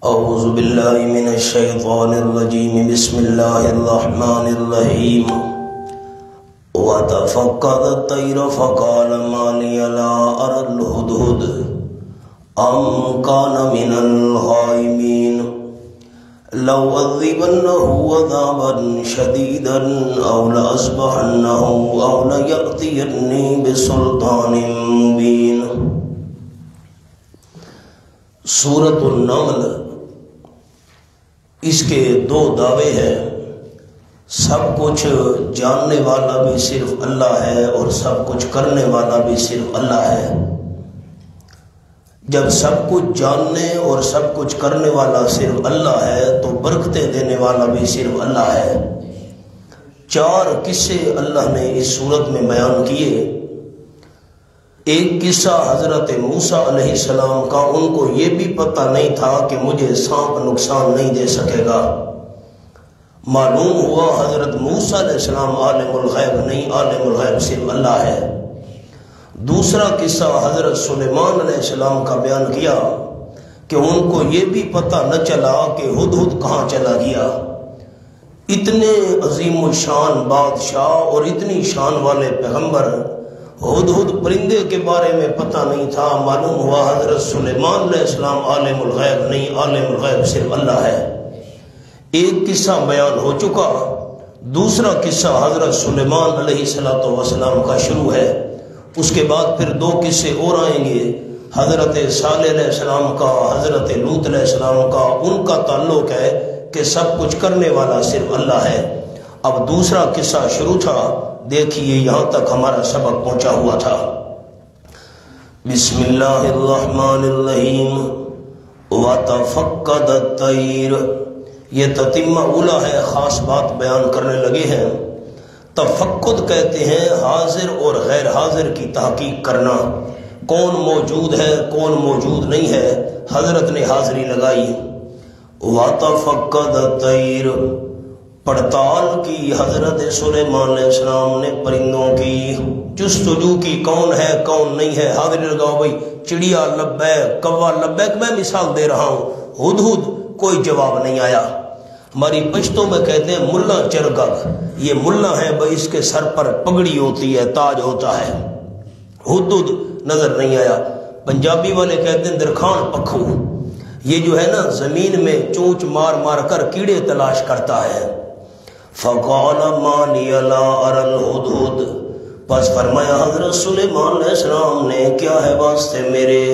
اعوذ باللہ من الشیطان الرجیم بسم اللہ الرحمن الرحیم وتفقد الطیر فقال ما لی لا ارى الهدهد ام كان من الغائبین لو عذبنه عذابا شدیدا او لأصبحنه او لیأتینی بسلطان مبین۔ سورۃ النمل اس کے دو دعوے ہیں۔ سب کچھ جاننے والا بھی صرف اللہ ہے اور سب کچھ کرنے والا بھی صرف اللہ ہے۔ جب سب کچھ جاننے اور سب کچھ کرنے والا صرف اللہ ہے تو برکتیں دینے والا بھی صرف اللہ ہے۔ چار قصے اللہ نے اس صورت میں بیان کیے۔ ایک قصہ حضرت موسیٰ علیہ السلام کا، ان کو یہ بھی پتہ نہیں تھا کہ مجھے سانپ نقصان نہیں دے سکے گا۔ معلوم ہوا حضرت موسیٰ علیہ السلام عالم الغیب نہیں، عالم الغیب صرف اللہ ہے۔ دوسرا قصہ حضرت سلیمان علیہ السلام کا بیان کیا کہ ان کو یہ بھی پتہ نہ چلا کہ ہدہد کہاں چلا گیا۔ اتنے عظیم الشان بادشاہ اور اتنی شان والے پیغمبر، ہدہد پرندے کے بارے میں پتہ نہیں تھا۔ معلوم ہوا حضرت سلیمان علیہ السلام عالم الغیب نہیں، عالم الغیب صرف اللہ ہے۔ ایک قصہ بیان ہو چکا، دوسرا قصہ حضرت سلیمان علیہ السلام کا شروع ہے۔ اس کے بعد پھر دو قصے اور آئیں گے، حضرت صالح علیہ السلام کا، حضرت لوط علیہ السلام کا۔ ان کا تعلق ہے کہ سب کچھ کرنے والا صرف اللہ ہے۔ اب دوسرا قصہ شروع تھا، دیکھیے یہاں تک ہمارا سبق پہنچا ہوا تھا۔ بسم اللہ الرحمن الرحیم وَتَفَقَّدَ الطَّيْرَ، یہ تتمہ اولا ہے، خاص بات بیان کرنے لگے ہیں۔ تفقد کہتے ہیں حاضر اور غیر حاضر کی تحقیق کرنا، کون موجود ہے کون موجود نہیں ہے۔ حضرت نے حاضری لگائی۔ وَتَفَقَّدَ الطَّيْرَ، پڑتال کی حضرت سلیمان علیہ السلام نے پرندوں کی، جستجو کی کون ہے کون نہیں ہے۔ حاضری لگاؤ بھائی، چڑیا لبیک، کوا لبیک، میں مثال دے رہا ہوں۔ ہدہد کوئی جواب نہیں آیا۔ ہماری پشتوں میں کہتے ہیں ملا چرگگ، یہ ملا ہے بھائی، اس کے سر پر پگڑی ہوتی ہے، تاج ہوتا ہے۔ ہدہد نظر نہیں آیا۔ پنجابی والے کہتے ہیں درخان پکھو، یہ جو ہے نا زمین میں چونچ مار مار کر کیڑے تلاش کرتا ہے۔ فقال ما لی لا اری الہدہد، پس فرمایا حضرت سلیمان علیہ السلام نے کیا ہے واسطے میرے،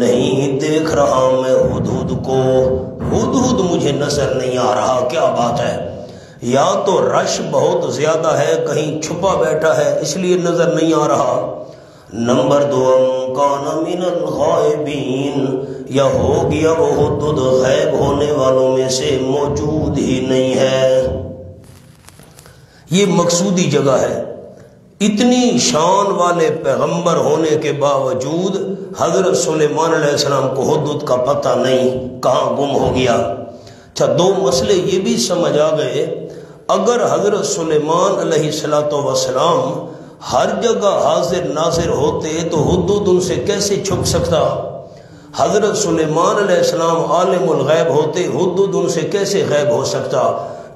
نہیں دیکھ رہا میں ہدہد کو، ہدہد مجھے نظر نہیں آ رہا۔ کیا بات ہے، یا تو رش بہت زیادہ ہے، کہیں چھپا بیٹھا ہے اس لیے نظر نہیں آ رہا۔ نمبر دو، ام کان من الغائبین، یا ہو گیا وہ ہدہد غائب ہونے والوں میں سے، موجود ہی نہیں ہے۔ یہ مقصودی جگہ ہے۔ اتنی شان والے پیغمبر ہونے کے باوجود حضرت سلیمان علیہ السلام کو ہدہد کا پتہ نہیں، کہاں گم ہو گیا۔ اچھا، دو مسئلے یہ بھی سمجھ آ گئے، اگر حضرت سلیمان علیہ السلام ہر جگہ حاضر ناظر ہوتے تو ہدہد ان سے کیسے چھپ سکتا؟ حضرت سلیمان علیہ السلام عالم الغیب ہوتے، حدود ان سے کیسے غیب ہو سکتا؟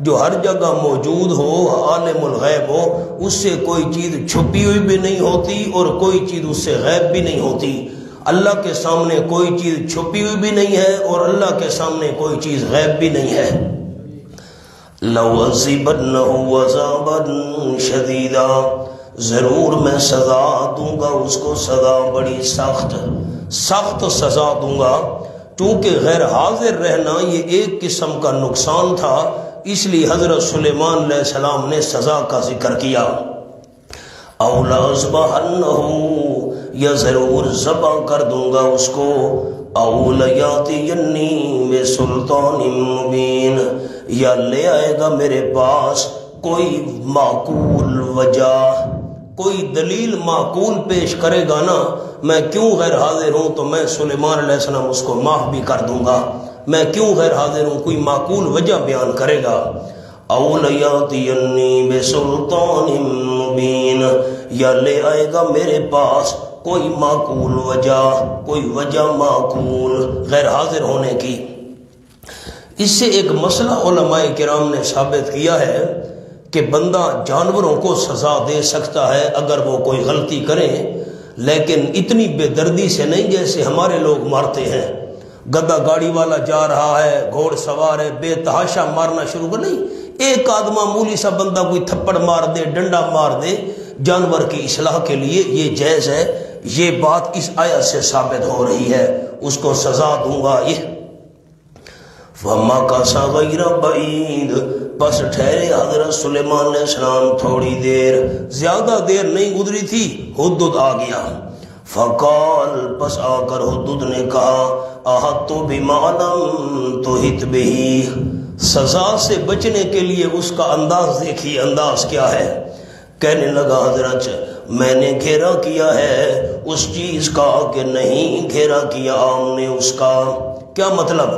جو ہر جگہ موجود ہو، عالم الغیب ہو، اس سے کوئی چیز چھپی ہوئی بھی نہیں ہوتی اور کوئی چیز اس سے غیب بھی نہیں ہوتی۔ اللہ کے سامنے کوئی چیز چھپی ہوئی بھی نہیں ہے اور اللہ کے سامنے کوئی چیز غیب بھی نہیں ہے۔ لَوَعَذِّبَنَّهُ عَذَابًا شَدِيدًا، ضرور میں سزا دوں گا اس کو، سزا بڑی سخت سزا دوں گا۔ چونکہ غیر حاضر رہنا یہ ایک قسم کا نقصان تھا، اس لیے حضرت سلیمان علیہ السلام نے سزا کا ذکر کیا۔ اَوْ لَأَذْبَحَنَّهُ، یا ضرور ذبح کر دوں گا اس کو، اَوْ لَيَأْتِيَنِّي بِسُلْطَانٍ مُبِينٍ، یا لے آئے گا میرے پاس کوئی معقول وجہ، کوئی دلیل معقول پیش کرے گا نا، میں کیوں غیر حاضر ہوں تو میں سلیمان علیہ السلام اس کو معاف بھی کر دوں گا۔ میں کیوں غیر حاضر ہوں، کوئی معقول وجہ بیان کرے گا۔ اَوْ لَيَأْتِيَنِّي بِسُلْطَانٍ مُبِينٍ، یا لے آئے گا میرے پاس کوئی معقول وجہ، کوئی وجہ معقول غیر حاضر ہونے کی۔ اس سے ایک مسئلہ علماء کرام نے ثابت کیا ہے کہ بندہ جانوروں کو سزا دے سکتا ہے اگر وہ کوئی غلطی کریں، لیکن اتنی بے دردی سے نہیں جیسے ہمارے لوگ مارتے ہیں۔ گدھا گاڑی والا جا رہا ہے، گھوڑ سوار ہے، بے تحاشا مارنا شروع کر، نہیں، ایک آدھ معمولی سا بندہ کوئی تھپڑ مار دے، ڈنڈا مار دے جانور کی اصلاح کے لیے، یہ جائز ہے۔ یہ بات اس آیت سے ثابت ہو رہی ہے، اس کو سزا دوں گا۔ یہ فَمَكَثَ غَيْرَ بَعِيدٍ، بس ٹھہرے حضرت سلیمان علیہ السلام تھوڑی دیر، زیادہ دیر نہیں گزری تھی، حدود آ گیا۔ فَقَالَ، پس آ کر حدود نے کہا، أَحَطْتُ بِمَا لَمْ تُحِطْ بِهِ، سزا سے بچنے کے لیے اس کا انداز دیکھیے، انداز کیا ہے۔ کہنے لگا حضرت میں نے گھیرا کیا ہے اس چیز کا کہ نہیں گھیرا کیا آپ نے اس کا۔ کیا مطلب؟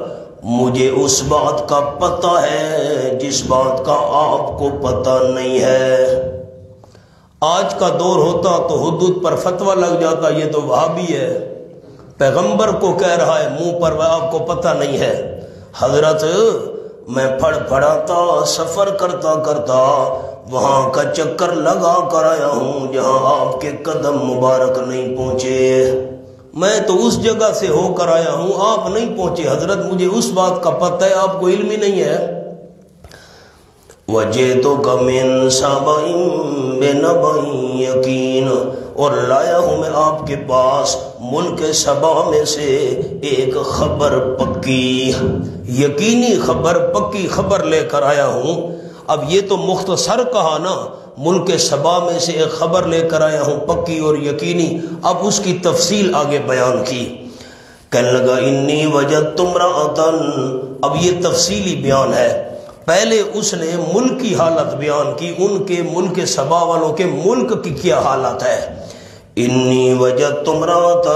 مجھے اس بات کا پتہ ہے جس بات کا آپ کو پتہ نہیں ہے۔ آج کا دور ہوتا تو حدود پر فتویٰ لگ جاتا، یہ تو وہابی ہے، پیغمبر کو کہہ رہا ہے منہ پر، وہ آپ کو پتہ نہیں ہے۔ حضرت میں پڑ پڑاتا سفر کرتا کرتا وہاں کا چکر لگا کر آیا ہوں جہاں آپ کے قدم مبارک نہیں پہنچے، میں تو اس جگہ سے ہو کر آیا ہوں، آپ نہیں پہنچے۔ حضرت مجھے اس بات کا پتہ ہے، آپ کو علم ہی نہیں ہے۔ وَجِئْتُكَ مِنْ سَبَإٍ بِنَبَإٍ یقین، اور لایا ہوں میں آپ کے پاس ملک سبا میں سے ایک خبر پکی، یقینی خبر، پکی خبر لے کر آیا ہوں۔ اب یہ تو مختصر کہا نا، ملک سبا میں سے ایک خبر لے کر آیا ہوں پکی اور یقینی، اب اس کی تفصیل آگے بیان کی۔ کہنے لگا انی وجدت امرأۃ، اب یہ تفصیلی بیان ہے۔ پہلے اس نے ملک کی حالت بیان کی، ان کے ملک سبا والوں کے ملک کی کیا حالت ہے۔ انی وجدت امرأۃ،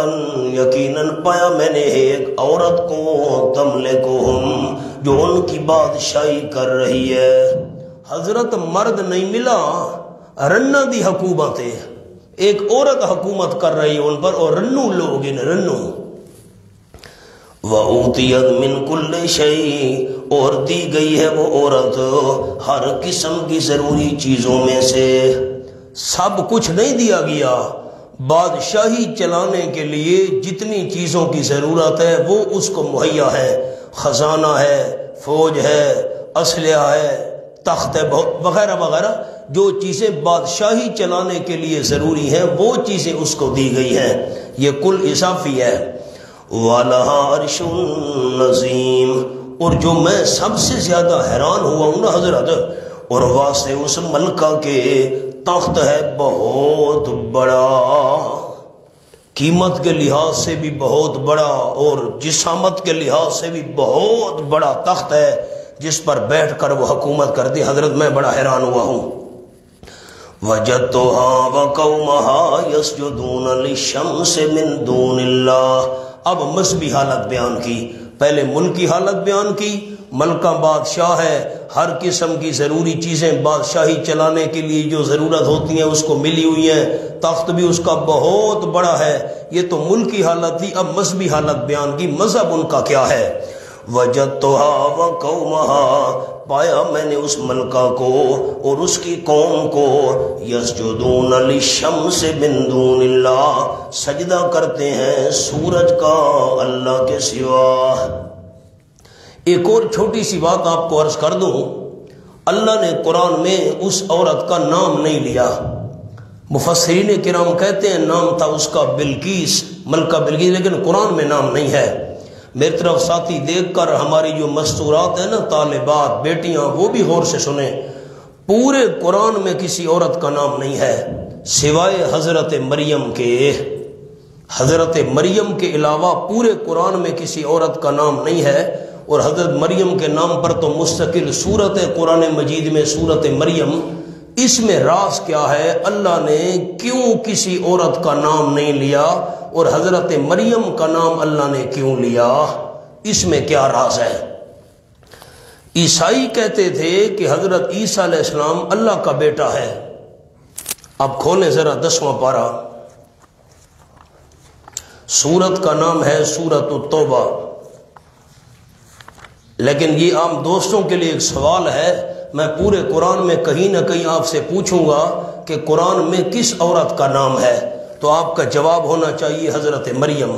یقیناً پایا میں نے ایک عورت کو، تملکہم، جو ان کی بادشاہی کر رہی ہے۔ حضرت مرد نہیں ملا، رنہ دی حکومت ہے، ایک عورت حکومت کر رہی ہے ان پر، اور رنو لوگ ان رنو۔ وَأُوتِيَتْ مِنْ كُلِّ شَيْءٍ، اور دی گئی ہے وہ عورت ہر قسم کی ضروری چیزوں میں سے، سب کچھ نہیں دیا گیا، بادشاہی چلانے کے لیے جتنی چیزوں کی ضرورت ہے وہ اس کو مہیا ہے، خزانہ ہے، فوج ہے، اسلحہ ہے، تخت ہے، وغیرہ وغیرہ، جو چیزیں بادشاہی چلانے کے لیے ضروری ہیں وہ چیزیں اس کو دی گئی ہیں، یہ کل اضافی ہے۔ وَلَهَا عَرْشٌ عَظِيمٌ، اور جو میں سب سے زیادہ حیران ہوا ہوں نا حضرت، اور واسطے اس ملکہ کے تخت ہے بہت بڑا، قیمت کے لحاظ سے بھی بہت بڑا اور جسامت کے لحاظ سے بھی بہت بڑا تخت ہے جس پر بیٹھ کر وہ حکومت کرتی۔ حضرت میں بڑا حیران ہوا ہوں۔ وَجَدْتُهَا وَقَوْمَهَا يَسْجُدُونَ لِلشَّمْسِ مِن دُونِ اللَّهِ، اب مذہبی حالت بیان کی، پہلے ملکی حالت بیان کی ملکہ بادشاہ ہے، ہر قسم کی ضروری چیزیں بادشاہی چلانے کے لیے جو ضرورت ہوتی ہیں اس کو ملی ہوئی ہیں، تخت بھی اس کا بہت بڑا ہے۔ یہ تو ملکی حالت تھی، اب مذہبی حالت بیان کی، مذہب ان کا کیا ہے؟ وجدتها وقومها، پایا میں نے اس ملکہ کو اور اس کی قوم کو، یسجدون للشمس من دون اللہ، سجدہ کرتے ہیں سورج کا اللہ کے سوا۔ ایک اور چھوٹی سی بات آپ کو عرض کر دوں، اللہ نے قرآن میں اس عورت کا نام نہیں لیا۔ مفسرین کرام کہتے ہیں نام تھا اس کا بلقیس، ملکہ بلقیس، لیکن قرآن میں نام نہیں ہے۔ میری طرف ساتھی دیکھ کر ہماری جو مستورات ہیں نا، طالبات، بیٹیاں، وہ بھی غور سے سنیں، پورے قرآن میں کسی عورت کا نام نہیں ہے سوائے حضرت مریم کے۔ حضرت مریم کے علاوہ پورے قرآن میں کسی عورت کا نام نہیں ہے، اور حضرت مریم کے نام پر تو مستقل صورت ہے قرآن مجید میں، صورت مریم۔ اس میں راز کیا ہے؟ اللہ نے کیوں کسی عورت کا نام نہیں لیا اور حضرت مریم کا نام اللہ نے کیوں لیا؟ اس میں کیا راز ہے؟ عیسائی کہتے تھے کہ حضرت عیسیٰ علیہ السلام اللہ کا بیٹا ہے۔ اب کھولیں ذرا 10واں پارہ، سورت کا نام ہے سورت التوبہ، لیکن یہ عام دوستوں کے لیے ایک سوال ہے، میں پورے قرآن میں کہیں نہ کہیں آپ سے پوچھوں گا کہ قرآن میں کس عورت کا نام ہے، تو آپ کا جواب ہونا چاہیے حضرت مریم،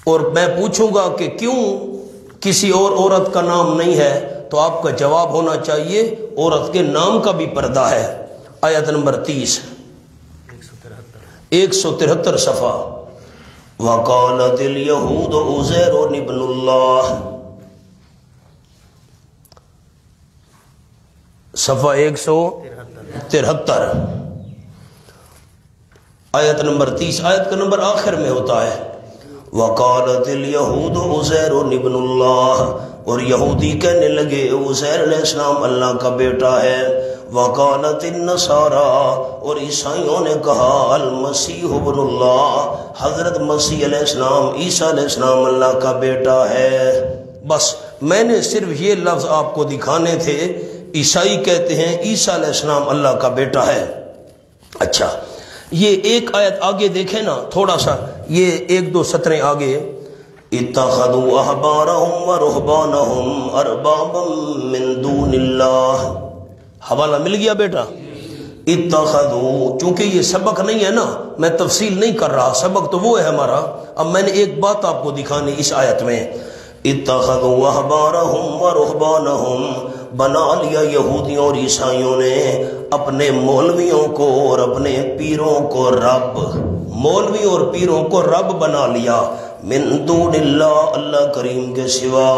اور میں پوچھوں گا کہ کیوں کسی اور عورت کا نام نہیں ہے، تو آپ کا جواب ہونا چاہیے عورت کے نام کا بھی پردہ ہے۔ آیت نمبر 30، 173 صفحہ، وَقَالَتِ الْيَهُودُ عُزَيْرٌ ابْنُ اللَّهِ، صفحہ 173، آیت نمبر 30، آیت کا نمبر آخر میں ہوتا ہے وَقَالَتِ الْيَهُودُ عُزَيْرٌ ابْنُ اللَّهِ، اور یہودی کہنے لگے عزیر علیہ السلام اللہ کا بیٹا ہے۔ وَقَالَتِ النَّصَارَى، اور عیسائیوں نے کہا المسیح ابن اللہ، حضرت مسیح علیہ السلام، عیسیٰ علیہ السلام اللہ کا بیٹا ہے۔ بس میں نے صرف یہ لفظ آپ کو دکھانے تھے، عیسائی کہتے ہیں عیسیٰ علیہ السلام اللہ کا بیٹا ہے۔ اچھا، یہ ایک آیت آگے دیکھیں نا تھوڑا سا، یہ 1-2 سطریں آگے، اتخذوا احبارهم ورهبانهم اربابا من دون اللہ، حوالہ مل گیا بیٹا؟ اتخذوا، چونکہ یہ سبق نہیں ہے نا، میں تفصیل نہیں کر رہا، سبق تو وہ ہے ہمارا، اب میں نے ایک بات آپ کو دکھانی اس آیت میں، اتخذوا احبارهم ورهبانهم، بنا لیا یہودیوں اور عیسائیوں نے اپنے مولویوں کو اور اپنے پیروں کو رب، مولوی اور پیروں کو رب بنا لیا، من دون اللہ، اللہ کریم کے سوا۔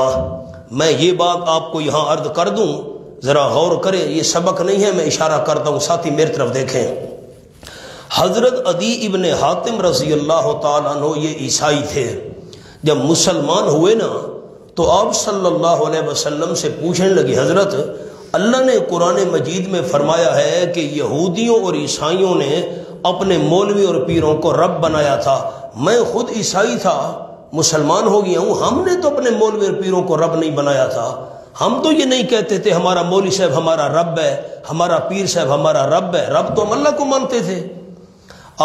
میں یہ بات آپ کو یہاں عرض کر دوں، ذرا غور کریں، یہ سبق نہیں ہے، میں اشارہ کرتا ہوں، ساتھی میری طرف دیکھیں۔ حضرت عدی ابن حاتم رضی اللہ تعالیٰ عنہ یہ عیسائی تھے، جب مسلمان ہوئے نا تو آپ صلی اللہ علیہ وسلم سے پوچھنے لگے حضرت اللہ نے قرآن مجید میں فرمایا ہے کہ یہودیوں اور عیسائیوں نے اپنے مولوی اور پیروں کو رب بنایا تھا، میں خود عیسائی تھا، مسلمان ہو گیا ہوں، ہم نے تو اپنے مولوی اور پیروں کو رب نہیں بنایا تھا، ہم تو یہ نہیں کہتے تھے ہمارا مولوی صاحب ہمارا رب ہے، ہمارا پیر صاحب ہمارا رب ہے، رب تو ہم اللہ کو مانتے تھے۔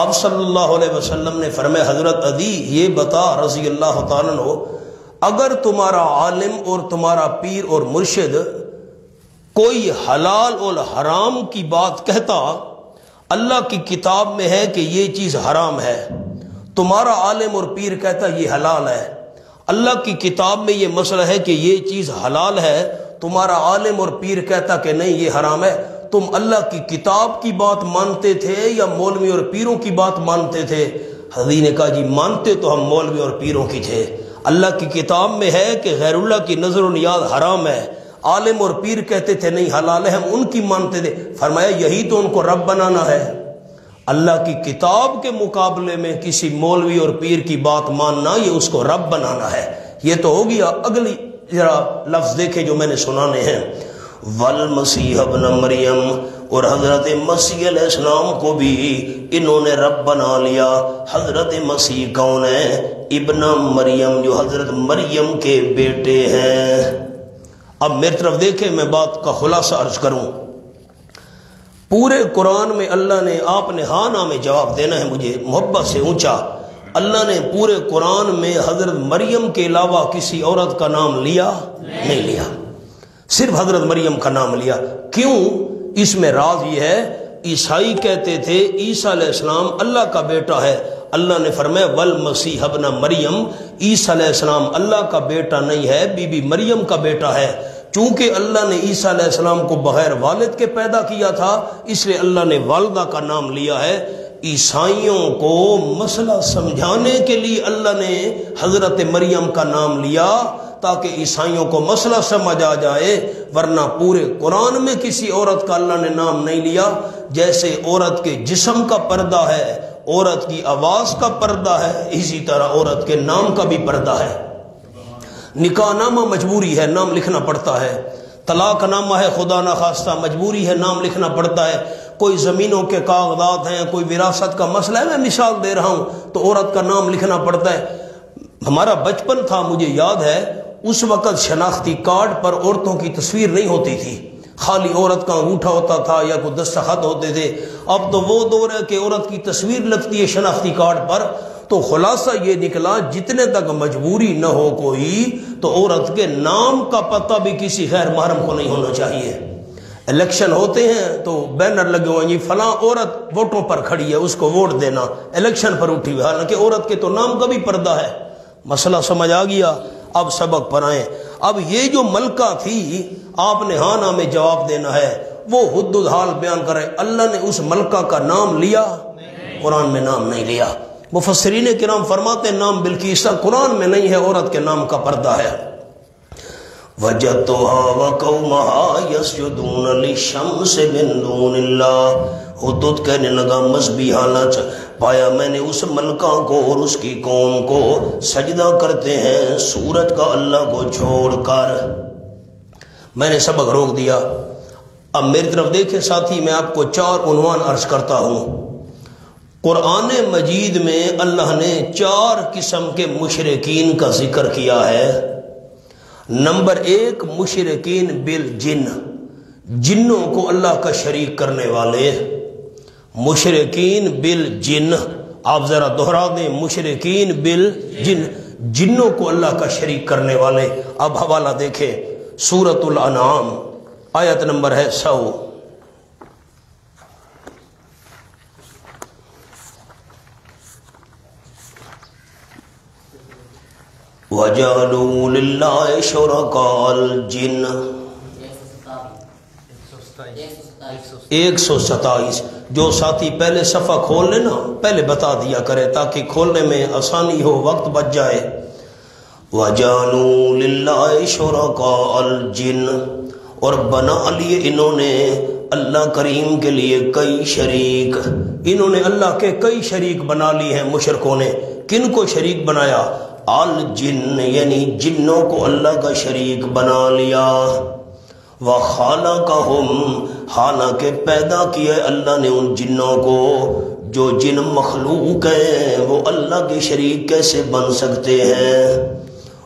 آپ صلی اللہ علیہ وسلم نے فرمایا حضرت عدی یہ بتا رضی اللہ تعالیٰ عنہ، اگر تمہارا عالم اور تمہارا پیر اور مرشد کوئی حلال اور حرام کی بات کہتا، اللہ کی کتاب میں ہے کہ یہ چیز حرام ہے، تمہارا عالم اور پیر کہتا یہ حلال ہے، اللہ کی کتاب میں یہ مسئلہ ہے کہ یہ چیز حلال ہے، تمہارا عالم اور پیر کہتا کہ نہیں یہ حرام ہے، تم اللہ کی کتاب کی بات مانتے تھے یا مولوی اور پیروں کی بات مانتے تھے؟ حضرت نے کہا جی مانتے تو ہم مولوی اور پیروں کی تھے، اللہ کی کتاب میں ہے کہ غیر اللہ کی نظر و نیاز حرام ہے، عالم اور پیر کہتے تھے نہیں حلال ہے، ہم ان کی مانتے تھے، فرمایا یہی تو ان کو رب بنانا ہے، اللہ کی کتاب کے مقابلے میں کسی مولوی اور پیر کی بات ماننا یہ اس کو رب بنانا ہے۔ یہ تو ہو گیا، اگلی ذرا لفظ دیکھیں جو میں نے سنانے ہیں، والمسیح ابن مریم، اور حضرت مسیح علیہ السلام کو بھی انہوں نے رب بنا لیا۔ حضرت مسیح کون ہے؟ ابن مریم، جو حضرت مریم کے بیٹے ہیں۔ اب میری طرف دیکھیں، میں بات کا خلاصہ عرض کروں۔ پورے قرآن میں اللہ نے، آپ نے ہاں نہ میں جواب دینا ہے مجھے محبت سے اونچا، اللہ نے پورے قرآن میں حضرت مریم کے علاوہ کسی عورت کا نام لیا نہیں لیا، صرف حضرت مریم کا نام لیا۔ کیوں؟ اس میں راز یہ ہے، عیسائی کہتے تھے عیسیٰ علیہ السلام اللہ کا بیٹا ہے، اللہ نے فرمایا والمسیح ابن مریم، عیسیٰ علیہ السلام اللہ کا بیٹا نہیں ہے، بی بی مریم کا بیٹا ہے۔ چونکہ اللہ نے عیسیٰ علیہ السلام کو بغیر والد کے پیدا کیا تھا، اس لیے اللہ نے والدہ کا نام لیا ہے۔ عیسائیوں کو مسئلہ سمجھانے کے لیے اللہ نے حضرت مریم کا نام لیا تاکہ عیسائیوں کو مسئلہ سمجھ آ جائے، ورنہ پورے قرآن میں کسی عورت کا اللہ نے نام نہیں لیا۔ جیسے عورت کے جسم کا پردہ ہے، عورت کی آواز کا پردہ ہے، اسی طرح عورت کے نام کا بھی پردہ ہے۔ نکاح نامہ مجبوری ہے، نام لکھنا پڑتا ہے۔ طلاق نامہ ہے، خدا نخواستہ مجبوری ہے، نام لکھنا پڑتا ہے۔ کوئی زمینوں کے کاغذات ہیں، کوئی وراثت کا مسئلہ ہے، میں مثال دے رہا ہوں، تو عورت کا نام لکھنا پڑتا ہے۔ ہمارا بچپن تھا، مجھے یاد ہے، اس وقت شناختی کارڈ پر عورتوں کی تصویر نہیں ہوتی تھی، خالی عورت کا انگوٹھا ہوتا تھا یا کوئی دستخط ہوتے تھے۔ اب تو وہ دور ہے کہ عورت کی تصویر لگتی ہے شناختی کارڈ پر۔ تو خلاصہ یہ نکلا، جتنے تک مجبوری نہ ہو کوئی، تو عورت کے نام کا پتہ بھی کسی غیر محرم کو نہیں ہونا چاہیے۔ الیکشن ہوتے ہیں تو بینر لگے ہوئے ہیں، فلاں عورت ووٹوں پر کھڑی ہے، اس کو ووٹ دینا، الیکشن پر اٹھی ہوئی، حالانکہ عورت کے تو نام کا بھی پردہ ہے۔ مسئلہ سمجھ آ گیا؟ اب سبق پر آئیں۔ اب یہ جو ملکہ تھی، آپ نے ہاں نہ میں جواب دینا ہے، وہ حد الحال بیان کرے۔ اللہ نے اس ملکہ کا نام لیا؟ قرآن میں نام نہیں لیا۔ مفسرین کرام فرماتے ہیں نام بلقیس قرآن میں نہیں ہے، عورت کے نام کا پردہ ہے۔ وَجَدْتُهَا وَقَوْمَهَا يَسْجُدُونَ لِلشَّمْسِ مِن دُونِ اللَّهِ، حدود کہنے لگا مذہبی حالت، پایا میں نے اس ملکہ کو اور اس کی قوم کو سجدہ کرتے ہیں سورج کا اللہ کو چھوڑ کر۔ میں نے سبق روک دیا۔ اب میری طرف دیکھیں ساتھی، میں آپ کو 4 عنوان عرض کرتا ہوں۔ قرآن مجید میں اللہ نے 4 قسم کے مشرکین کا ذکر کیا ہے۔ نمبر 1، مشرکین بالجن، جنوں کو اللہ کا شریک کرنے والے۔ مشرکین بالجن، آپ ذرا دہرا دیں، مشرکین بالجن، جنوں کو اللہ کا شریک کرنے والے۔ اب حوالہ دیکھیں، سورۃ الانعام آیت نمبر ہے 100۔ وَجَعَلُوا لِلَّهِ شُرَكَاءَ الْجِنَّ، 127۔ جو ساتھی پہلے صفحہ کھول لے نا، پہلے بتا دیا کرے تاکہ کھولنے میں آسانی ہو، وقت بچ جائے۔ وَجَعَلُوا لِلَّهِ شُرَكَاءَ الْجِنَّ، اور بنا لیے انہوں نے اللہ کریم کے لیے کئی شریک۔ انہوں نے اللہ کے کئی شریک بنا لیے ہیں مشرکوں نے۔ کن کو شریک بنایا؟ الجن، یعنی جنوں کو اللہ کا شریک بنا لیا۔ وَخَلَقَهُمْ، حالانکہ پیدا کیا اللہ نے ان جنوں کو۔ جو جن مخلوق ہیں وہ اللہ کے شریک کیسے بن سکتے ہیں؟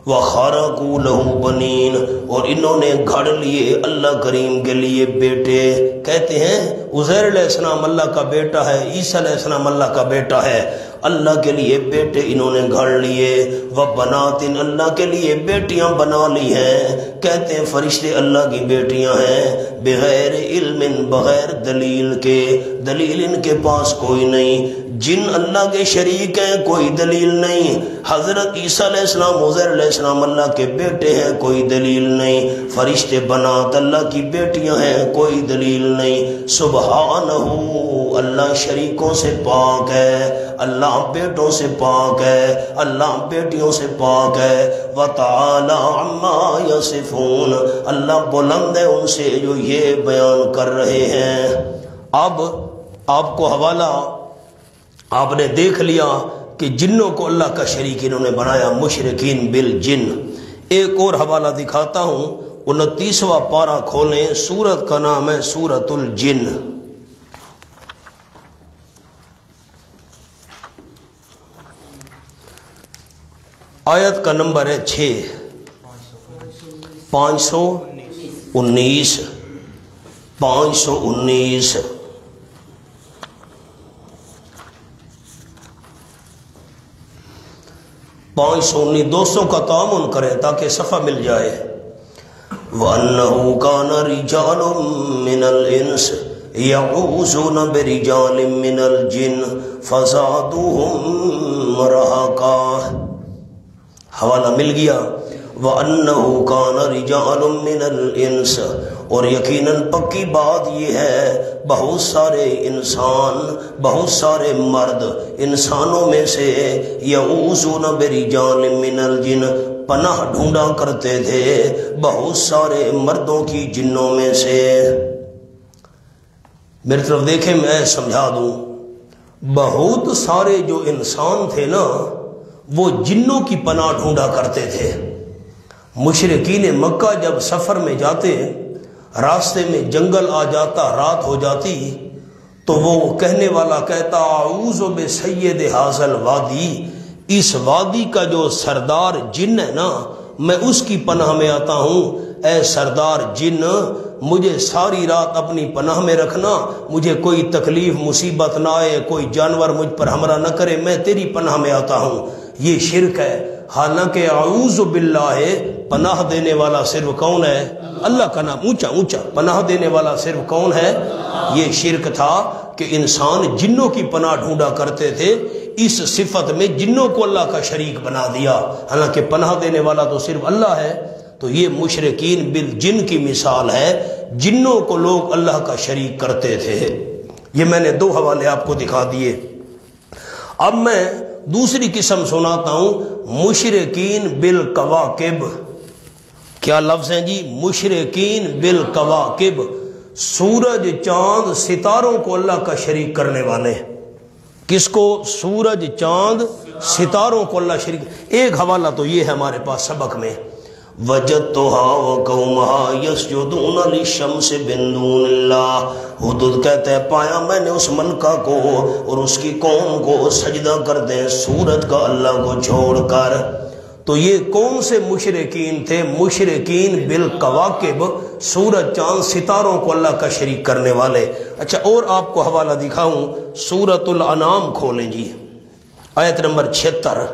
وَخَرَقُوا لَهُ بَنِينَ، اور انہوں نے گھڑ لیے اللہ کریم کے لیے بیٹے۔ کہتے ہیں عزیر علیہ السلام اللہ کا بیٹا ہے، عیسیٰ علیہ السلام اللہ کا بیٹا ہے۔ اللہ کے لیے بیٹے انہوں نے گھڑ لیے۔ وَبَنَاتٍ، اللہ کے لیے بیٹیاں بنا لی ہیں۔ کہتے ہیں فرشتے اللہ کی بیٹیاں ہیں، بغیر علم، بغیر دلیل کے، دلیل ان کے پاس کوئی نہیں۔ جن اللہ کے شریک ہیں، کوئی دلیل نہیں۔ حضرت عیسیٰ علیہ السلام، عزیر علیہ السلام اللہ کے بیٹے ہیں، کوئی دلیل نہیں۔ فرشتے بنات اللہ کی بیٹیاں ہیں، کوئی دلیل نہیں۔ سبحانہ، اللہ شریکوں سے پاک ہے، اللہ بیٹوں سے پاک ہے، اللہ بیٹیوں سے پاک ہے۔ وَتَعَالَى عَمَّا يَصِفُونَ، اللہ بلند ہے ان سے جو یہ بیان کر رہے ہیں۔ اب آپ کو حوالہ آپ نے دیکھ لیا کہ جنوں کو اللہ کا شریک انہوں نے بنایا، مشرکین بالجن۔ ایک اور حوالہ دکھاتا ہوں، 29واں پارہ کھولیں، سورت کا نام ہے سورۃ الجن۔ آیت کا نمبر ہے 6، 519۔ 19 519 519 دوستوں کا تعاون کریں تاکہ صفحہ مل جائے. وَأَنَّهُ كَانَ رِجَالٌ مِّنَ الْإِنسِ يَعُوذُونَ بِرِجَالٍ مِّنَ الْجِنِّ فَزَادُوهُمْ رَهَقًا. حوالہ مل گیا. وَأَنَّهُ كَانَ رِجَالٌ مِّنَ الْإِنسِ، اور یقیناً پکی بات یہ ہے بہت سارے انسان، بہت سارے مرد انسانوں میں سے یعوذون برجال من الجن پناہ ڈھونڈا کرتے تھے بہت سارے مردوں کی جنوں میں سے. میری طرف دیکھیں میں سمجھا دوں. بہت سارے جو انسان تھے نا وہ جنوں کی پناہ ڈھونڈا کرتے تھے. مشرکین مکہ جب سفر میں جاتے، راستے میں جنگل آ جاتا، رات ہو جاتی، تو وہ کہنے والا کہتا اعوذ بسید ھذا الوادی، اس وادی کا جو سردار جن ہے نا میں اس کی پناہ میں آتا ہوں. اے سردار جن، مجھے ساری رات اپنی پناہ میں رکھنا، مجھے کوئی تکلیف مصیبت نہ آئے، کوئی جانور مجھ پر حملہ نہ کرے، میں تیری پناہ میں آتا ہوں. یہ شرک ہے. حالانکہ اعوذ باللہ پناہ دینے والا صرف کون ہے؟ اللہ کا نام اونچا اونچا. پناہ دینے والا صرف کون ہے؟ یہ شرک تھا کہ انسان جنوں کی پناہ ڈھونڈا کرتے تھے. اس صفت میں جنوں کو اللہ کا شریک بنا دیا، حالانکہ پناہ دینے والا تو صرف اللہ ہے. تو یہ مشرکین بالجن کی مثال ہے. جنوں کو لوگ اللہ کا شریک کرتے تھے. یہ میں نے 2 حوالے آپ کو دکھا دیے. اب میں دوسری قسم سناتا ہوں. مشرکین بالکواکب. کیا لفظ ہیں جی؟ مشرکین بالکواکب. سورج چاند ستاروں کو اللہ کا شریک کرنے والے. کس کو؟ سورج چاند ستاروں کو اللہ شریک. ایک حوالہ تو یہ ہے ہمارے پاس سبق میں. وَجَدْتُهَا وَقَوْمَهَا يَسْجُدُونَ لِلشَّمْسِ مِن دُونِ اللَّهِ. حدود کہتے ہیں پایا میں نے اس ملکہ کو اور اس کی قوم کو سجدہ کرتے ہیں سورج کا اللہ کو چھوڑ کر. تو یہ کون سے مشرکین تھے؟ مشرکین بالکواکب، سورج چاند ستاروں کو اللہ کا شریک کرنے والے. اچھا اور آپ کو حوالہ دکھاؤں. سورۃ الانعام کھولیں جی، آیت نمبر 76.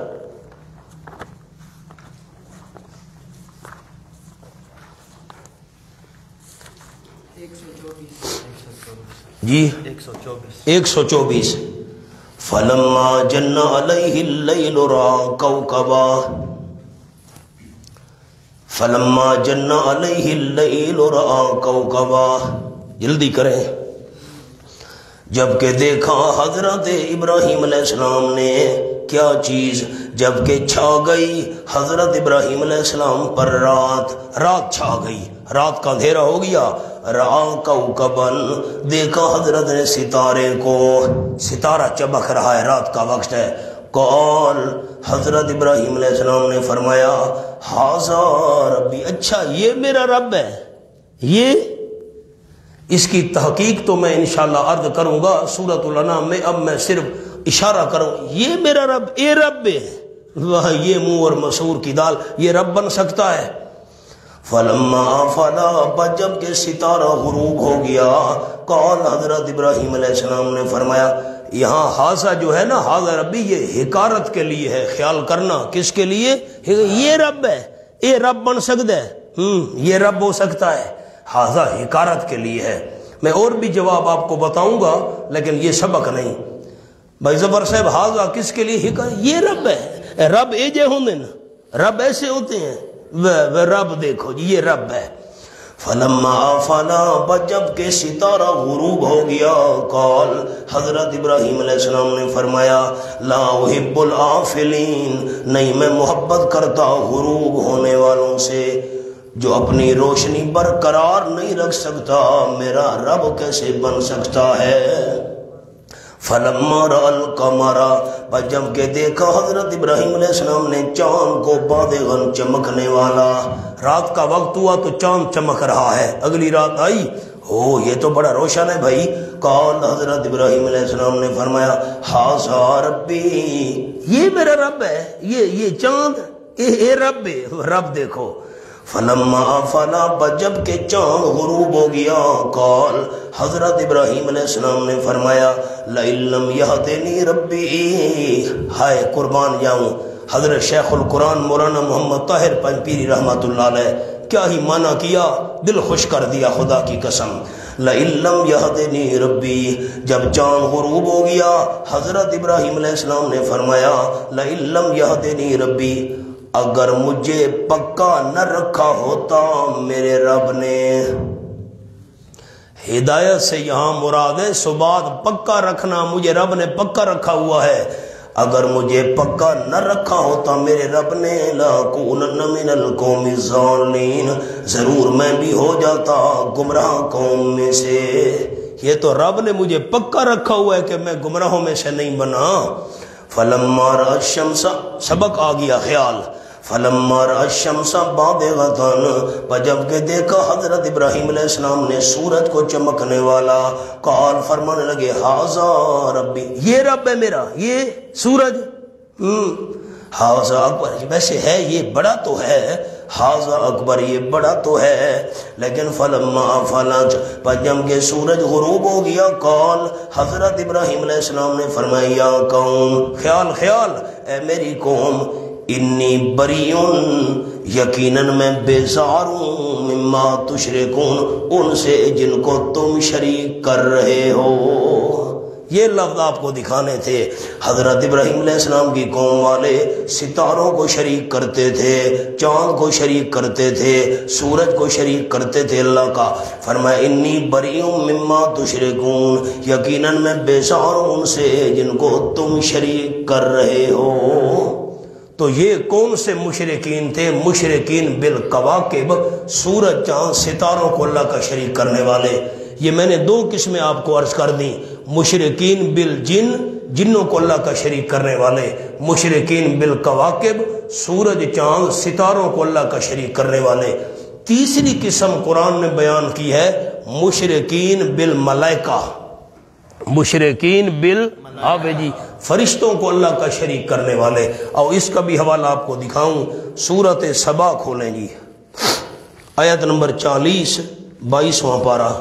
جی 124. فلما جن علیہ اللیل رأى کوکبا. فلما جن علیہ اللیل رأى کوکبا. جلدی کریں. جبکہ دیکھا حضرت ابراہیم علیہ السلام نے کیا چیز؟ جبکہ چھا گئی حضرت ابراہیم علیہ السلام پر رات. رات چھا گئی، رات کا اندھیرا ہو گیا. رأى کوکبا، دیکھا حضرت نے ستارے کو. ستارہ چمک رہا ہے، رات کا وقت ہے. قال، حضرت ابراہیم علیہ السلام نے فرمایا ھذا ربی، اچھا یہ میرا رب ہے. یہ اس کی تحقیق تو میں انشاءاللہ عرض کروں گا سورۃ الانعام میں. اب میں صرف اشارہ کروں. یہ میرا رب، اے رب ہے. واہ، یہ منہ اور مسور کی دال، یہ رب بن سکتا ہے؟ فلما افلا، جب کہ ستارہ غروب ہو گیا. قال، حضرت ابراہیم علیہ السلام نے فرمایا. یہاں حاضہ جو ہے نا، حاضہ ربی، یہ حکارت کے لیے ہے. خیال کرنا کس کے لیے؟ یہ رب ہے، اے رب بن سکتا ہے، یہ رب ہو سکتا ہے. حاضہ حکارت کے لیے ہے. میں اور بھی جواب آپ کو بتاؤں گا لیکن یہ سبق نہیں. بھائی زبر صاحب، حاضہ کس کے لیے حکارت؟ یہ رب ہے. رب ایجے ہوندے نا، رب ایسے ہوتے ہیں. رب دیکھو جی، یہ رب ہے. فلما افلا، جب کہ ستارہ غروب ہو گیا. قال، حضرت ابراہیم علیہ السلام نے فرمایا لا احب الآفلین، نہیں میں محبت کرتا غروب ہونے والوں سے. جو اپنی روشنی برقرار نہیں رکھ سکتا میرا رب کیسے بن سکتا ہے؟ فلما رأى القمر، پر جب کہ دیکھا حضرت ابراہیم علیہ السلام نے چاند کو بادغن چمکنے والا. رات کا وقت ہوا تو چاند چمک رہا ہے. اگلی رات آئی، او یہ تو بڑا روشن ہے بھائی. قال، حضرت ابراہیم علیہ السلام نے فرمایا ھذا ربی، یہ میرا رب ہے. یہ چاند اے رب ہے، رب دیکھو. فلما افلا جب کہ چاند غروب ہو گیا قال حضرت ابراہیم علیہ السلام نے فرمایا لئن لم یہدنی ربی، ہائے قربان جاؤں حضرت شیخ القرآن مولانا محمد طاہر پنجپیری رحمۃ اللہ علیہ کیا ہی معنی کیا، دل خوش کر دیا خدا کی قسم۔ لئن لم یہدنی ربی، جب چاند غروب ہو گیا حضرت ابراہیم علیہ السلام نے فرمایا لئن لم یہدنی ربی، اگر مجھے پکا نہ رکھا ہوتا میرے رب نے۔ ہدایت سے یہاں مراد ہے سبات پکا رکھنا، مجھے رب نے پکا رکھا ہوا ہے، اگر مجھے پکا نہ رکھا ہوتا میرے رب نے لَأَكُونَنَّ مِنَ الْقَوْمِ الضَّالِّينَ، ضرور میں بھی ہو جاتا گمراہ قوم میں سے۔ یہ تو رب نے مجھے پکا رکھا ہوا ہے کہ میں گمراہوں میں سے نہیں بنا۔ فَلَمَّا رَأَى الشَّمْسَ، سبق آ گیا خیال، فَلَمَّا رَأَى الشَّمْسَ بَازِغَةً، جب کہ دیکھا حضرت ابراہیم علیہ السلام نے سورج کو چمکنے والا، قال فرمانے لگے ھذا ربی، یہ رب ہے میرا، یہ سورج، ھذا اکبر، ویسے ہے یہ بڑا تو ہے، ھذا اکبر یہ بڑا تو ہے، لیکن فلما افلا، جب کہ سورج غروب ہو گیا قال حضرت ابراہیم علیہ السلام نے فرمایا یا قوم، خیال اے میری قوم، انی بریون، یقیناً میں بیزار ہوں، مما تشرکون، ان سے جن کو تم شریک کر رہے ہو۔ یہ لفظ آپ کو دکھانے تھے حضرت ابراہیم علیہ السلام کی قوم والے ستاروں کو شریک کرتے تھے، چاند کو شریک کرتے تھے، سورج کو شریک کرتے تھے اللہ کا۔ فرمایا انی بریون مما تشرکون، یقیناً میں بیزار ہوں ان سے جن کو تم شریک کر رہے ہو۔ تو یہ کون سے مشرکین تھے؟ مشرکین بالکواکب، سورج چاند ستاروں کو اللہ کا شریک کرنے والے۔ یہ میں نے دو قسمیں آپ کو عرض کر دیں، مشرکین بالجن، جنوں کو اللہ کا شریک کرنے والے، مشرکین بالکواکب، سورج چاند ستاروں کو اللہ کا شریک کرنے والے۔ تیسری قسم قرآن نے بیان کی ہے مشرکین بالملائکہ، مشرکین جی فرشتوں کو اللہ کا شریک کرنے والے۔ اور اس کا بھی حوالہ آپ کو دکھاؤں، سورۃ سبا کھولیں جی، آیت نمبر 40، 22واں پارہ۔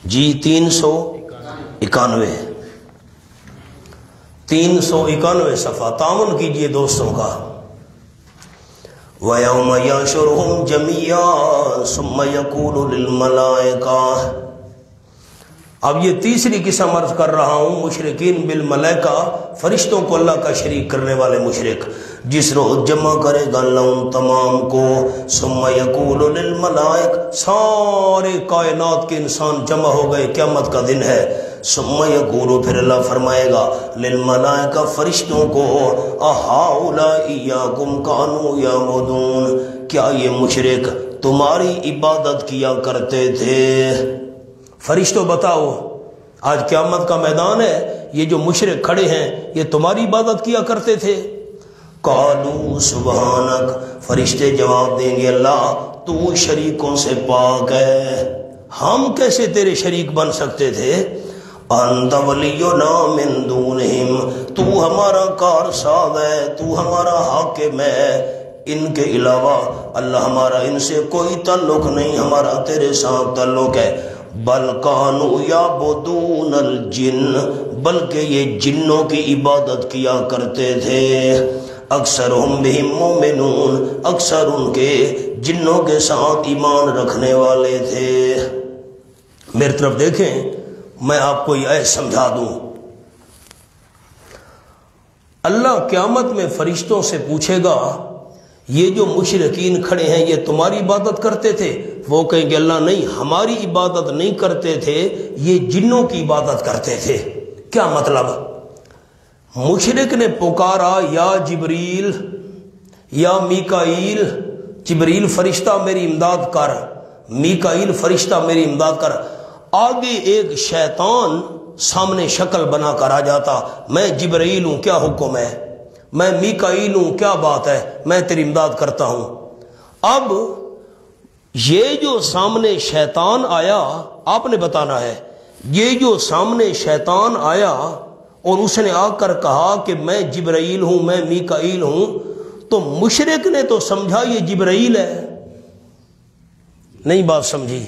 جی 391، 391 صفحہ، تعاون کیجئے دوستوں کا۔ وَيَوْمَ يَحْشُرُهُمْ جَمِيعًا ثُمَّ يَقُولُ لِلْمَلَائِكَةِ، اب یہ تیسری قسم عرض کر رہا ہوں، مشرکین بالملائکہ، فرشتوں کو اللہ کا شریک کرنے والے مشرک، جس روز جمع کرے گا اللہ ان تمام کو، ثم یقول للملائکہ، سارے کائنات کے انسان جمع ہو گئے، قیامت کا دن ہے، ثم یقول، پھر اللہ فرمائے گا للملائکہ، فرشتوں کو، اہؤلاء ایاکم کانوا یعبدون، کیا یہ مشرک تمہاری عبادت کیا کرتے تھے؟ فرشتوں بتاؤ، آج قیامت کا میدان ہے، یہ جو مشرک کھڑے ہیں یہ تمہاری عبادت کیا کرتے تھے؟ قالوا سبحانک، فرشتے جواب دیں گے اللہ تو شریکوں سے پاک ہے، ہم کیسے تیرے شریک بن سکتے تھے؟ انت ولینا من دونہم، تو ہمارا کارساز ہے، تو ہمارا حاکم ہے، ان کے علاوہ اللہ ہمارا ان سے کوئی تعلق نہیں، ہمارا تیرے ساتھ تعلق ہے۔ بل کانوا یعبدون الجن، بلکہ یہ جنوں کی عبادت کیا کرتے تھے، اکثرہم بہم مومنون، اکثر ان کے جنوں کے ساتھ ایمان رکھنے والے تھے۔ میری طرف دیکھیں، میں آپ کو یہ سمجھا دوں، اللہ قیامت میں فرشتوں سے پوچھے گا یہ جو مشرکین کھڑے ہیں یہ تمہاری عبادت کرتے تھے؟ وہ کہیں گے اللہ نہیں، ہماری عبادت نہیں کرتے تھے، یہ جنوں کی عبادت کرتے تھے۔ کیا مطلب؟ مشرک نے پکارا یا جبریل یا میکائیل، جبریل فرشتہ میری امداد کر، میکائیل فرشتہ میری امداد کر، آگے ایک شیطان سامنے شکل بنا کر آ جاتا، میں جبریل ہوں، کیا حکم ہے؟ میں میکائیل ہوں، کیا بات ہے؟ میں تیری امداد کرتا ہوں۔ اب یہ جو سامنے شیطان آیا، آپ نے بتانا ہے، یہ جو سامنے شیطان آیا اور اس نے آ کر کہا کہ میں جبرائیل ہوں، میں میکائیل ہوں، تو مشرک نے تو سمجھا یہ جبرائیل ہے. نہیں بات سمجھی؟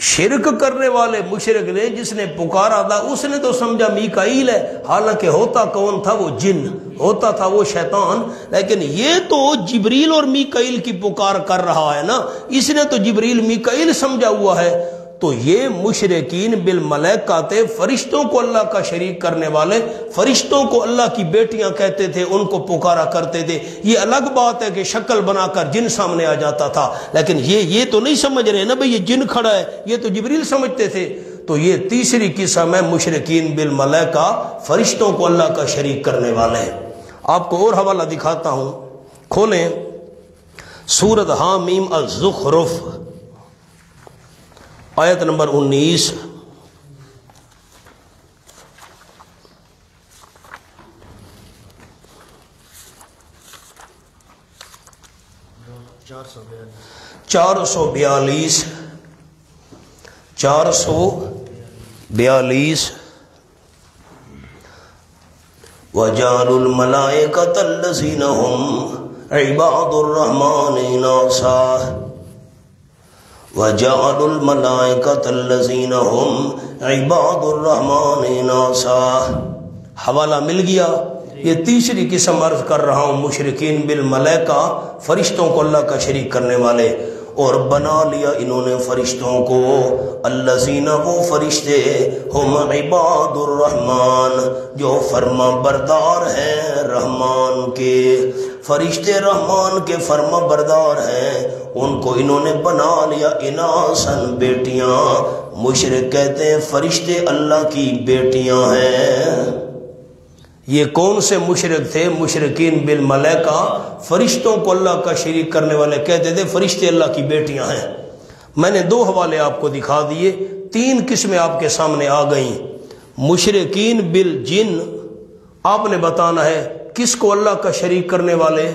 شرک کرنے والے مشرک نے جس نے پکارا تھا اس نے تو سمجھا میکائیل ہے، حالانکہ ہوتا کون تھا؟ وہ جن ہوتا تھا، وہ شیطان. لیکن یہ تو جبریل اور میکائیل کی پکار کر رہا ہے نا، اس نے تو جبریل میکائیل سمجھا ہوا ہے. تو یہ مشرکین بالملائکہ تھے، فرشتوں کو اللہ کا شریک کرنے والے، فرشتوں کو اللہ کی بیٹیاں کہتے تھے، ان کو پکارا کرتے تھے. یہ الگ بات ہے کہ شکل بنا کر جن سامنے آ جاتا تھا، لیکن یہ تو نہیں سمجھ رہے نا بھئی یہ جن کھڑا ہے، یہ تو جبریل سمجھتے تھے. تو یہ تیسری قسم ہے مشرکین بالملائکہ، فرشتوں کو اللہ کا شریک کرنے والے. آپ کو اور حوالہ دکھاتا ہوں، کھولیں سورۃ حامیم الزخرف آیت نمبر 19. چار سو بیالیس وَجَعَلُوا الْمَلَائِكَةَ الَّذِينَ هُمْ عِبَادُ الرَّحْمَنِ إِنَاثًا وَجَعَلُوا الْمَلَائِكَةَ الَّذِينَ هُمْ عِبَادُ الرَّحْمَنِ إِنَاثًا. حوالہ مل گیا. یہ تیسری قسم عرض کر رہا ہوں، مشرکین بالملائکہ، فرشتوں کو اللہ کا شریک کرنے والے. اور بنا لیا انہوں نے فرشتوں کو الذین، وہ فرشتے، ہم عباد الرحمن، جو فرما بردار ہیں رحمان کے. فرشتے رحمان کے فرما بردار ہیں، ان کو انہوں نے بنا لیا اناسن، بیٹیاں. مشرک کہتے ہیں فرشتے اللہ کی بیٹیاں ہیں. یہ کون سے مشرک تھے؟ مشرکین بالملائکہ، فرشتوں کو اللہ کا شریک کرنے والے کہتے تھے فرشتے اللہ کی بیٹیاں ہیں. میں نے 2 حوالے آپ کو دکھا دیے، 3 قسمیں آپ کے سامنے آ گئیں. مشرکین بالجن، آپ نے بتانا ہے کس کو اللہ کا شریک کرنے والے؟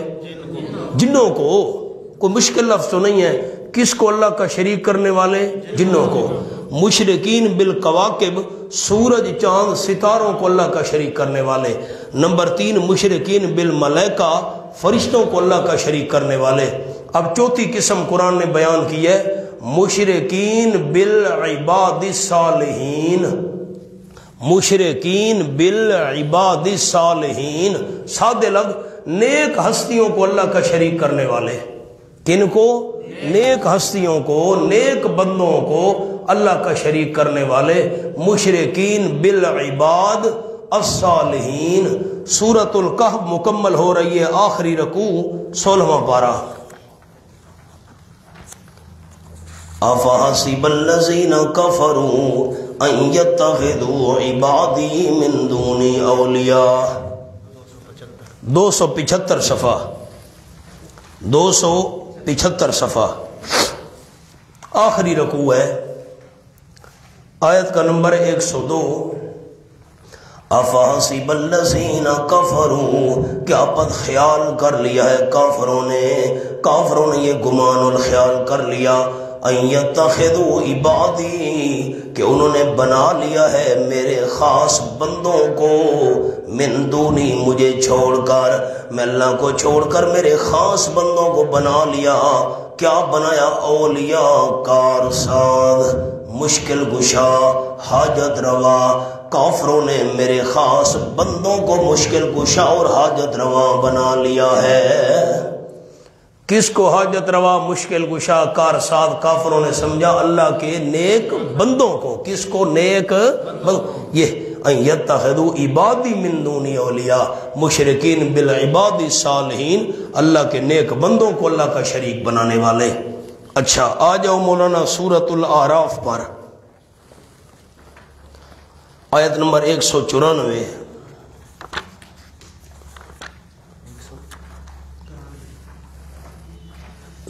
جنوں کو. کوئی مشکل لفظ تو نہیں ہے. کس کو اللہ کا شریک کرنے والے؟ جنوں کو. مشرکین بالکواکب، سورج چاند ستاروں کو اللہ کا شریک کرنے والے. نمبر 3 مشرکین بالملائکہ، فرشتوں کو اللہ کا شریک کرنے والے. اب چوتھی قسم قرآن نے بیان کی ہے، مشرکین بالعباد الصالحین. مشرکین بالعباد الصالحین، سادے لفظ، نیک ہستیوں کو اللہ کا شریک کرنے والے. کن کو؟ نیک ہستیوں کو، نیک بندوں کو اللہ کا شریک کرنے والے. مشرکین بالعباد الصالحین. سورۃ الکہف مکمل ہو رہی ہے، آخری رکوع 16واں پارہ. افحسب الذین کفروا ان یتخذوا عبادی من دونی اولیاء. 275 صفحہ، 275 صفحہ، آخری رکوع ہے، آیت کا نمبر 102. افحسب الذین کفروا، کیا پت خیال کر لیا ہے کافروں نے یہ گمان الخیال کر لیا، ان یتخذوا عبادی، کہ انہوں نے بنا لیا ہے میرے خاص بندوں کو، من دونی، مجھے چھوڑ کر، میں اللہ کو چھوڑ کر میرے خاص بندوں کو بنا لیا. کیا بنایا؟ اولیاء، کارساز، مشکل کشا، حاجت روا. کافروں نے میرے خاص بندوں کو مشکل کشا اور حاجت روا بنا لیا ہے. کس کو حاجت روا، مشکل کشا، کارساز؟ کافروں نے سمجھا اللہ کے نیک بندوں کو. کس کو؟ نیک یہ ان یتخذوا عبادی من دونی اولیاء. مشرکین بالعباد الصالحین، اللہ کے نیک بندوں کو اللہ کا شریک بنانے والے. اچھا آ جاؤ مولانا سورۃ الاعراف پر، آیت نمبر 194.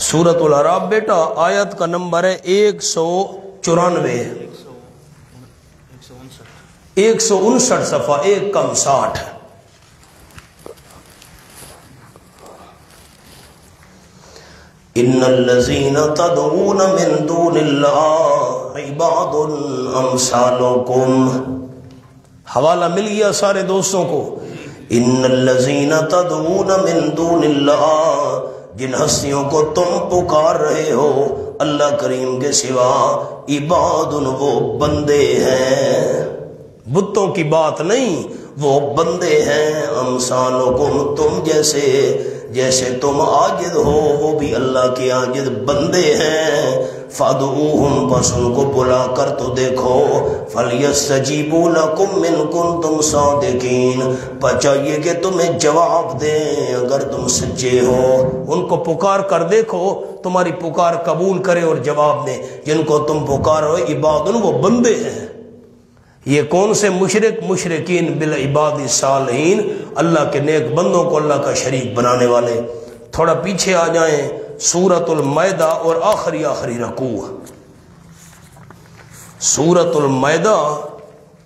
سورۃ الاعراف بیٹا، آیت کا نمبر ہے 194، 159 صفحہ، 1 کم 60. ان الذین تدعون من دون اللہ عباد امثالکم. حوالہ مل گیا سارے دوستوں کو؟ ان الذین تدعون من دون اللہ، جن ہستیوں کو تم پکار رہے ہو اللہ کریم کے سوا، عباد، وہ بندے ہیں، بتوں کی بات نہیں، وہ بندے ہیں، امثالکم، تم جیسے تم عاجز ہو وہ بھی اللہ کے عاجز بندے ہیں۔ فادعوہم، بس ان کو بلا کر تو دیکھو، فلیستجیبوا لکم ان کنتم صادقین، چاہیے کہ تمہیں جواب دیں اگر تم سچے ہو۔ ان کو پکار کر دیکھو، تمہاری پکار قبول کرے اور جواب دیں۔ جن کو تم پکارو عباد، وہ بندے ہیں۔ یہ کون سے مشرک؟ مشرکین بالعباد الصالحین، اللہ کے نیک بندوں کو اللہ کا شریک بنانے والے۔ تھوڑا پیچھے آ جائیں، سورۃ المائدہ اور آخری رکوع، سورۃ المائدہ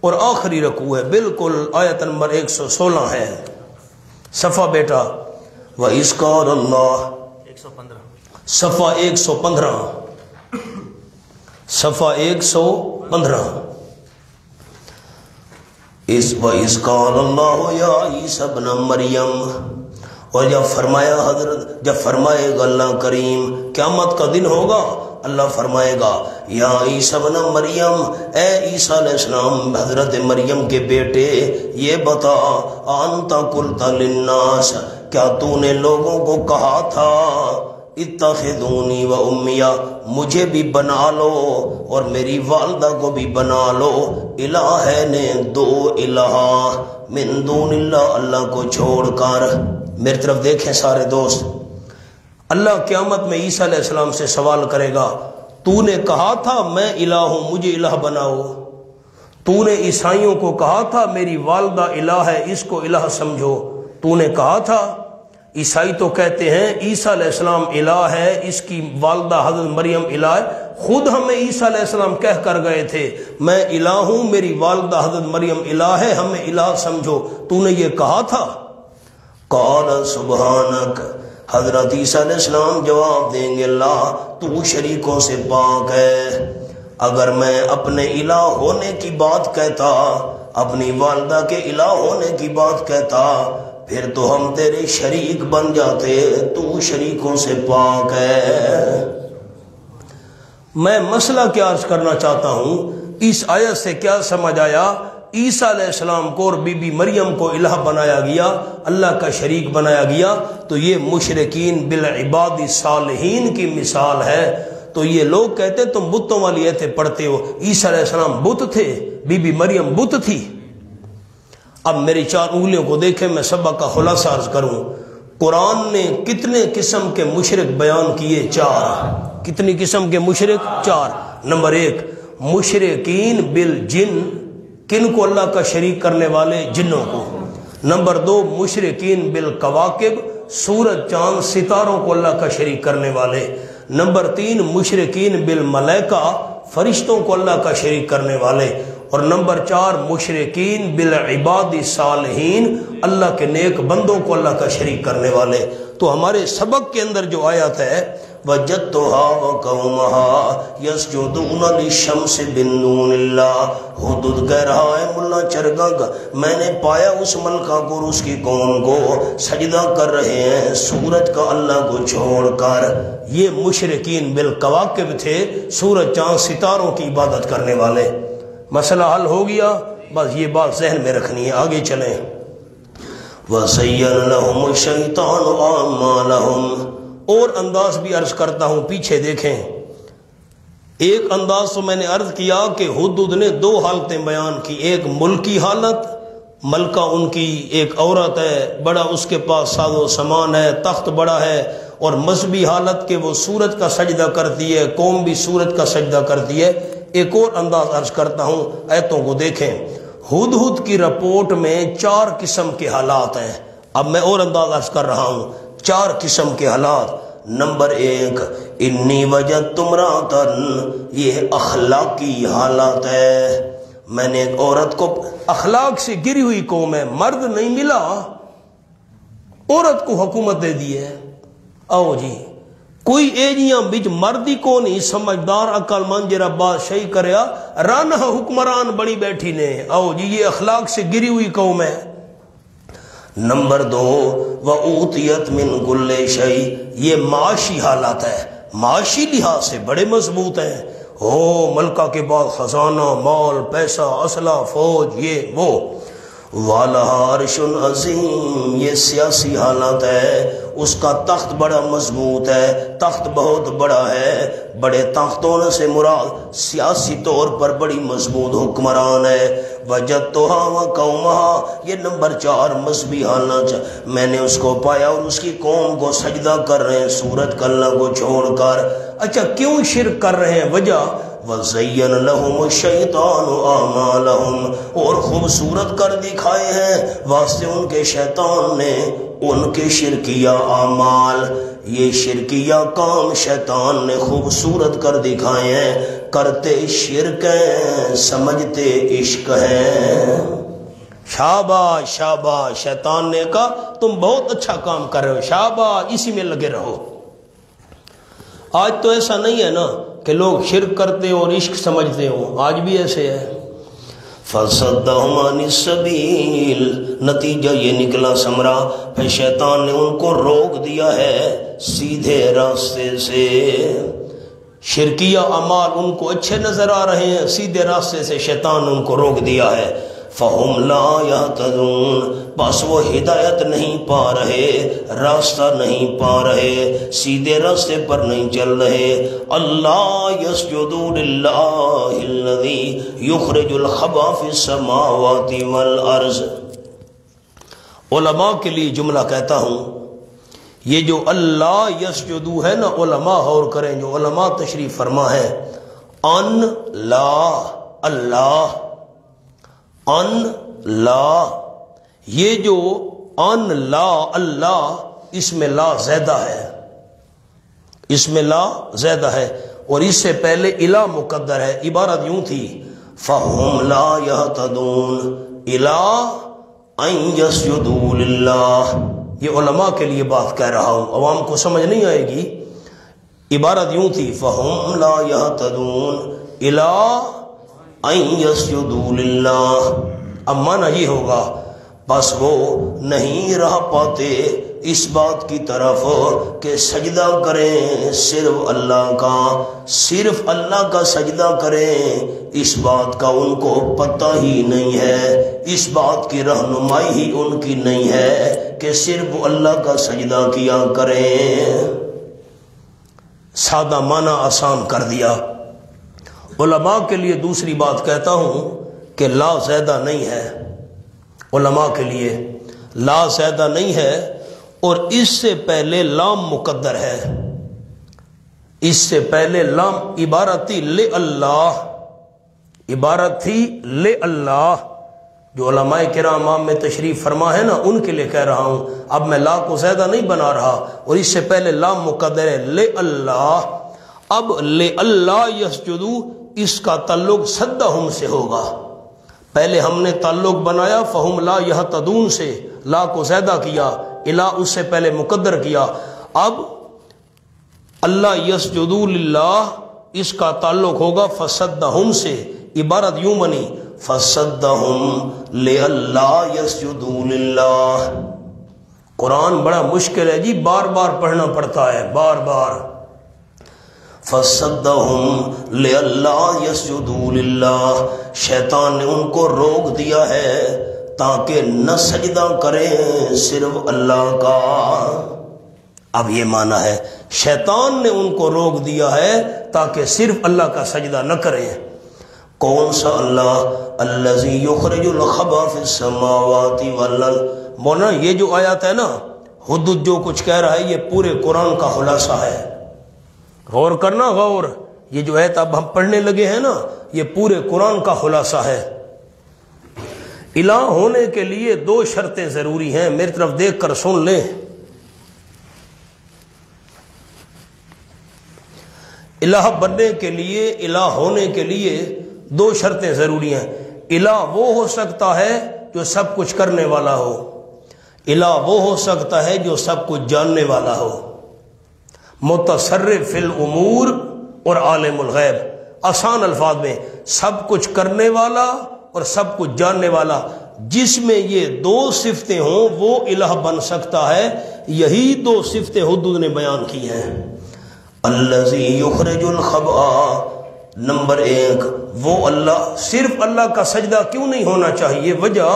اور آخری رکوع ہے، بالکل آیت نمبر 116 ہے، صفحہ بیٹا وَإِذْ قَالَ اللَّهُ، صفحہ 115، صفحہ 115۔ وَإِذْ قَالَ اللَّهُ يَا عِيسَى ابْنَ مَرْيَمَ، اور جب فرمائے گا اللہ کریم، قیامت کا دن ہوگا، اللہ فرمائے گا یا عیسیٰ ابن مریم، اے عیسیٰ علیہ السلام حضرت مریم کے بیٹے، یہ بتا، انت قلت للناس، کیا تو نے لوگوں کو کہا تھا اتخذونی و امیہ، مجھے بھی بنا لو اور میری والدہ کو بھی بنا لو، الہین، دو الہ، من دون اللہ، اللہ کو چھوڑ کر۔ میری طرف دیکھیں سارے دوست، اللہ قیامت میں عیسیٰ علیہ السلام سے سوال کرے گا، تو نے کہا تھا میں الہ ہوں، مجھے الہ بناؤ۔ تو نے عیسائیوں کو کہا تھا میری والدہ الہ ہے، اس کو الہ سمجھو، تو نے کہا تھا۔ عیسائی تو کہتے ہیں عیسیٰ علیہ السلام الہ ہے، اس کی والدہ حضرت مریم الہ ہے، خود ہمیں عیسیٰ علیہ السلام کہہ کر گئے تھے میں الہ ہوں، میری والدہ حضرت مریم الہ ہے، ہمیں الہ سمجھو، تو نے یہ کہا تھا؟ قال سبحانک، حضرت عیسیٰ علیہ السلام جواب دیں گے اللہ تو شریکوں سے پاک ہے، اگر میں اپنے الہ ہونے کی بات کہتا، اپنی والدہ کے الہ ہونے کی بات کہتا، پھر تو ہم تیرے شریک بن جاتے، تو شریکوں سے پاک ہے۔ میں مسئلہ کیا عرض کرنا چاہتا ہوں، اس آیت سے کیا سمجھ آیا؟ عیسیٰ علیہ السلام کو اور بی بی مریم کو الہ بنایا گیا، اللہ کا شریک بنایا گیا، تو یہ مشرکین بالعباد الصالحین کی مثال ہے۔ تو یہ لوگ کہتے تم بتوں والی ایتیں پڑھتے ہو، عیسیٰ علیہ السلام بت تھے، بی بی مریم بت تھی۔ اب میری چار انگلیوں کو دیکھیں، میں سبق کا خلاصہ عرض کروں۔ قرآن نے کتنے قسم کے مشرک بیان کیے؟ 4۔ کتنی قسم کے مشرک؟ 4۔ نمبر 1 مشرکین بالجن، کن کو؟ اللہ کا شریک کرنے والے جنوں کو۔ نمبر 2 مشرکین بالکواکب، سورج چاند ستاروں کو اللہ کا شریک کرنے والے۔ نمبر 3 مشرکین بالملائکہ، فرشتوں کو اللہ کا شریک کرنے والے۔ اور نمبر 4 مشرکین بالعباد الصالحین، اللہ کے نیک بندوں کو اللہ کا شریک کرنے والے۔ تو ہمارے سبق کے اندر جو آیت ہے وَجَدْتُهَا وَقَوْمَهَا يَسْجُدُونَ لِلشَّمْسِ مِن دُونِ اللَّهِ، حدود کہہ رہا ہے ملا چرگا، میں نے پایا اس ملکہ کو اور اس کی قوم کو سجدہ کر رہے ہیں سورج کا اللہ کو چھوڑ کر۔ یہ مشرکین بالکواکب تھے، سورج چاند ستاروں کی عبادت کرنے والے۔ مسئلہ حل ہو گیا، بس یہ بات ذہن میں رکھنی ہے، آگے چلیں۔ وَزَيَّنَ لَهُمُ الشَّيْطَانُ أَعْمَالَهُمْ، اور انداز بھی عرض کرتا ہوں، پیچھے دیکھیں۔ ایک انداز تو میں نے عرض کیا کہ حدود نے 2 حالتیں بیان کی، ایک ملکی حالت، ملکہ ان کی ایک عورت ہے، بڑا اس کے پاس ساز و سامان ہے، تخت بڑا ہے، اور مذہبی حالت کہ وہ سورج کا سجدہ کرتی ہے، قوم بھی سورج کا سجدہ کرتی ہے۔ ایک اور انداز عرض کرتا ہوں، آیتوں کو دیکھیں۔ ہدہد کی رپورٹ میں 4 قسم کے حالات ہیں، اب میں اور انداز عرض کر رہا ہوں، 4 قسم کے حالات۔ نمبر 1 انی وجدت امرأۃ، یہ اخلاقی حالت ہے، میں نے ایک عورت کو، اخلاق سے گری ہوئی قوم ہے، مرد نہیں ملا، عورت کو حکومت دے دی ہے، آؤ جی کوئی ایجیاں بچ مردی کو نہیں سمجھدار عقل مند جرا بادشاہی کریا رانہ حکمران بڑی بیٹھی نے آؤ جی یہ اخلاق سے گری ہوئی قوم ہے۔ نمبر 2 وَأُوتِيَتْ مِنْ كُلِّ شَيْءٍ، یہ معاشی حالات ہے، معاشی لحاظ سے بڑے مضبوط ہیں۔ ملکہ کے بعد خزانہ، مال، پیسہ، اسلحہ، فوج، یہ وہ۔ وَلَهَا عَرْشٌ عَظِيمٌ، یہ سیاسی حالات ہے، اس کا تخت بڑا مضبوط ہے، تخت بہت بڑا ہے۔ بڑے تختوں سے مراد سیاسی طور پر بڑی مضبوط حکمران ہے۔ وَجَدْتُهَا وَقَوْمَهَا، یہ نمبر 4 مذہبی حالات، میں نے اس کو پایا اور اس کی قوم کو سجدہ کر رہے ہیں سورت کا اللہ کو چھوڑ کر۔ اچھا کیوں شرک کر رہے ہیں؟ وجہ وَزَيَّنَ لَهُمُ الشَّيْطَانُ أَعْمَالَهُمْ، اور خوبصورت کر دکھائے ہیں واسطے ان کے شیطان نے ان کے شرکیہ اعمال، یہ شرکیہ کام شیطان نے خوبصورت کر دکھائے ہیں۔ کرتے شرک ہیں سمجھتے عشق ہیں۔ شاباش شاباش، شیطان نے کہا تم بہت اچھا کام کر رہے ہو، شاباش اسی میں لگے رہو۔ آج تو ایسا نہیں ہے نا کہ لوگ شرک کرتے اور عشق سمجھتے ہوں، آج بھی ایسے ہے۔ فَصَدَّهُمْ عَنِ السَّبِيلِ، نتیجہ یہ نکلا ثمرہ، پھر شیطان نے ان کو روک دیا ہے سیدھے راستے سے۔ شرکیہ اعمال ان کو اچھے نظر آ رہے ہیں، سیدھے راستے سے شیطان نے ان کو روک دیا ہے۔ فَهُمْ لَا يَهْتَدُونَ، بس وہ ہدایت نہیں پا رہے، راستہ نہیں پا رہے، سیدھے راستے پر نہیں چل رہے۔ اللہ يَسْجُدُوا لِلَّهِ الَّذِي يُخْرِجُ الْخَبَأَ فِي السَّمَاوَاتِ وَالْأَرْضِ۔ علماء کے لیے جملہ کہتا ہوں، یہ جو اللہ یسجدو ہے نا، علماء غور کریں، جو علماء تشریف فرما ہے، ان لا اللہ، ان لا، یہ جو ان لا اللہ، اس میں لا زیادہ ہے، اس میں لا زیادہ ہے، اور اس سے پہلے الہ مقدر ہے۔ عبارت یوں تھی فَهُمْ لَا يَهْتَدُونَ إِلَىٰ أَن يَسْجُدُوا لِلَّهِ، یہ علماء کے لیے بات کہہ رہا ہوں، عوام کو سمجھ نہیں آئے گی۔ عبارت یوں تھی فَهُمْ لَا يَهْتَدُونَ إِلَىٰ أَن يَسْجُدُوا لِلَّهِ، اب معنی یہ ہوگا بس وہ نہیں رہ پاتے اس بات کی طرف کہ سجدہ کریں صرف اللہ کا، صرف اللہ کا سجدہ کریں، اس بات کا ان کو پتہ ہی نہیں ہے، اس بات کی رہنمائی ہی ان کی نہیں ہے کہ صرف اللہ کا سجدہ کیا کریں۔ سادہ معنی آسان کر دیا۔ علماء کے لیے دوسری بات کہتا ہوں کہ لا زیادہ نہیں ہے، علماء کے لیے لا زیادہ نہیں ہے، اور اس سے پہلے لام مقدر ہے، اس سے پہلے لام عبارت تھی لے اللہ، عبارت تھی لے اللہ، جو علماء کرام عام میں تشریف فرما ہے نا ان کے لیے کہہ رہا ہوں، اب میں لا کو زیادہ نہیں بنا رہا، اور اس سے پہلے لام مقدر ہے لے اللہ۔ اب لے اللہ یسجدو، اس کا تعلق صدہم سے ہوگا، پہلے ہم نے تعلق بنایا فہم لا یہتدون سے، لا کو زیادہ کیا، الہ اس سے پہلے مقدر کیا، اب اللہ یسجدو للہ اس کا تعلق ہوگا فصدہم سے، عبارت یوں بنی فصدہم لِأَلَّا يَسْجُدُوا لِلَّهِ۔ قرآن بڑا مشکل ہے جی، بار بار پڑھنا پڑتا ہے، بار بار۔ فَصَدَّهُمْ لِأَلَّا يَسْجُدُوا لِلَّهِ، شیطان نے ان کو روک دیا ہے تاکہ نہ سجدہ کریں صرف اللہ کا۔ اب یہ معنی ہے شیطان نے ان کو روک دیا ہے تاکہ صرف اللہ کا سجدہ نہ کریں۔ کون سا اللہ؟ الذی یخرج الخبا فی السماوات والارض۔ مولانا یہ جو آیات ہے نا، حدود جو کچھ کہہ رہا ہے یہ پورے قرآن کا خلاصہ ہے، غور کرنا غور، یہ جو آیت اب ہم پڑھنے لگے ہیں نا یہ پورے قرآن کا خلاصہ ہے۔ الہ ہونے کے لیے 2 شرطیں ضروری ہیں، میری طرف دیکھ کر سن لیں۔ الہ بننے کے لیے، الہ ہونے کے لیے 2 شرطیں ضروری ہیں۔ الہ وہ ہو سکتا ہے جو سب کچھ کرنے والا ہو، الہ وہ ہو سکتا ہے جو سب کچھ جاننے والا ہو۔ متصرف فی الامور اور عالم الغیب، آسان الفاظ میں سب کچھ کرنے والا اور سب کچھ جاننے والا، جس میں یہ دو صفتیں ہوں وہ الہ بن سکتا ہے۔ یہی دو صفتیں حدود نے بیان کی ہیں۔ الذی یخرج الخبء، نمبر 1 وہ اللہ، صرف اللہ کا سجدہ کیوں نہیں ہونا چاہیے؟ وجہ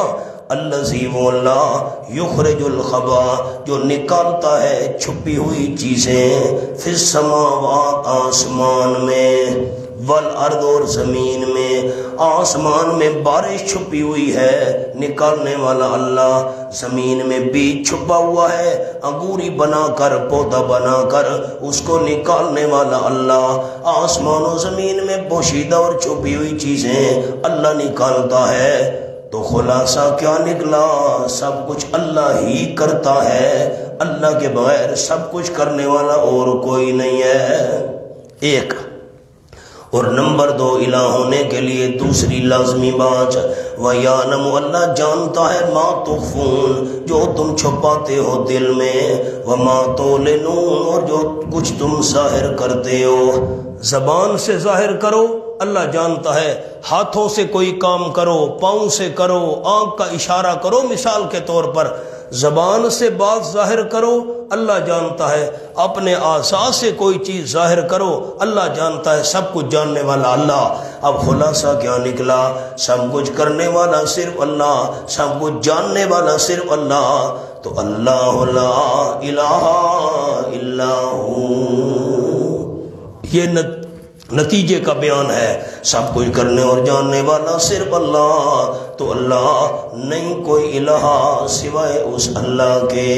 الذی وہ اللہ، یخرج الخبء جو نکالتا ہے چھپی ہوئی چیزیں، فی السماوات آسمان میں، والارض اور زمین میں، آسمان میں بارش چھپی ہوئی ہے نکالنے والا اللہ، زمین میں بیج چھپا ہوا ہے انگوری بنا کر پودا بنا کر اس کو نکالنے والا اللہ، آسمان و زمین میں پوشیدہ اور چھپی ہوئی چیزیں اللہ نکالتا ہے۔ تو خلاصہ کیا نکلا؟ سب کچھ اللہ ہی کرتا ہے، اللہ کے بغیر سب کچھ کرنے والا اور کوئی نہیں ہے، ایک۔ اور نمبر 2 الہ ہونے کے لیے دوسری لازمی بات، وَيَعْلَمُ اللہ جانتا ہے مَا تُخْفُونَ جو تم چھپاتے ہو دل میں، وَمَا تُعْلِنُونَ اور جو کچھ تم ظاہر کرتے ہو۔ زبان سے ظاہر کرو اللہ جانتا ہے، ہاتھوں سے کوئی کام کرو، پاؤں سے کرو، آنکھ کا اشارہ کرو، مثال کے طور پر زبان سے بات ظاہر کرو اللہ جانتا ہے، اپنے اعضاء سے کوئی چیز ظاہر کرو اللہ جانتا ہے، سب کچھ جاننے والا اللہ۔ اب خلاصہ کیا نکلا؟ سب کچھ کرنے والا صرف اللہ، سب کچھ جاننے والا صرف اللہ۔ تو اللہ لا الہ الا ہو، یہ نتیجے کا بیان ہے۔ سب کچھ کرنے اور جاننے والا صرف اللہ، تو اللہ نہیں کوئی الہ سوائے اس اللہ کے،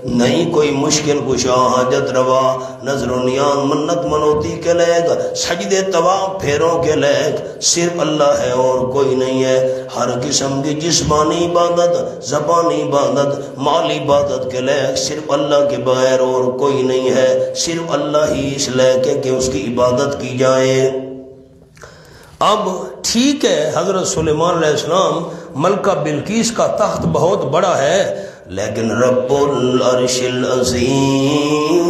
نہیں کوئی مشکل کشا حاجت روا نظر و نیاز منت منوتی کے لائق سجدے طواف پھیروں کے لائق صرف اللہ ہے اور کوئی نہیں ہے۔ ہر قسم کی جسمانی عبادت، زبانی عبادت، مالی عبادت کے لائق صرف اللہ کے بغیر اور کوئی نہیں ہے، صرف اللہ ہی اس لائق ہے کہ اس کی عبادت کی جائے۔ اب ٹھیک ہے حضرت سلیمان علیہ السلام ملکہ بلقیس کا تخت بہت بڑا ہے، لیکن رب العرش العظیم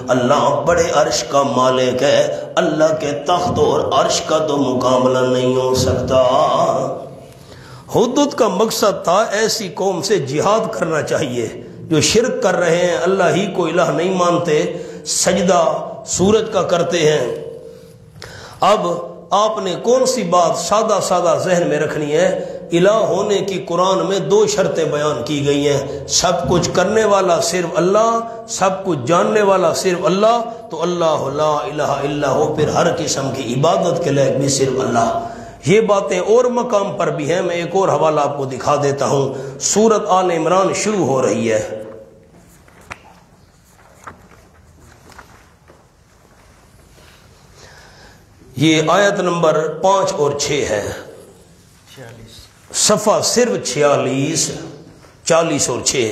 اللہ بڑے عرش کا مالک ہے، اللہ کے تخت اور عرش کا تو مقابلہ نہیں ہو سکتا۔ حدود کا مقصد تھا ایسی قوم سے جہاد کرنا چاہیے جو شرک کر رہے ہیں، اللہ ہی کو الہ نہیں مانتے، سجدہ سورج کا کرتے ہیں۔ اب آپ نے کون سی بات سادہ سادہ ذہن میں رکھنی ہے؟ الہ ہونے کی قرآن میں 2 شرطیں بیان کی گئی ہیں، سب کچھ کرنے والا صرف اللہ، سب کچھ جاننے والا صرف اللہ، تو اللہ لا الہ الا ہو، پھر ہر قسم کی عبادت کے لائق بھی صرف اللہ۔ یہ باتیں اور مقام پر بھی ہیں، میں ایک اور حوالہ آپ کو دکھا دیتا ہوں۔ سورۃ آل عمران شروع ہو رہی ہے، یہ آیت نمبر 5 اور 6 ہے، صفحہ صرف 46، 40 اور 6۔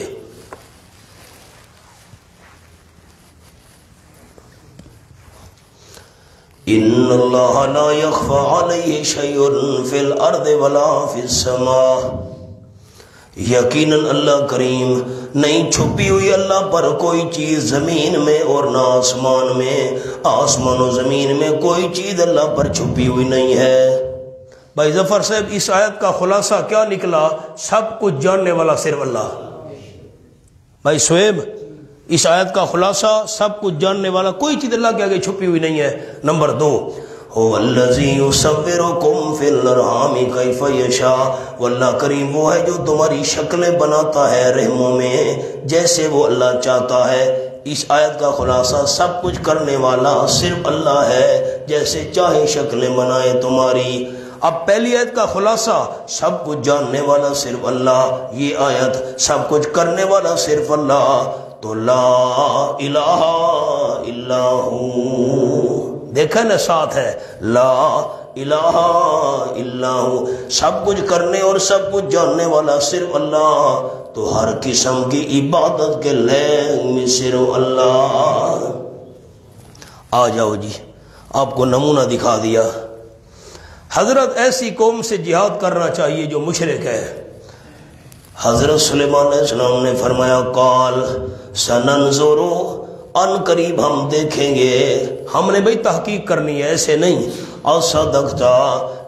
ان اللہ لا یخفی علیہ شیء فی الارض ولا فی السماء، یقیناً اللہ کریم نہیں چھپی ہوئی اللہ پر کوئی چیز زمین میں اور نہ آسمان میں، آسمان و زمین میں کوئی چیز اللہ پر چھپی ہوئی نہیں ہے۔ بھائی ظفر صاحب اس آیت کا خلاصہ کیا نکلا؟ سب کچھ جاننے والا صرف اللہ۔ بھائی سویب اس آیت کا خلاصہ سب کچھ جاننے والا، کوئی چیز اللہ کے آگے چھپی ہوئی نہیں ہے۔ نمبر 2 هو الذی یصورکم فی الارحام کیف یشاء، واللہ کریم وہ ہے جو تمہاری شکلیں بناتا ہے رحموں میں جیسے وہ اللہ چاہتا ہے۔ اس آیت کا خلاصہ سب کچھ کرنے والا صرف اللہ ہے، جیسے چاہے شکلیں بنائے تمہاری۔ اب پہلی آیت کا خلاصہ سب کچھ جاننے والا صرف اللہ، یہ آیت سب کچھ کرنے والا صرف اللہ، تو لا الہ الا ہو، دیکھیں نا ساتھ ہے لا الہ الا ہو، سب کچھ کرنے اور سب کچھ جاننے والا صرف اللہ، تو ہر قسم کی عبادت کے لائق میں صرف اللہ۔ آ جاؤ جی، آپ کو نمونہ دکھا دیا۔ حضرت ایسی قوم سے جہاد کرنا چاہیے جو مشرک ہے۔ حضرت سلیمان علیہ السلام نے فرمایا قال سننظر ان قریب ہم دیکھیں گے. ہم نے بھئی تحقیق کرنی ہے، ایسے نہیں. اصدقتا،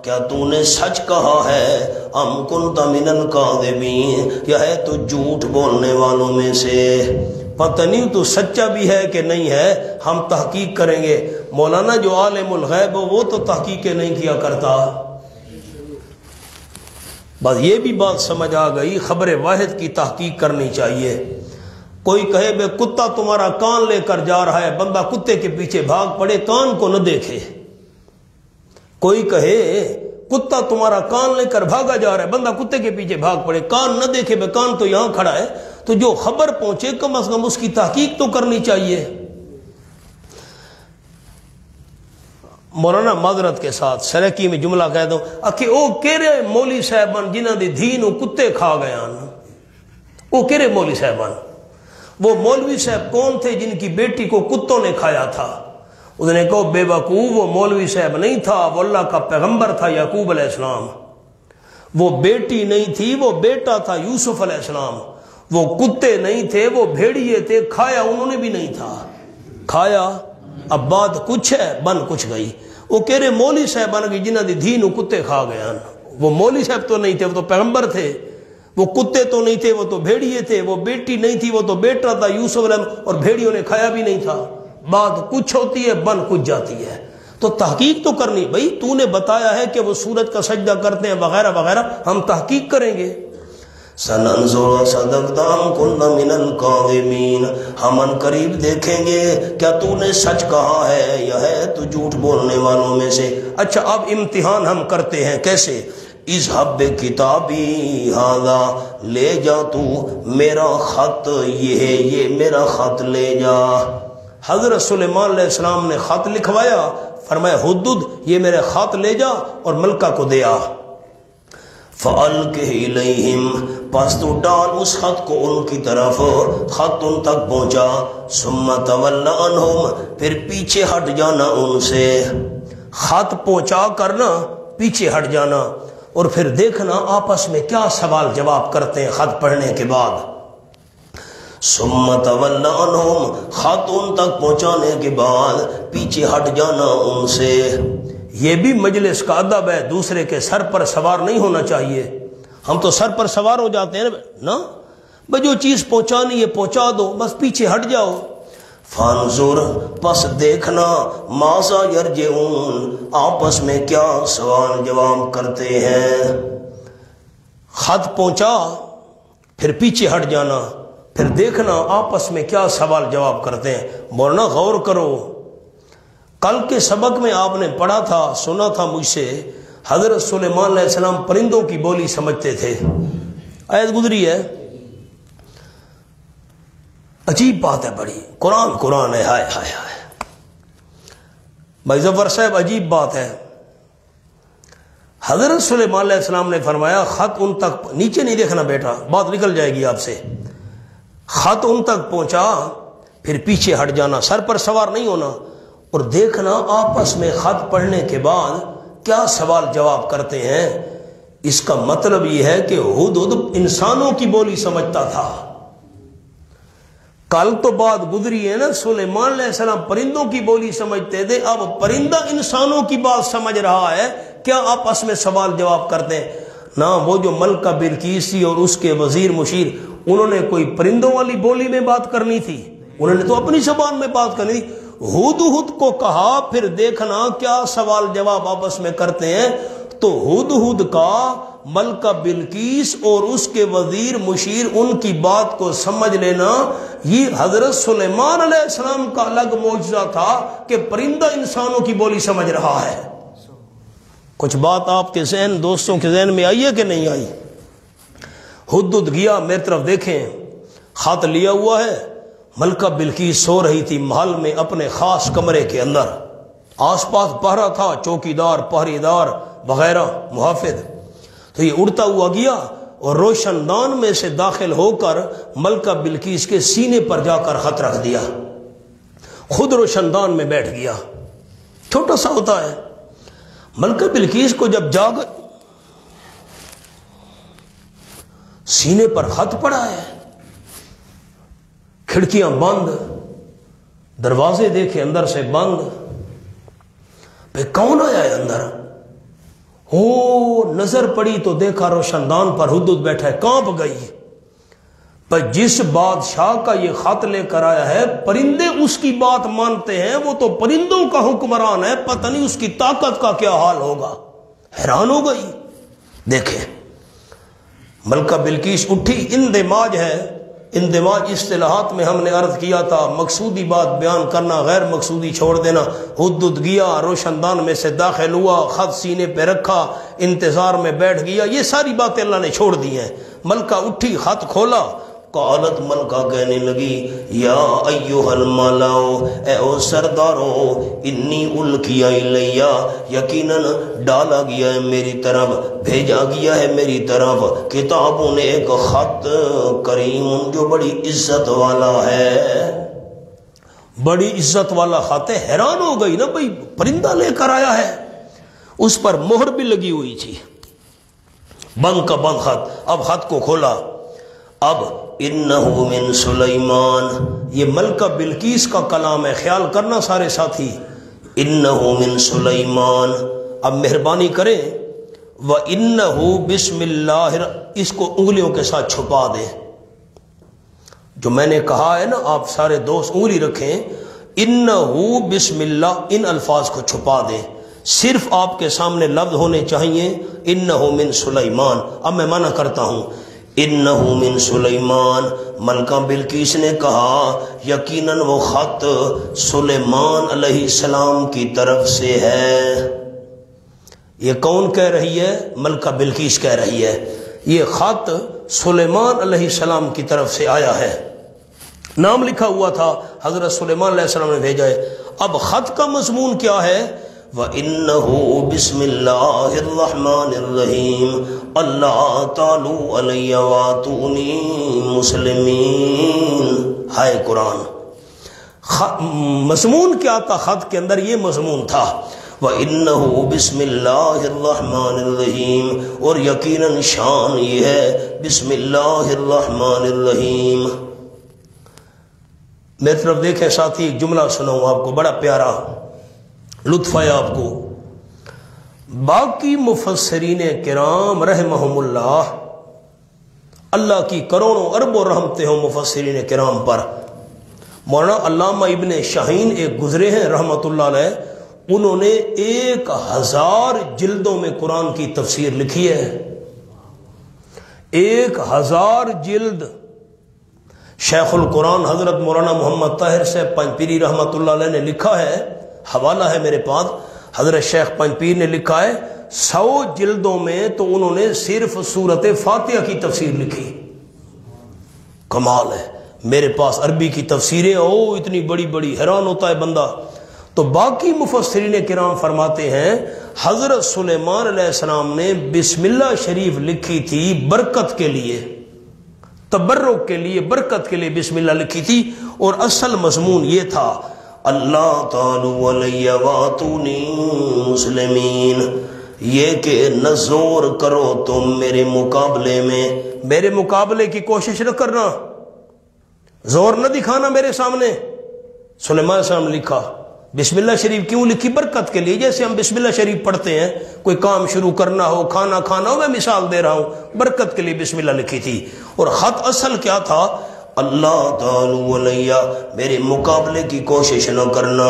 کیا تو نے سچ کہا ہے؟ ام کنت من الکاذبین، یا ہے تو جھوٹ بولنے والوں میں سے. پتہ نہیں تو سچا بھی ہے کہ نہیں ہے، ہم تحقیق کریں گے. مولانا جو عالم الغیب ہو وہ تو تحقیق نہیں کیا کرتا. بس یہ بھی بات سمجھ آ گئی، خبر واحد کی تحقیق کرنی چاہیے. کوئی کہے بے کتا تمہارا کان لے کر جا رہا ہے، بندہ کتے کے پیچھے بھاگ پڑے، کان کو نہ دیکھے. کوئی کہے کتا تمہارا کان لے کر بھاگا جا رہا ہے، بندہ کتے کے پیچھے بھاگ پڑے، کان نہ دیکھے بے کان تو یہاں کھڑا ہے. تو جو خبر پہنچے کم از کم اس کی تحقیق تو کرنی چاہیے. مولانا معذرت کے ساتھ سرکی میں جملہ کہہ دو کہ او کیرے مولی صاحبان جنہ دی دھی نو کتے کھا گیا نا. او کیرے مولی صاحبان؟ وہ مولوی صاحب کون تھے جن کی بیٹی کو کتوں نے کھایا تھا؟ اس نے کہا بے وقوف، وہ مولوی صاحب نہیں تھا، وہ اللہ کا پیغمبر تھا یعقوب علیہ السلام. وہ بیٹی نہیں تھی، وہ بیٹا تھا یوسف علیہ السلام. وہ کتے نہیں تھے، وہ بھیڑیے تھے، کھایا انہوں نے بھی نہیں تھا. کھایا اب بات کچھ ہے بن کچھ گئی. وہ کہہ رہے مولی صاحب بن گئی جنہ دی دھی نو کتے کھا گیا. وہ مولی صاحب تو نہیں تھے، وہ تو پیغمبر تھے. وہ کتے تو نہیں تھے، وہ تو بھیڑیے تھے. وہ بیٹی نہیں تھی، وہ تو بیٹا تھا یوسف علیہ السلام، اور بھیڑیوں نے کھایا بھی نہیں تھا. بات کچھ ہوتی ہے بن کچھ جاتی ہے. تو تحقیق تو کرنی. بھائی تو نے بتایا ہے کہ وہ سورج کا سجدہ کرتے ہیں وغیرہ وغیرہ، ہم تحقیق کریں گے. سننظر صدقت ام کنت من الکاذبین، ہم ان قریب دیکھیں گے کیا تو نے سچ کہا ہے یا ہے تو جھوٹ بولنے والوں میں سے. اچھا اب امتحان ہم کرتے ہیں کیسے. اذهب بکتابی ھذا، لے جا تو میرا خط یہ ہے، یہ میرا خط لے جا. حضرت سلیمان علیہ السلام نے خط لکھوایا، فرمایا حدد یہ میرے خط لے جا اور ملکہ کو دے آ. فَأَلْقِهْ إِلَيْهِمْ، پس تو ڈال اس خط کو ان کی طرف. خط ان تک پہنچا. ثُمَّ تَوَلَّ عَنْهُمْ، پھر پیچھے ہٹ جانا ان سے. خط پہنچا کرنا، پیچھے ہٹ جانا، اور پھر دیکھنا آپس میں کیا سوال جواب کرتے ہیں خط پڑھنے کے بعد. ثُمَّ تَوَلَّ عَنْهُمْ، خط ان تک پہنچانے کے بعد پیچھے ہٹ جانا ان سے. یہ بھی مجلس کا ادب ہے، دوسرے کے سر پر سوار نہیں ہونا چاہیے. ہم تو سر پر سوار ہو جاتے ہیں نا. بس جو چیز پہنچانی ہے پہنچا دو، بس پیچھے ہٹ جاؤ. فانظر، پس دیکھنا، ماذا یرجعون، آپس میں کیا سوال جواب کرتے ہیں. خط پہنچا پھر پیچھے ہٹ جانا، پھر دیکھنا آپس میں کیا سوال جواب کرتے ہیں. مولانا غور کرو، کل کے سبق میں آپ نے پڑھا تھا، سنا تھا مجھ سے، حضرت سلیمان علیہ السلام پرندوں کی بولی سمجھتے تھے. آیت گزری ہے، عجیب بات ہے بڑی. قرآن ہے، ہائے ہائے ہائے. بھائی ظفر صاحب عجیب بات ہے. حضرت سلیمان علیہ السلام نے فرمایا خط ان تک، نیچے نہیں دیکھنا بیٹا، بات نکل جائے گی آپ سے. خط ان تک پہنچا پھر پیچھے ہٹ جانا، سر پر سوار نہیں ہونا، اور دیکھنا آپس میں خط پڑھنے کے بعد کیا سوال جواب کرتے ہیں. اس کا مطلب یہ ہے کہ ہدہد انسانوں کی بولی سمجھتا تھا. کل تو بات گزری ہے نا، سلیمان علیہ السلام پرندوں کی بولی سمجھتے تھے، اب پرندہ انسانوں کی بات سمجھ رہا ہے، کیا آپس میں سوال جواب کرتے ہیں نا. وہ جو ملکہ بلقیس تھی اور اس کے وزیر مشیر، انہوں نے کوئی پرندوں والی بولی میں بات کرنی تھی؟ انہوں نے تو اپنی زبان میں بات کرنی تھی. ہدہد کو کہا پھر دیکھنا کیا سوال جواب آپس میں کرتے ہیں. تو ہدہد کا ملکہ بلقیس اور اس کے وزیر مشیر ان کی بات کو سمجھ لینا، یہ حضرت سلیمان علیہ السلام کا الگ معجزہ تھا کہ پرندہ انسانوں کی بولی سمجھ رہا ہے. کچھ بات آپ کے ذہن، دوستوں کے ذہن میں آئی ہے کہ نہیں آئی؟ ہدہد گیا، میری طرف دیکھیں، خط لیا ہوا ہے. ملکہ بلقیس سو رہی تھی محل میں اپنے خاص کمرے کے اندر. آس پاس پہرا تھا، چوکیدار، پہرے دار وغیرہ، محافظ. تو یہ اڑتا ہوا گیا اور روشن دان میں سے داخل ہو کر ملکہ بلقیس کے سینے پر جا کر خط رکھ دیا. خود روشن دان میں بیٹھ گیا، چھوٹا سا ہوتا ہے. ملکہ بلقیس کو جب جاگ، سینے پر خط پڑا ہے، کھڑکیاں بند، دروازے دیکھے اندر سے بند، پہ کون آیا ہے اندر؟ ہو نظر پڑی تو دیکھا روشن دان پر حدود بیٹھا ہے، کانپ گئی۔ پر جس بادشاہ کا یہ خط لے کر آیا ہے، پرندے اس کی بات مانتے ہیں، وہ تو پرندوں کا حکمران ہے، پتہ نہیں اس کی طاقت کا کیا حال ہوگا۔ حیران ہو گئی۔ دیکھیں ملکہ بلقیس اٹھی، اندماج ہے، اندماج اصطلاحات میں ہم نے عرض کیا تھا مقصودی بات بیان کرنا، غیر مقصودی چھوڑ دینا۔ حدود گیا، روشن دان میں سے داخل ہوا، خط سینے پہ رکھا، انتظار میں بیٹھ گیا، یہ ساری باتیں اللہ نے چھوڑ دی ہیں۔ ملکہ اٹھی، خط کھولا، قالت ملکہ کہنے لگی یا ایھا الملأ، اے او سردارو، انی القی الیہ، یقیناً ڈالا گیا ہے میری طرف، بھیجا گیا ہے میری طرف کتابوں نے ایک خط کریم جو بڑی عزت والا ہے، بڑی عزت والا خط ہے۔ حیران ہو گئی نا بھائی، پرندہ لے کر آیا ہے، اس پر مہر بھی لگی ہوئی تھی، بند کا بند خط۔ اب خط کو کھولا، اب انہو من سلیمان، یہ ملکہ بلقیس کا کلام ہے، خیال کرنا سارے ساتھی، انہو من سلیمان۔ اب مہربانی کریں، وَإِنَّهُ بسم اللہ، اس کو انگلیوں کے ساتھ چھپا دیں، جو میں نے کہا ہے نا، آپ سارے دوست انگلی رکھیں، انہو بسم اللہ، ان الفاظ کو چھپا دیں، صرف آپ کے سامنے لفظ ہونے چاہیے، انہو من سلیمان۔ اب میں منع کرتا ہوں، انہو من سلیمان، ملکہ بلقیس نے کہا یقیناً وہ خط سلیمان علیہ السلام کی طرف سے ہے۔ یہ کون کہہ رہی ہے؟ ملکہ بلقیس کہہ رہی ہے، یہ خط سلیمان علیہ السلام کی طرف سے آیا ہے، نام لکھا ہوا تھا، حضرت سلیمان علیہ السلام نے بھیجا ہے۔ اب خط کا مضمون کیا ہے؟ وَإِنَّهُ بِسْمِ اللَّهِ الرَّحْمَنِ الرَّحِيمِ اللہ تعالیٰ علیہ واتونی مسلمین۔ ہائے قرآن، مضمون کیا تھا خط کے اندر؟ یہ مضمون تھا وَإِنَّهُ بِسْمِ اللَّهِ الرَّحْمَنِ الرَّحِيمِ، اور یقیناً شان یہ ہے بسم اللہ الرحمن الرحیم۔ میری طرف دیکھیں ساتھی، ایک جملہ سناؤں آپ کو، بڑا پیارا، لطف ہے آپ کو۔ باقی مفسرین کرام رحمہم اللہ، اللہ کی کروڑوں اربوں رحمتیں ہوں مفسرین کرام پر۔ مولانا علامہ ابن شاہین ایک گزرے ہیں رحمت اللہ علیہ، انہوں نے 1000 جلدوں میں قرآن کی تفسیر لکھی ہے، 1000 جلد۔ شیخ القرآن حضرت مولانا محمد طاہر صاحب پنجپیری رحمت اللہ علیہ نے لکھا ہے، حوالہ ہے میرے پاس، حضرت شیخ پنجپیر نے لکھا ہے 100 جلدوں میں تو انہوں نے صرف سورت فاتحہ کی تفسیر لکھی۔ کمال ہے، میرے پاس عربی کی تفسیریں اتنی بڑی بڑی، حیران ہوتا ہے بندہ۔ تو باقی مفسرین کرام فرماتے ہیں حضرت سلیمان علیہ السلام نے بسم اللہ شریف لکھی تھی برکت کے لیے، تبرک کے لیے، برکت کے لیے بسم اللہ لکھی تھی، اور اصل مضمون یہ تھا اللہ تعالی علیہ واتونی مسلمین، یہ کہ نہ زور کرو تم میرے مقابلے میں، میرے مقابلے کی کوشش نہ کرنا، زور نہ دکھانا میرے سامنے۔ سلیمان علیہ السلام نے لکھا، بسم اللہ شریف کیوں لکھی؟ برکت کے لیے، جیسے ہم بسم اللہ شریف پڑھتے ہیں، کوئی کام شروع کرنا ہو، کھانا کھانا ہو، میں مثال دے رہا ہوں، برکت کے لیے بسم اللہ لکھی تھی۔ اور خط اصل کیا تھا؟ اللہ تعالی علیہ، میرے مقابلے کی کوشش نہ کرنا،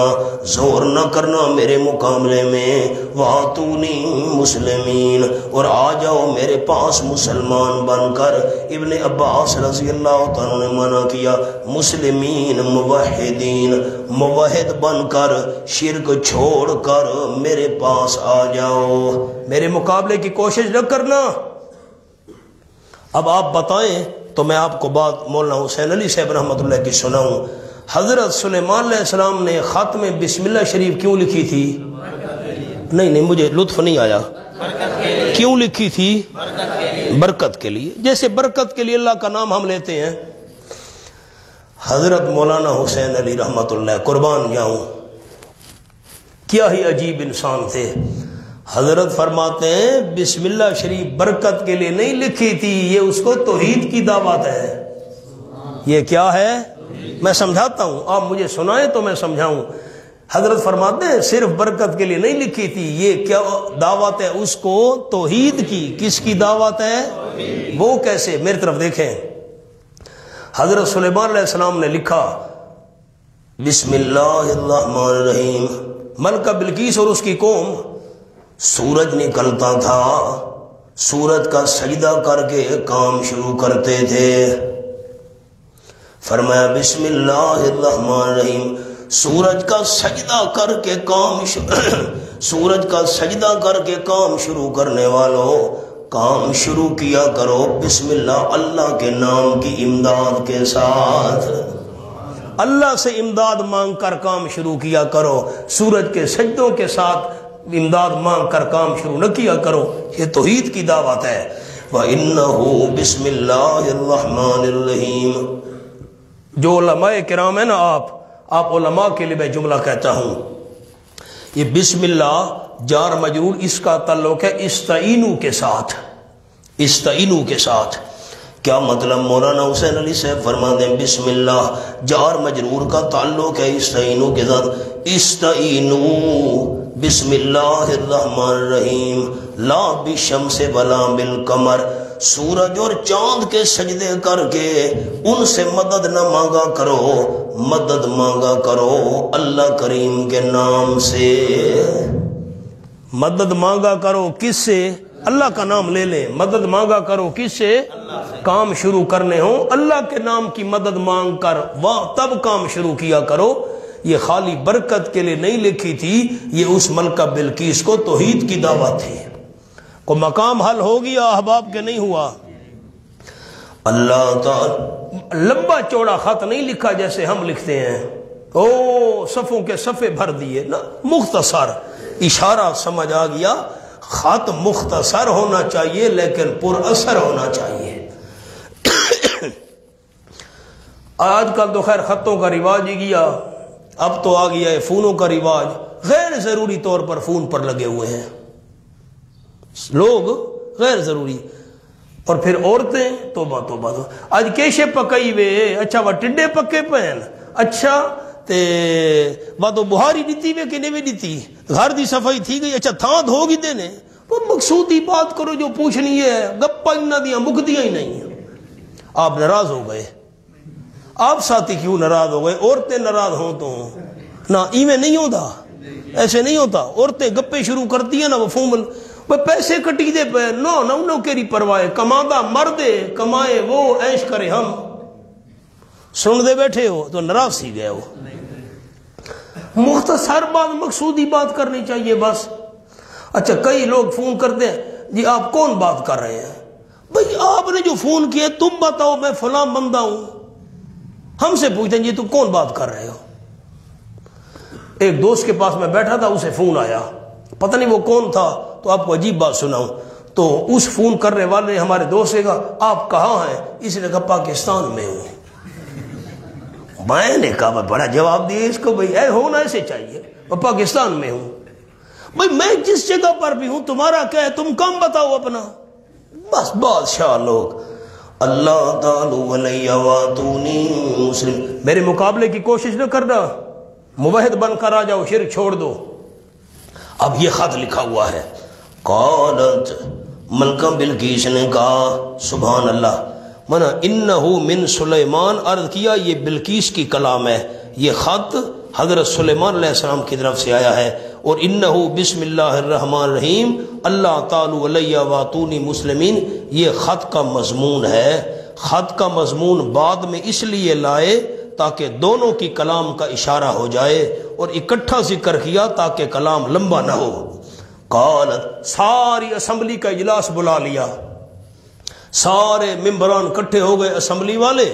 زور نہ کرنا میرے مقابلے میں، واتونی مسلمین، اور آ جاؤ میرے پاس مسلمان بن کر۔ ابن عباس رضی اللہ تعالیٰ نے منع کیا، مسلمین موحدین، موحد بن کر، شرک چھوڑ کر میرے پاس آ جاؤ، میرے مقابلے کی کوشش نہ کرنا۔ اب آپ بتائیں تو میں آپ کو بات مولانا حسین علی صاحب رحمۃ اللہ کی سناؤں، حضرت سلیمان علیہ السلام نے خط میں بسم اللہ شریف کیوں لکھی تھی؟ نہیں مجھے لطف نہیں آیا، کیوں لکھی تھی؟ برکت کے لیے، جیسے برکت کے لیے اللہ کا نام ہم لیتے ہیں۔ حضرت مولانا حسین علی رحمۃ اللہ، قربان جاؤں، کیا ہی عجیب انسان تھے۔ حضرت فرماتے ہیں بسم اللہ شریف برکت کے لیے نہیں لکھی تھی، یہ اس کو توحید کی دعوت ہے۔ یہ کیا ہے؟ میں سمجھاتا ہوں، آپ مجھے سنائیں تو میں سمجھاؤں۔ حضرت فرماتے ہیں صرف برکت کے لیے نہیں لکھی تھی، یہ کیا دعوت ہے اس کو توحید کی۔ کس کی دعوت ہے؟ وہ کیسے؟ میری طرف دیکھیں، حضرت سلیمان علیہ السلام نے لکھا بسم اللہ الرحمن الرحیم۔ ملکہ بلقیس اور اس کی قوم، سورج نکلتا تھا، سورج کا سجدہ کر کے کام شروع کرتے تھے۔ فرمایا بسم اللہ الرحمن الرحیم، سورج کا سجدہ کر کے کام شروع کرنے والوں، کام شروع کیا کرو بسم اللہ، اللہ کے نام کی امداد کے ساتھ۔ اللہ سے امداد مانگ کر کام شروع کیا کرو، سورج کے سجدوں کے ساتھ امداد مانگ کر کام شروع نہ کیا کرو۔ یہ توحید کی دعوت ہے۔ وَإِنَّهُ بِسْمِ اللَّهِ الرَّحْمَنِ الرَّحِيمِ۔ جو علماء کرام ہیں نا، آپ علماء کے لیے میں جملہ کہتا ہوں، یہ بسم اللہ جار مجرور اس کا تعلق ہے استعینو کے ساتھ۔ استعینو کے ساتھ کیا مطلب؟ مولانا حسین علی صاحب فرماتے ہیں بسم اللہ جار مجرور کا تعلق ہے استعینو کے ساتھ۔ استعینو بسم اللہ الرحمن الرحیم، لا بالشمس ولا بالقمر، سورج اور چاند کے سجدے کر کے ان سے مدد نہ مانگا کرو، مدد مانگا کرو اللہ کریم کے نام سے۔ مدد مانگا کرو کس سے؟ اللہ کا نام لے لیں۔ مدد مانگا کرو کس سے؟ کام شروع کرنے ہوں اللہ کے نام کی مدد مانگ کر تب کام شروع کیا کرو۔ یہ خالی برکت کے لیے نہیں لکھی تھی، یہ اس ملکہ بلقیس کو توحید کی دعوت تھی۔ کو مقام حل ہو گیا احباب کے نہیں ہوا؟ اللہ تعالی لمبا چوڑا خط نہیں لکھا جیسے ہم لکھتے ہیں، صفوں کے صفحے بھر دیے نا، مختصر اشارہ سمجھ آ گیا۔ خط مختصر ہونا چاہیے لیکن پر اثر ہونا چاہیے۔ آج کل تو خیر خطوں کا رواج ہی گیا، اب تو آ گیا ہے فونوں کا رواج، غیر ضروری طور پر فون پر لگے ہوئے ہیں لوگ، غیر ضروری۔ اور پھر عورتیں توبہ توبہ اج کیشے پکائی وے، اچھا وہ ٹنڈے پکے پہن، اچھا تے وہ تو بہاری دیتی وے کہ نہیں دیتی، گھر دی صفائی تھی گئی، اچھا تھان دھو گی دینے، وہ مقصودی بات کرو جو پوچھنی ہے، گپا انہاں دیاں مکدیاں ہی نہیں ہیں۔ آپ ناراض ہو گئے، آپ ساتھی کیوں ناراض ہو گئے؟ عورتیں ناراض ہوں تو نہ ایویں نہیں ہوتا، ایسے نہیں ہوتا۔ عورتیں گپے شروع کرتی ہیں نا، وہ فون وہ پیسے کٹی دے پہ نو کیری پروائے، کماندہ مردے کمائے وہ عیش کرے، ہم سن دے بیٹھے ہو تو ناراض سی گئے ہو۔ مختصر بات مقصودی بات کرنی چاہیے بس۔ اچھا کئی لوگ فون کرتے ہیں، جی آپ کون بات کر رہے ہیں؟ بھئی آپ نے جو فون کیا تم بتاؤ، میں فلاں بندہ ہوں۔ ہم سے پوچھتے ہیں جی تم کون بات کر رہے ہو؟ ایک دوست کے پاس میں بیٹھا تھا، اسے فون آیا، پتہ نہیں وہ کون تھا، تو آپ کو عجیب بات سناؤں۔ تو اس فون کرنے والے نے ہمارے دوست سے کہا آپ کہاں ہیں؟ اس نے کہا پاکستان میں ہوں۔ میں نے کہا بڑا جواب دیے اس کو، بھئی اے ہونا ایسے چاہیے، میں پاکستان میں ہوں۔ بھئی میں جس جگہ پر بھی ہوں تمہارا کیا ہے، تم کام بتاؤ اپنا۔ بس بادشاہ لوگ اللہ تعالی ولی واتونی مسلم، میرے مقابلے کی کوشش نہ کرنا، موحد بن کر آ جاؤ، شرک چھوڑ دو۔ اب یہ خط لکھا ہوا ہے، قالت ملکہ بلقیس نے کہا سبحان اللہ، منا انہو من سلیمان، عرض کیا یہ بلقیس کی کلام ہے، یہ خط حضرت سلیمان علیہ السلام کی طرف سے آیا ہے، اور انہو بسم اللہ الرحمن الرحیم اللہ تعالی ولی واتونی مسلمین، یہ خط کا مضمون ہے۔ خط کا مضمون بعد میں اس لیے لائے تاکہ دونوں کی کلام کا اشارہ ہو جائے، اور اکٹھا ذکر کیا تاکہ کلام لمبا نہ ہو۔ قالت، ساری اسمبلی کا اجلاس بلا لیا، سارے ممبران کٹھے ہو گئے اسمبلی والے،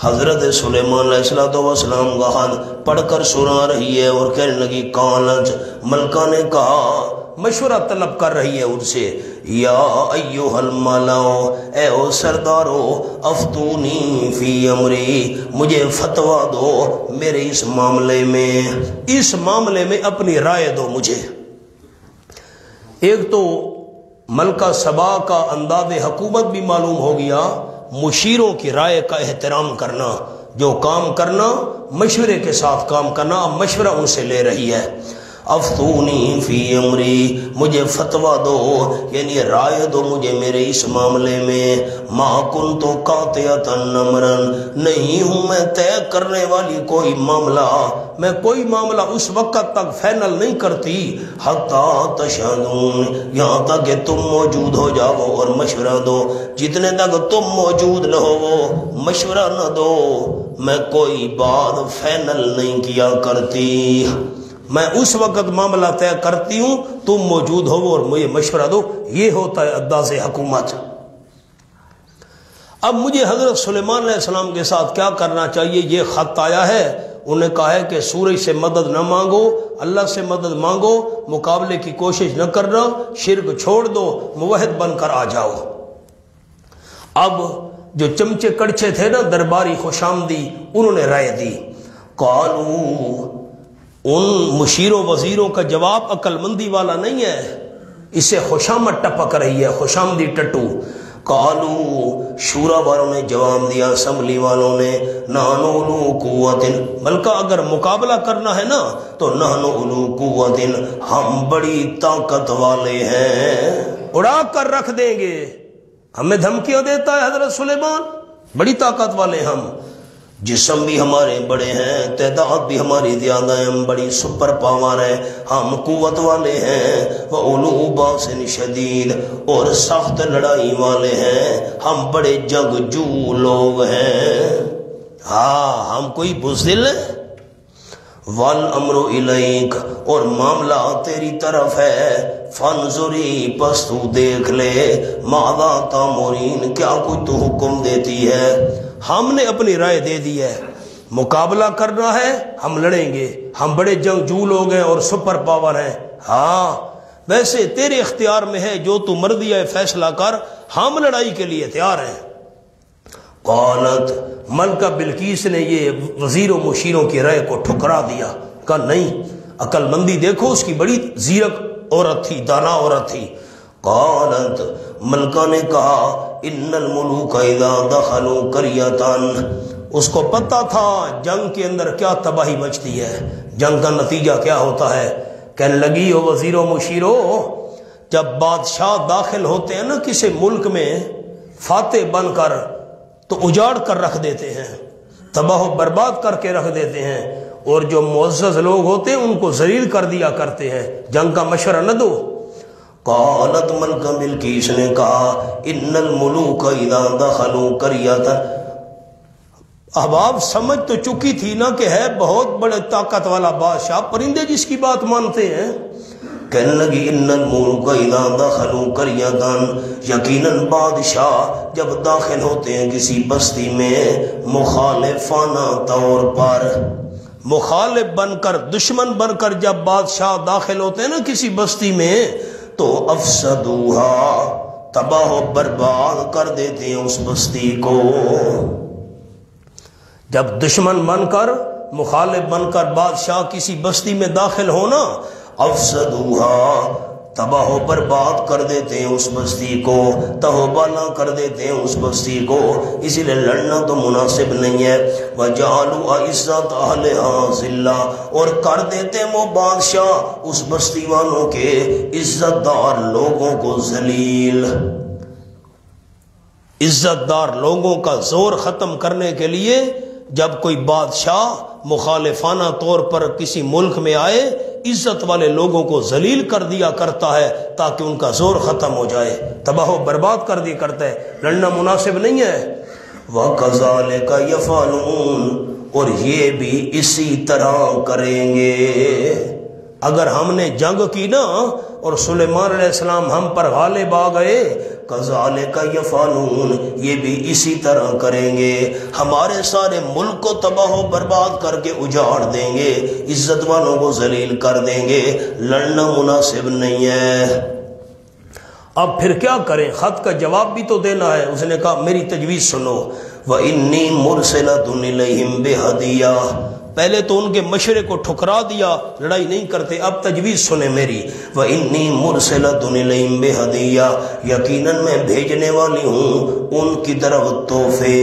حضرت سلیمان علیہ السلام کا خط پڑھ کر سنا رہی ہے اور کہنے لگی قالت، ملکہ نے کہا، مشورہ طلب کر رہی ہے ان سے، یا ایوہ الملو، اے او سردارو، افتونی فی امری، مجھے فتویٰ دو میرے اس معاملے میں اپنی رائے دو مجھے۔ ایک تو ملکہ سبا کا انداز حکومت بھی معلوم ہو گیا، مشیروں کی رائے کا احترام کرنا، جو کام کرنا مشورے کے ساتھ کام کرنا. اب مشورہ ان سے لے رہی ہے. افتونی فی امری، مجھے فتویٰ دو، یعنی رائے دو مجھے میرے اس معاملے میں. ما کنت قاطعۃ امرا، نہیں ہوں میں طے کرنے والی کوئی معاملہ، میں کوئی معاملہ اس وقت تک فائنل نہیں کرتی حتی تشہدون، یہاں تک کہ تم موجود ہو جاؤ اور مشورہ دو. جتنے تک تم موجود نہ ہو مشورہ نہ دو میں کوئی بات فائنل نہیں کیا کرتی. میں اس وقت معاملہ طے کرتی ہوں تم موجود ہو اور مجھے مشورہ دو. یہ ہوتا ہے انداز حکومت. اب مجھے حضرت سلیمان علیہ السلام کے ساتھ کیا کرنا چاہیے؟ یہ خط آیا ہے، انہوں نے کہا ہے کہ سورج سے مدد نہ مانگو، اللہ سے مدد مانگو، مقابلے کی کوشش نہ کرنا، شرک چھوڑ دو، موحد بن کر آ جاؤ. اب جو چمچے کڑچے تھے نا درباری خوش آمدی، انہوں نے رائے دی. قالو، ان مشیروں وزیروں کا جواب عقل مندی والا نہیں ہے، اسے خوشامد ٹپک رہی ہے، خوشامدی ٹٹو. قالو، شورا والوں نے جواب دیا، اسمبلی والوں نے، نحن اولو قوت، بلکہ اگر مقابلہ کرنا ہے نا تو نحن اولو قوت، ہم بڑی طاقت والے ہیں، اڑا کر رکھ دیں گے. ہمیں دھمکیاں دیتا ہے حضرت سلیمان، بڑی طاقت والے ہم، جسم بھی ہمارے بڑے ہیں، تعداد بھی ہماری زیادہ ہے، ہم بڑی سپر پاور ہیں، ہم قوت والے ہیں. وَأُولُو بَأْسٍ شَدِيدٍ، اور سخت لڑائی والے ہیں، ہم بڑے جنگجو لوگ ہیں. ہاں ہم کوئی بزدل ہیں. وَالْأَمْرُ إِلَيْكَ، اور معاملہ تیری طرف ہے. فَانْظُرِي، پس تو دیکھ لے، مَاذَا تَأْمُرِينَ، کیا کچھ تو حکم دیتی ہے. ہم نے اپنی رائے دے دی ہے، مقابلہ کرنا ہے ہم لڑیں گے، ہم بڑے جنگجو لوگ ہیں اور سپر پاور ہیں. ہاں ویسے تیرے اختیار میں ہے، جو تو مرضی ہے فیصلہ کر، ہم لڑائی کے لیے تیار ہیں. قالت، ملکہ بلقیس نے یہ وزیر و مشیروں کی رائے کو ٹھکرا دیا، کہا نہیں، عقل مندی دیکھو، اس کی بڑی زیرک عورت تھی، دانا عورت تھی. قالت، ملکہ نے کہا، ان الملوک اذا دخلوا قریۃ، اس کو پتہ تھا جنگ کے اندر کیا تباہی مچتی ہے، جنگ کا نتیجہ کیا ہوتا ہے. کہنے لگی، او وزیروں مشیروں، جب بادشاہ داخل ہوتے ہیں نا کسی ملک میں فاتح بن کر تو اجاڑ کر رکھ دیتے ہیں، تباہ و برباد کر کے رکھ دیتے ہیں، اور جو معزز لوگ ہوتے ہیں ان کو ذلیل کر دیا کرتے ہیں. جنگ کا مشورہ نہ دو. قالت، ملکہ بلقیس نے کہا، ان الملوک اذا دخلوا قریۃ، اب آپ سمجھ تو چکی تھی نا کہ ہے بہت بڑے طاقت والا بادشاہ، پرندے جس کی بات مانتے ہیں. کہنے لگی، ان الملوک اذا دخلوا قریۃ، یقیناً بادشاہ جب داخل ہوتے ہیں کسی بستی میں مخالفانہ طور پر، مخالف بن کر، دشمن بن کر جب بادشاہ داخل ہوتے ہیں نا کسی بستی میں تو افسدوہا، تباہ و برباد کر دیتے ہیں اس بستی کو. جب دشمن بن کر، مخالف بن کر بادشاہ کسی بستی میں داخل ہونا، افسدوہا، تباہ و برباد کر دیتے ہیں اس بستی کو، تہوبالا کر دیتے ہیں اس بستی کو. اسی لیے لڑنا تو مناسب نہیں ہے. وَجَعَلُوا عِزَّةَ أَهْلِهَا ذِلًّا، اور کر دیتے ہیں وہ بادشاہ اس بستی والوں کے عزت دار لوگوں کو ذلیل. عزت دار لوگوں کا زور ختم کرنے کے لیے جب کوئی بادشاہ مخالفانہ طور پر کسی ملک میں آئے، عزت والے لوگوں کو ذلیل کر دیا کرتا ہے تاکہ ان کا زور ختم ہو جائے، تباہ و برباد کر دیا کرتا ہے. لڑنا مناسب نہیں ہے. وَكَذَلِكَ يَفْعَلُونَ، اور یہ بھی اسی طرح کریں گے. اگر ہم نے جنگ کی نا اور سلیمان علیہ السلام ہم پر غالب آ گئے، کذالک یفعلون، یہ بھی اسی طرح کریں گے، ہمارے سارے ملک کو تباہ و برباد کر کے اجاڑ دیں گے، عزت والوں کو ذلیل کر دیں گے. لڑنا مناسب نہیں ہے. اب پھر کیا کریں؟ خط کا جواب بھی تو دینا ہے. اس نے کہا میری تجویز سنو. وَإِنِّي مُرْسِلَةٌ إِلَيْهِمْ بِهَدِيَّةٍ، پہلے تو ان کے مشورے کو ٹھکرا دیا، لڑائی نہیں کرتے. اب تجویز سنیں میری. وَإِنِّي مُرْسِلَةٌ إِلَيْهِمْ بِهَدِيَّةٍ، یقیناً میں بھیجنے والی ہوں ان کی طرف تحفے.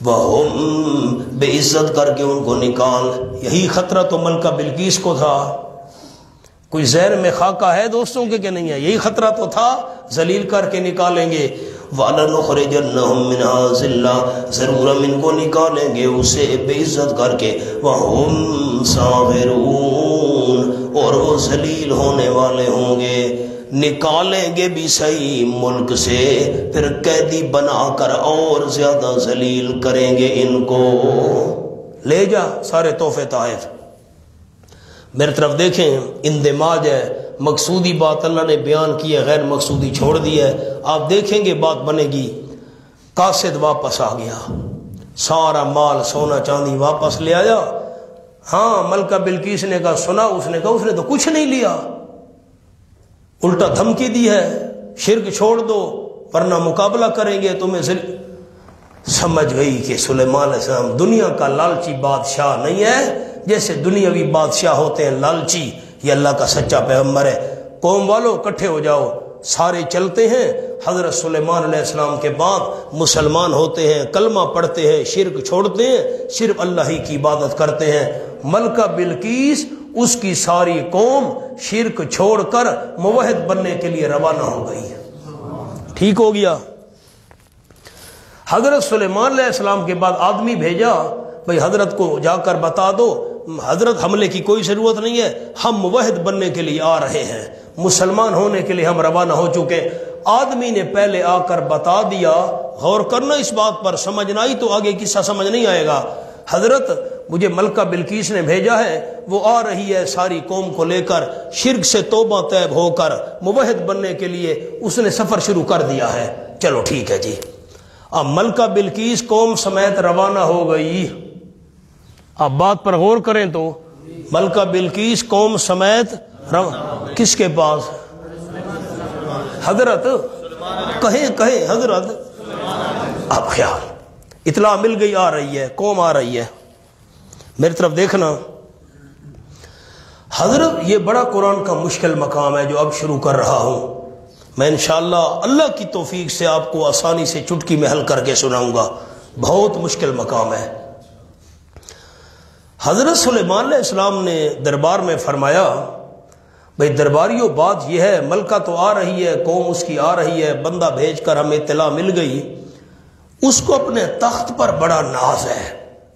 وہم بے عزت کر کے ان کو نکال. یہی خطرہ تو ملکہ بلقیس کو تھا. کوئی ذہن میں خاکہ ہے دوستوں کے کہ نہیں ہے؟ یہی خطرہ تو تھا، ذلیل کر کے نکالیں گے. وَلَنُخْرِجَنَّهُم مِّنْهَا ذِلَّةً، ضرور ہم ان کو نکالیں گے اسے بے عزت کر کے. وَهُمْ صَاغِرُونَ، اور وہ ذلیل ہونے والے ہوں گے. نکالیں گے بھی صحیح ملک سے، پھر قیدی بنا کر اور زیادہ ذلیل کریں گے ان کو. لے جا سارے تحفے طائف. میرے طرف دیکھیں، اندماج ہے. مقصودی بات اللہ نے بیان کی ہے، غیر مقصودی چھوڑ دی ہے. آپ دیکھیں گے بات بنے گی. قاصد واپس آ گیا، سارا مال سونا چاندی واپس لے آیا. ہاں ملکہ بلقیس نے کہا، سنا، اس نے کہا اس نے تو کچھ نہیں لیا، الٹا دھمکی دی ہے شرک چھوڑ دو ورنہ مقابلہ کریں گے تمہیں. سمجھ گئی کہ سلیمان علیہ السلام دنیا کا لالچی بادشاہ نہیں ہے جیسے دنیاوی بادشاہ ہوتے ہیں لالچی. یہ اللہ کا سچا پیغمبر ہے. قوم والو اکٹھے ہو جاؤ. سارے چلتے ہیں. حضرت سلیمان علیہ السلام کے بعد مسلمان ہوتے ہیں، کلمہ پڑھتے ہیں، شرک چھوڑتے ہیں، صرف اللہ ہی کی عبادت کرتے ہیں. ملکہ بلقیس اس کی ساری قوم شرک چھوڑ کر موحد بننے کے لیے روانہ ہو گئی. ٹھیک ہو گیا. حضرت سلیمان علیہ السلام کے بعد آدمی بھیجا، بھئی حضرت کو جا کر بتا دو حضرت حملے کی کوئی ضرورت نہیں ہے، ہم موحد بننے کے لیے آ رہے ہیں، مسلمان ہونے کے لیے ہم روانہ ہو چکے. آدمی نے پہلے آ کر بتا دیا. غور کرنا اس بات پر، سمجھ نہ آئی تو آگے قصہ سمجھ نہیں آئے گا. حضرت مجھے ملکہ بلقیس نے بھیجا ہے، وہ آ رہی ہے ساری قوم کو لے کر، شرک سے توبہ طیب ہو کر موحد بننے کے لیے اس نے سفر شروع کر دیا ہے. چلو ٹھیک ہے جی. اب ملکہ بلقیس قوم سمیت روانہ ہو گئی. اب بات پر غور کریں تو ملکہ بلقیس قوم سمیت کس کے پاس؟ حضرت کہیں حضرت. اب خیال اطلاع مل گئی، آ رہی ہے قوم، آ رہی ہے. میری طرف دیکھنا حضرت، یہ بڑا قرآن کا مشکل مقام ہے جو اب شروع کر رہا ہوں. میں انشاءاللہ اللہ کی توفیق سے آپ کو آسانی سے چٹکی میں حل کر کے سناؤں گا. بہت مشکل مقام ہے. حضرت سلیمان علیہ السلام نے دربار میں فرمایا، بھئی درباریوں بات یہ ہے، ملکہ تو آ رہی ہے، قوم اس کی آ رہی ہے، بندہ بھیج کر ہمیں اطلاع مل گئی. اس کو اپنے تخت پر بڑا ناز ہے.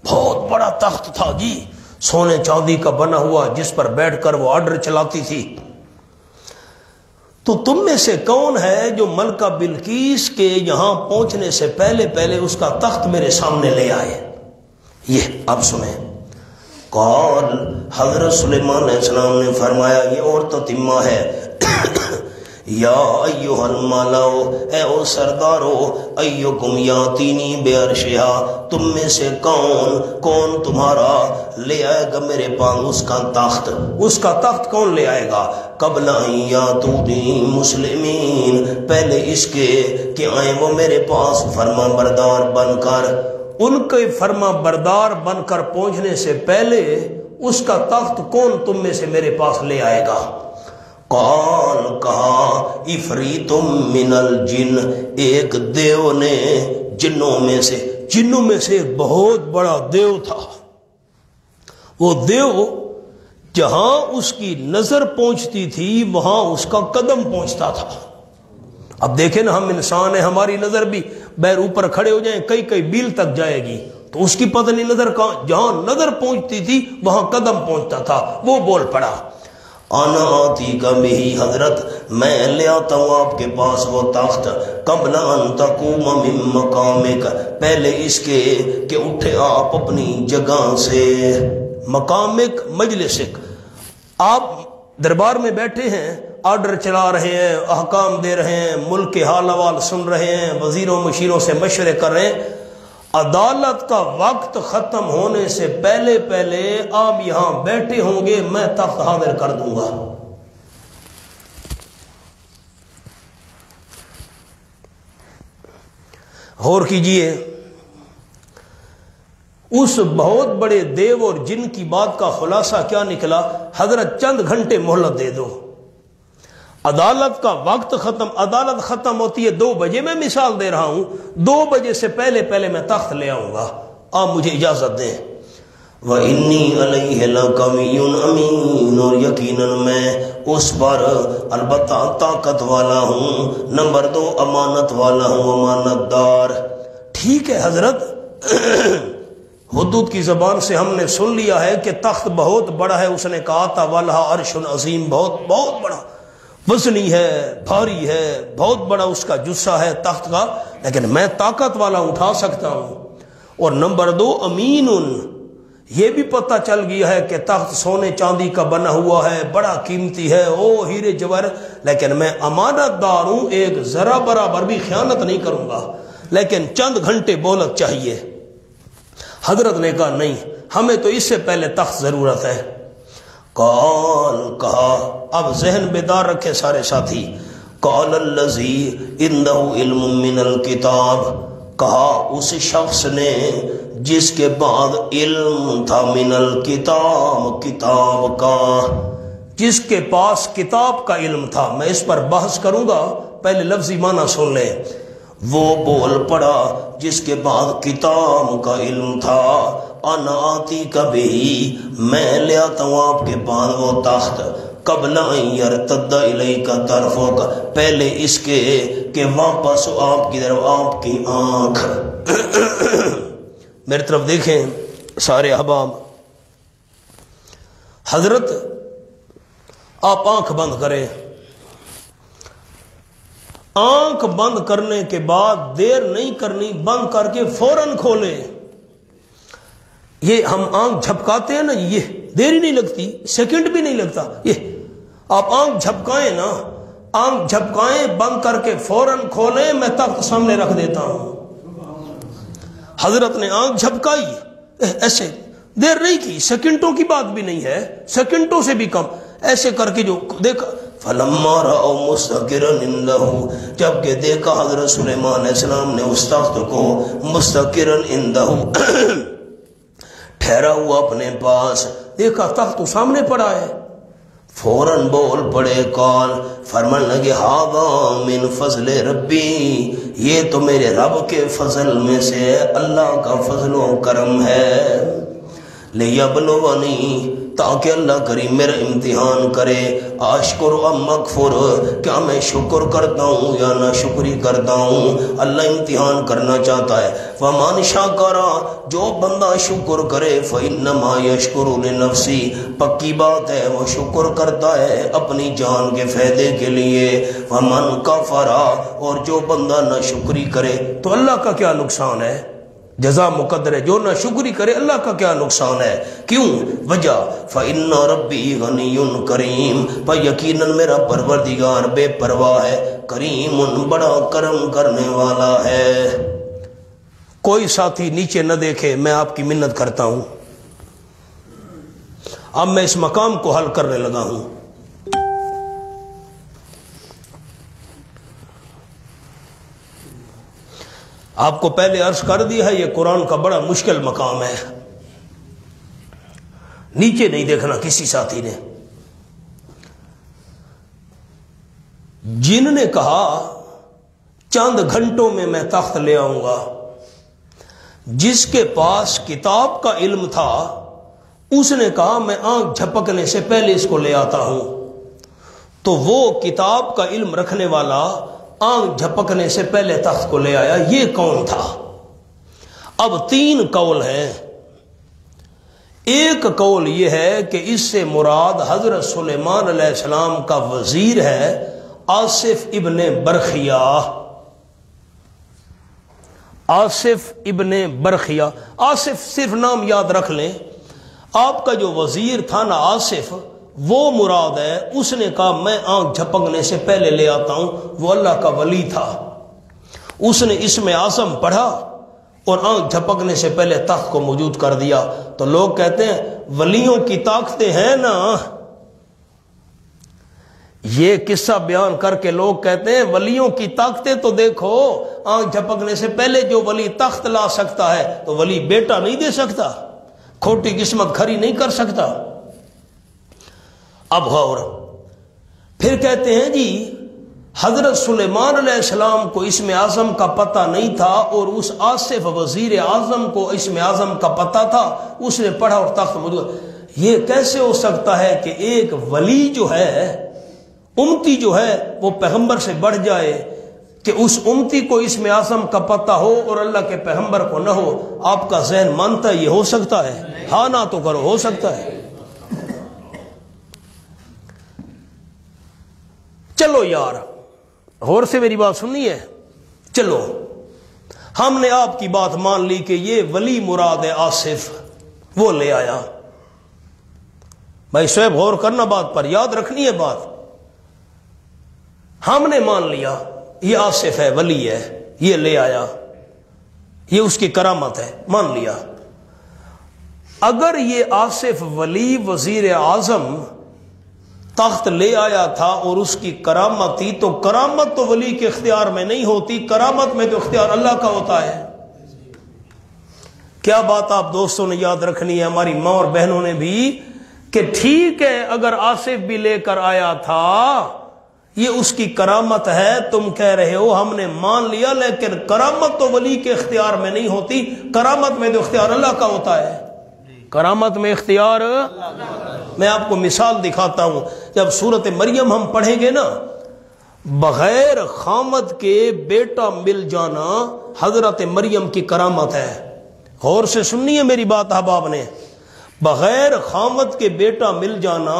بہت بڑا تخت تھا جی، سونے چاندی کا بنا ہوا، جس پر بیٹھ کر وہ آرڈر چلاتی تھی. تو تم میں سے کون ہے جو ملکہ بلقیس کے یہاں پہنچنے سے پہلے اس کا تخت میرے سامنے لے آئے؟ یہ اب سنیں. قال، حضرت سلیمان علیہ السلام نے فرمایا، یہ اور تتمہ ہے. یا ایوہ الملو، اے او سردارو، ایوکم یاتینی بعرشہا، تم میں سے کون تمہارا لے آئے گا میرے پاس اس کا تخت؟ اس کا تخت کون لے آئے گا؟ قبل ان یاتونی مسلمین، پہلے اس کے کہ آئیں وہ میرے پاس فرما بردار بن کر. ان کے فرما بردار بن کر پہنچنے سے پہلے اس کا تخت کون تم میں سے میرے پاس لے آئے گا؟ قال، کہا، افریت من الجن، ایک دیو نے جنوں میں سے ایک بہت بڑا دیو تھا. وہ دیو جہاں اس کی نظر پہنچتی تھی وہاں اس کا قدم پہنچتا تھا. اب دیکھیں نا، ہم انسان ہیں، ہماری نظر بھی بیر اوپر کھڑے ہو جائیں کئی بیل تک جائے گی، تو اس کی پتہ نہیں نظر کہاں، جہاں نظر پہنچتی تھی وہاں قدم پہنچتا تھا. وہ بول پڑا، انا آتی کا بھی، حضرت میں لے آتا ہوں آپ کے پاس وہ تخت. قبل ان تقوم من مقامک، پہلے اس کے کہ اٹھے آپ اپنی جگہ سے. مقامک مجلسک، آپ دربار میں بیٹھے ہیں، آرڈر چلا رہے ہیں، احکام دے رہے ہیں، ملک کے حال احوال سن رہے ہیں، وزیروں مشیروں سے مشورے کر رہے ہیں. عدالت کا وقت ختم ہونے سے پہلے آپ یہاں بیٹھے ہوں گے، میں تخت حاضر کر دوں گا. غور کیجئے، اس بہت بڑے دیو اور جن کی بات کا خلاصہ کیا نکلا؟ حضرت چند گھنٹے مہلت دے دو. عدالت کا وقت ختم، عدالت ختم ہوتی ہے 2 بجے، میں مثال دے رہا ہوں، 2 بجے سے پہلے میں تخت لے آؤں گا، آپ مجھے اجازت دیں۔ وَإِنِّي عَلَيْهِ لَقَوِيٌّ أَمِينٌ، اور یقیناً میں اس پر البتہ طاقت والا ہوں، نمبر 2 امانت والا ہوں، امانت دار۔ ٹھیک ہے حضرت، حدود کی زبان سے ہم نے سن لیا ہے کہ تخت بہت بڑا ہے، اس نے کہا تھا وَلَهَا عَرْشٌ عَظِيمٌ، بہت بڑا، وزنی ہے، بھاری ہے، بہت بڑا اس کا جثہ ہے تخت کا، لیکن میں طاقت والا اٹھا سکتا ہوں۔ اور نمبر 2 امین، یہ بھی پتہ چل گیا ہے کہ تخت سونے چاندی کا بنا ہوا ہے، بڑا قیمتی ہے، ہیرے جواہر، لیکن میں امانت دار ہوں، ایک ذرا برابر بھی خیانت نہیں کروں گا، لیکن چند گھنٹے مہلت چاہیے۔ حضرت نے کہا نہیں، ہمیں تو اس سے پہلے تخت ضرورت ہے۔ قال، کہا، اب ذہن بیدار رکھے سارے ساتھی، قال الذی عنده علم من الکتاب، کہا اس شخص نے جس کے بعد علم تھا من الکتاب، کتاب کا، جس کے پاس کتاب کا علم تھا۔ میں اس پر بحث کروں گا، پہلے لفظی معنی سن لیں۔ وہ بول پڑا جس کے بعد کتاب کا علم تھا، انا آتی کبھی، میں لے آتا ہوں آپ کے پاس وہ تخت، قبل ان یرتد الیک طرفک، پہلے اس کے کہ واپس آپ کی طرف آپ کی آنکھ۔ میری طرف دیکھیں سارے احباب، حضرت آپ آنکھ بند کریں، آنکھ بند کرنے کے بعد دیر نہیں کرنی، بند کر کے فوراً کھولے۔ یہ ہم آنکھ جھپکاتے ہیں نا، یہ دیر ہی نہیں لگتی، سیکنڈ بھی نہیں لگتا، یہ آپ آنکھ جھپکائیں نا، آنکھ جھپکائیں، بند کر کے فوراً کھولیں، میں تخت سامنے رکھ دیتا ہوں۔ حضرت نے آنکھ جھپکائی، ایسے دیر نہیں کی، سیکنڈوں کی بات بھی نہیں ہے، سیکنڈوں سے بھی کم، ایسے کر کے جو دیکھا، فلما رأوا مستقرا عنده، جب کہ دیکھا حضرت سلیمان علیہ السلام نے اس تخت کو مستقرا عنده، ٹھہرا ہوا اپنے پاس، دیکھا تخت تو سامنے پڑا ہے، فوراً بول پڑے، قال، فرمان لگے، ھذا من فضل ربی، یہ تو میرے رب کے فضل میں سے، اللہ کا فضل و کرم ہے، لیبلونی، تاکہ اللہ کریم میرا امتحان کرے، اشکر ام اکفر، کیا میں شکر کرتا ہوں یا نہ شکری کرتا ہوں، اللہ امتحان کرنا چاہتا ہے۔ فمن شکر، جو بندہ شکر کرے، فانما یشکر لنفسی، پکی بات ہے وہ شکر کرتا ہے اپنی جان کے فائدے کے لیے۔ ومن کفر، اور جو بندہ نہ شکری کرے تو اللہ کا کیا نقصان ہے، جزا مقدر ہے، جو نہ شکری کرے اللہ کا کیا نقصان ہے، کیوں؟ وجہ، فإن ربی غنی کریم، پر یقیناً میرا پروردگار بے پرواہ ہے، کریم، بڑا کرم کرنے والا ہے۔ کوئی ساتھی نیچے نہ دیکھے، میں آپ کی منت کرتا ہوں، اب میں اس مقام کو حل کرنے لگا ہوں۔ آپ کو پہلے عرض کر دیا ہے، یہ قرآن کا بڑا مشکل مقام ہے، نیچے نہیں دیکھنا کسی ساتھی نے۔ جن نے کہا چند گھنٹوں میں میں تخت لے آؤں گا، جس کے پاس کتاب کا علم تھا اس نے کہا میں آنکھ جھپکنے سے پہلے اس کو لے آتا ہوں، تو وہ کتاب کا علم رکھنے والا آنکھ جھپکنے سے پہلے تخت کو لے آیا، یہ کون تھا؟ اب 3 قول ہیں۔ ایک قول یہ ہے کہ اس سے مراد حضرت سلیمان علیہ السلام کا وزیر ہے آصف ابن برخیا، آصف ابن برخیا، آصف صرف نام یاد رکھ لیں، آپ کا جو وزیر تھا نا آصف، وہ مراد ہے۔ اس نے کہا میں آنکھ جھپکنے سے پہلے لے آتا ہوں، وہ اللہ کا ولی تھا، اس نے اس میں اعظم پڑھا اور آنکھ جھپکنے سے پہلے تخت کو موجود کر دیا۔ تو لوگ کہتے ہیں ولیوں کی طاقتیں ہیں نا، یہ قصہ بیان کر کے لوگ کہتے ہیں ولیوں کی طاقتیں تو دیکھو، آنکھ جھپکنے سے پہلے جو ولی تخت لا سکتا ہے تو ولی بیٹا نہیں دے سکتا، کھوٹی قسمت کھری نہیں کر سکتا۔ اب غور، پھر کہتے ہیں جی حضرت سلیمان علیہ السلام کو اسم اعظم کا پتہ نہیں تھا اور اس آصف وزیر اعظم کو اسم اعظم کا پتہ تھا، اس نے پڑھا اور تخت موجود۔ یہ کیسے ہو سکتا ہے کہ ایک ولی جو ہے، امتی جو ہے، وہ پیغمبر سے بڑھ جائے کہ اس امتی کو اسم اعظم کا پتہ ہو اور اللہ کے پیغمبر کو نہ ہو؟ آپ کا ذہن مانتا ہے یہ ہو سکتا ہے؟ ہاں نہ تو کرو، ہو سکتا ہے۔ چلو یار، غور سے میری بات سننی ہے، چلو ہم نے آپ کی بات مان لی کہ یہ ولی مراد ہے آصف، وہ لے آیا۔ بھائی شعیب غور کرنا بات پر، یاد رکھنی ہے بات۔ ہم نے مان لیا یہ آصف ہے، ولی ہے، یہ لے آیا، یہ اس کی کرامت ہے، مان لیا۔ اگر یہ آصف ولی وزیر اعظم تخت لے آیا تھا اور اس کی کرامت تھی، تو کرامت تو ولی کے اختیار میں نہیں ہوتی، کرامت میں تو اختیار اللہ کا ہوتا ہے۔ کیا بات آپ دوستوں نے یاد رکھنی ہے، ہماری ماں اور بہنوں نے بھی، کہ ٹھیک ہے اگر آصف بھی لے کر آیا تھا، یہ اس کی کرامت ہے، تم کہہ رہے ہو ہم نے مان لیا، لیکن کرامت تو ولی کے اختیار میں نہیں ہوتی، کرامت میں تو اختیار اللہ کا ہوتا ہے۔ کرامت میں اختیار، میں آپ کو مثال دکھاتا ہوں، جب سورۃ مریم ہم پڑھیں گے نا، بغیر خامد کے بیٹا مل جانا حضرت مریم کی کرامت ہے۔ غور سے سننی ہے میری بات احباب نے، بغیر خامد کے بیٹا مل جانا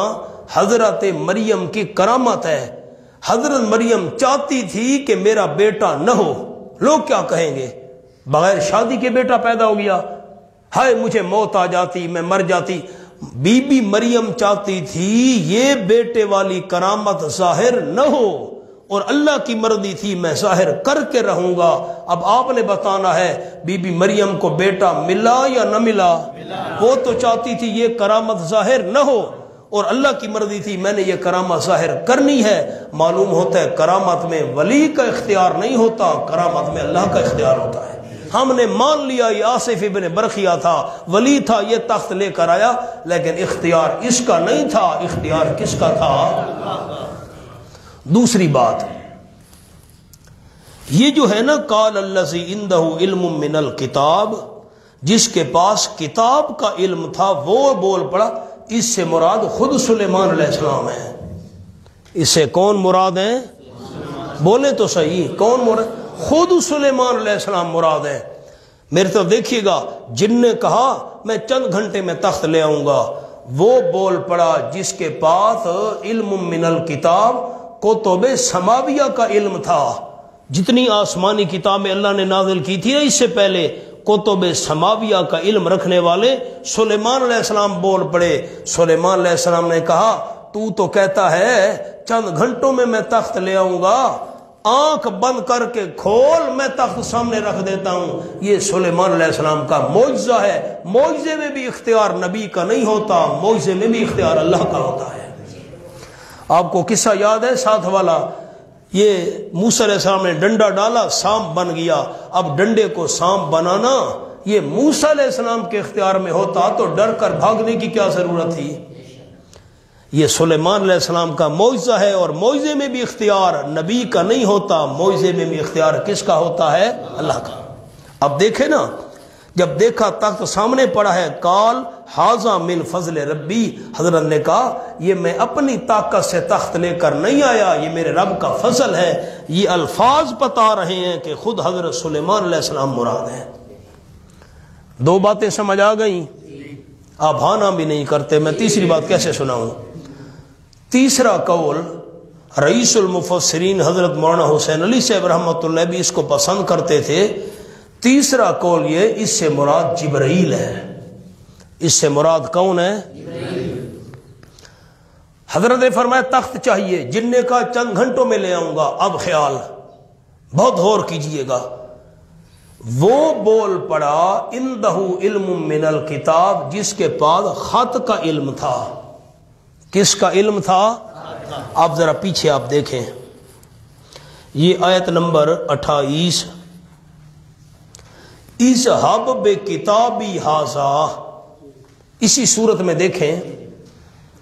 حضرت مریم کی کرامت ہے۔ حضرت مریم چاہتی تھی کہ میرا بیٹا نہ ہو، لوگ کیا کہیں گے؟ بغیر شادی کے بیٹا پیدا ہو گیا، ہائے مجھے موت آ جاتی، میں مر جاتی۔ بی بی مریم چاہتی تھی یہ بیٹے والی کرامت ظاہر نہ ہو، اور اللہ کی مرضی تھی میں ظاہر کر کے رہوں گا۔ اب آپ نے بتانا ہے بی بی مریم کو بیٹا ملا یا نہ ملا؟ وہ تو چاہتی تھی یہ کرامت ظاہر نہ ہو، اور اللہ کی مرضی تھی میں نے یہ کرامت ظاہر کرنی ہے۔ معلوم ہوتا ہے کرامت میں ولی کا اختیار نہیں ہوتا، کرامت میں اللہ کا اختیار ہوتا ہے۔ ہم نے مان لیا یہ آصف ابن برخیہ تھا، ولی تھا، یہ تخت لے کر آیا، لیکن اختیار اس کا نہیں تھا، اختیار کس کا تھا؟ دوسری بات، یہ جو ہے نا قال الذی عندہ علم من الکتاب، جس کے پاس کتاب کا علم تھا وہ بول پڑا، اس سے مراد خود سلیمان علیہ السلام ہے۔ اس سے کون مراد ہیں؟ بولے تو صحیح، کون مراد؟ خود سلیمان علیہ السلام مراد ہے۔ میرے طرف دیکھیے گا، جن نے کہا میں چند گھنٹے میں تخت لے آؤں گا، وہ بول پڑا جس کے پاس علم من الکتاب، کتب سماویہ کا علم تھا، جتنی آسمانی کتابیں اللہ نے نازل کی تھی اس سے پہلے، کتب سماویہ کا علم رکھنے والے سلیمان علیہ السلام بول پڑے۔ سلیمان علیہ السلام نے کہا تو کہتا ہے چند گھنٹوں میں تخت لے آؤں گا، آنکھ بند کر کے کھول، میں تخت سامنے رکھ دیتا ہوں۔ یہ سلیمان علیہ السلام کا معجزہ ہے۔ معجزے میں بھی اختیار نبی کا نہیں ہوتا، معجزے میں بھی اختیار اللہ کا ہوتا ہے۔ آپ کو قصہ یاد ہے ساتھ والا، یہ موسیٰ علیہ السلام نے ڈنڈا ڈالا، سانپ بن گیا۔ اب ڈنڈے کو سانپ بنانا یہ موسیٰ علیہ السلام کے اختیار میں ہوتا تو ڈر کر بھاگنے کی کیا ضرورت تھی؟ یہ سلیمان علیہ السلام کا معجزہ ہے، اور معجزے میں بھی اختیار نبی کا نہیں ہوتا، معجزے میں بھی اختیار کس کا ہوتا ہے؟ اللہ کا۔ اب دیکھیں نا، جب دیکھا تخت سامنے پڑا ہے، قال ھذا من فضل ربی، حضرت نے کہا یہ میں اپنی طاقت سے تخت لے کر نہیں آیا، یہ میرے رب کا فضل ہے۔ یہ الفاظ بتا رہے ہیں کہ خود حضرت سلیمان علیہ السلام مراد ہیں۔ دو باتیں سمجھ آ گئیں؟ آپ ہانا بھی نہیں کرتے، میں تیسری بات کیسے سناؤں؟ تیسرا قول رئیس المفسرین حضرت مولانا حسین علی صاحب رحمۃ اللہ بھی اس کو پسند کرتے تھے۔ تیسرا قول یہ، اس سے مراد جبرائیل ہے۔ اس سے مراد کون ہے؟ حضرت نے فرمایا تخت چاہیے، جن نے کہا چند گھنٹوں میں لے آؤں گا۔ اب خیال، بہت غور کیجئے گا، وہ بول پڑا عندہ علم من الکتاب، جس کے پاس خط کا علم تھا۔ کس کا علم تھا؟ آپ ذرا پیچھے آپ دیکھیں، یہ آیت نمبر 28، اذھب بکتابی ھذا، اسی صورت میں دیکھیں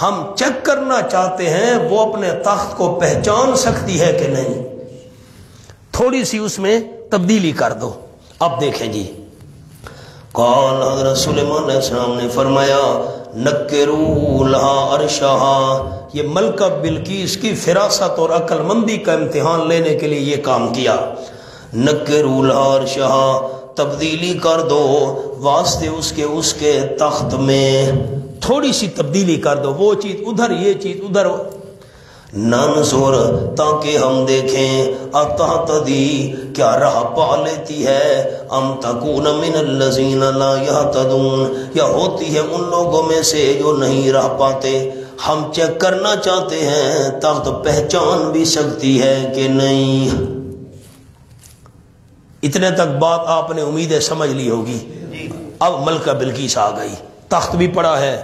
ہم چیک کرنا چاہتے ہیں وہ اپنے تخت کو پہچان سکتی ہے کہ نہیں، تھوڑی سی اس میں تبدیلی کر دو۔ اب دیکھیں جی، قال حضرت سلیمان علیہ السلام نے فرمایا نکروا لها عرشها، یہ ملکہ بلقیس کی فراست اور عقل مندی کا امتحان لینے کے لیے یہ کام کیا۔ نکروا لها عرشها، تبدیلی کر دو واسطے اس کے تخت میں، تھوڑی سی تبدیلی کر دو، وہ چیز ادھر یہ چیز ادھر، ننظر تاکہ ہم دیکھیں اتہتدی کیا راہ پا لیتی ہے، ام تکون من الذین لا یہتدون، یا ہوتی ہے ان لوگوں میں سے جو نہیں راہ پاتے۔ ہم چیک کرنا چاہتے ہیں تخت پہچان بھی سکتی ہے کہ نہیں۔ اتنے تک بات آپ نے امیدیں سمجھ لی ہوگی۔ اب ملکہ بلقیس آ گئی، تخت بھی پڑا ہے۔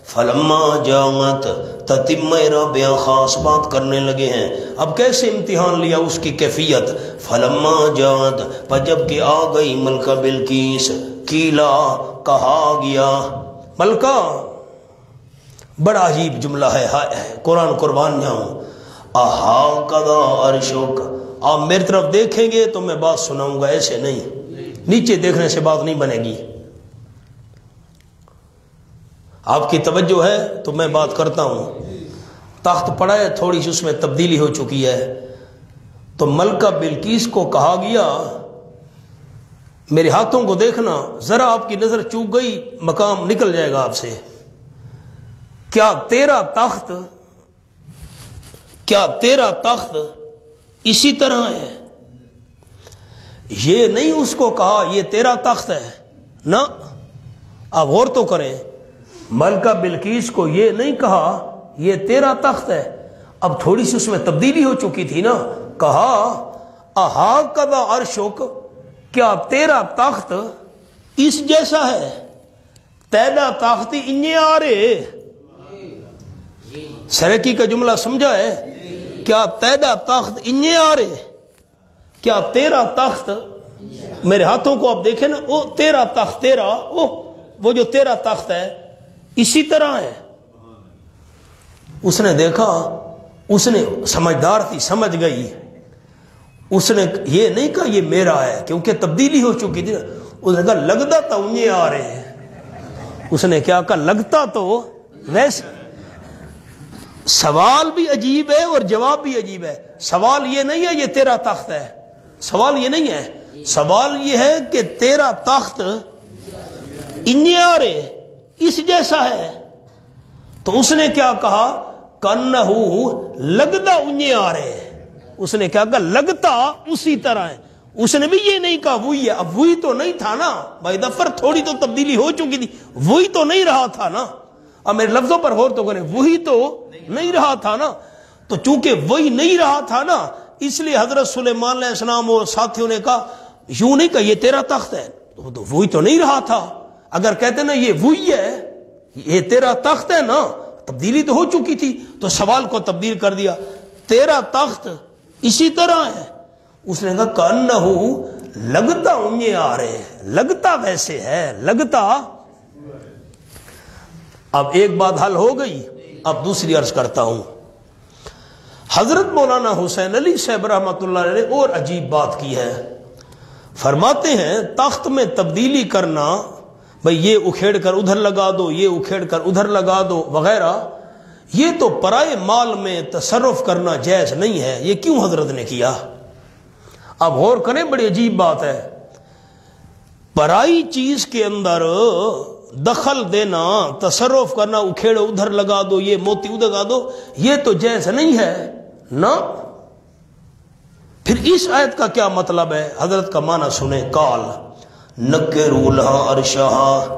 فلما جاءت، تتمہ رابعہ خاص بات کرنے لگے ہیں۔ اب کیسے امتحان لیا اس کی کیفیت؟ فلما جاءت، پر جب کہ آ گئی ملکہ بلقیس، قیلا کہا گیا، ملکہ بڑا عجیب جملہ ہے، قرآن قربان جاؤں، اہاکذا عرشک، آپ میری طرف دیکھیں گے تو میں بات سناؤں گا، ایسے نہیں، نیچے دیکھنے سے بات نہیں بنے گی۔ آپ کی توجہ ہے تو میں بات کرتا ہوں۔ تخت پڑا ہے، تھوڑی سی اس میں تبدیلی ہو چکی ہے، تو ملکہ بلقیس کو کہا گیا میرے ہاتھوں کو دیکھنا، ذرا آپ کی نظر چوک گئی مقام نکل جائے گا آپ سے۔ کیا تیرا تخت اسی طرح ہے؟ یہ نہیں اس کو کہا یہ تیرا تخت ہے، نہ، آپ غور تو کریں، ملکہ بلقیس کو یہ نہیں کہا یہ تیرا تخت ہے، اب تھوڑی سی اس میں تبدیلی ہو چکی تھی نا، کہا اہاکذا عرشک، کیا تیرا تخت اس جیسا ہے؟ تیرا تخت انجے آ رہے، سرکی کا جملہ سمجھا ہے؟ کیا تیرا تخت انجے آ رہے، کیا تیرا تخت، میرے ہاتھوں کو آپ دیکھیں نا، وہ تیرا تخت، تیرا وہ جو تیرا تخت ہے اسی طرح ہے۔ اس نے دیکھا، اس نے سمجھدار تھی، سمجھ گئی، اس نے یہ نہیں کہا یہ میرا ہے کیونکہ تبدیلی ہو چکی تھی، اس نے کہا لگتا تو انجے آ رہے ہیں۔ اس نے کیا کہا؟ لگتا تو ویسے۔ سوال بھی عجیب ہے اور جواب بھی عجیب ہے۔ سوال یہ نہیں ہے یہ تیرا تخت ہے، سوال یہ نہیں ہے، سوال یہ ہے کہ تیرا تخت انجے آ رہے اس جیسا ہے، تو اس نے کیا کہا؟ کنہو لگتا انجے آ رہے، اس نے کیا کہا؟ لگتا اسی طرح ہے۔ اس نے بھی یہ نہیں کہا وہی ہے، اب وہی تو نہیں تھا نا بھائی دفر، تھوڑی تو تبدیلی ہو چکی تھی، وہی تو نہیں رہا تھا نا، اب میرے لفظوں پر غور تو کریں، وہی تو نہیں رہا تھا نا، تو چونکہ وہی نہیں رہا تھا نا اس لیے حضرت سلیمان علیہ السلام اور ساتھیوں نے کہا یوں نہیں کہا یہ تیرا تخت ہے، تو وہی تو نہیں رہا تھا، اگر کہتے نا یہ وہی ہے یہ تیرا تخت ہے نا، تبدیلی تو ہو چکی تھی، تو سوال کو تبدیل کر دیا، تیرا تخت اسی طرح ہے۔ اس نے کہا کانہو لگتا انجے آ رہے، لگتا ویسے ہے، لگتا۔ اب ایک بات حل ہو گئی، اب دوسری عرض کرتا ہوں۔ حضرت مولانا حسین علی صاحب رحمۃ اللہ علیہ نے اور عجیب بات کی ہے، فرماتے ہیں تخت میں تبدیلی کرنا، بھئی یہ اکھیڑ کر ادھر لگا دو، یہ اکھیڑ کر ادھر لگا دو وغیرہ، یہ تو پرائے مال میں تصرف کرنا جائز نہیں ہے، یہ کیوں حضرت نے کیا؟ اب غور کریں، بڑی عجیب بات ہے، پرائی چیز کے اندر دخل دینا، تصرف کرنا، اکھیڑو ادھر لگا دو، یہ موتی ادھر لگا دو، یہ تو جائز نہیں ہے نا۔ پھر اس آیت کا کیا مطلب ہے؟ حضرت کا معنی سنیں، قال نکروا لها عرشها،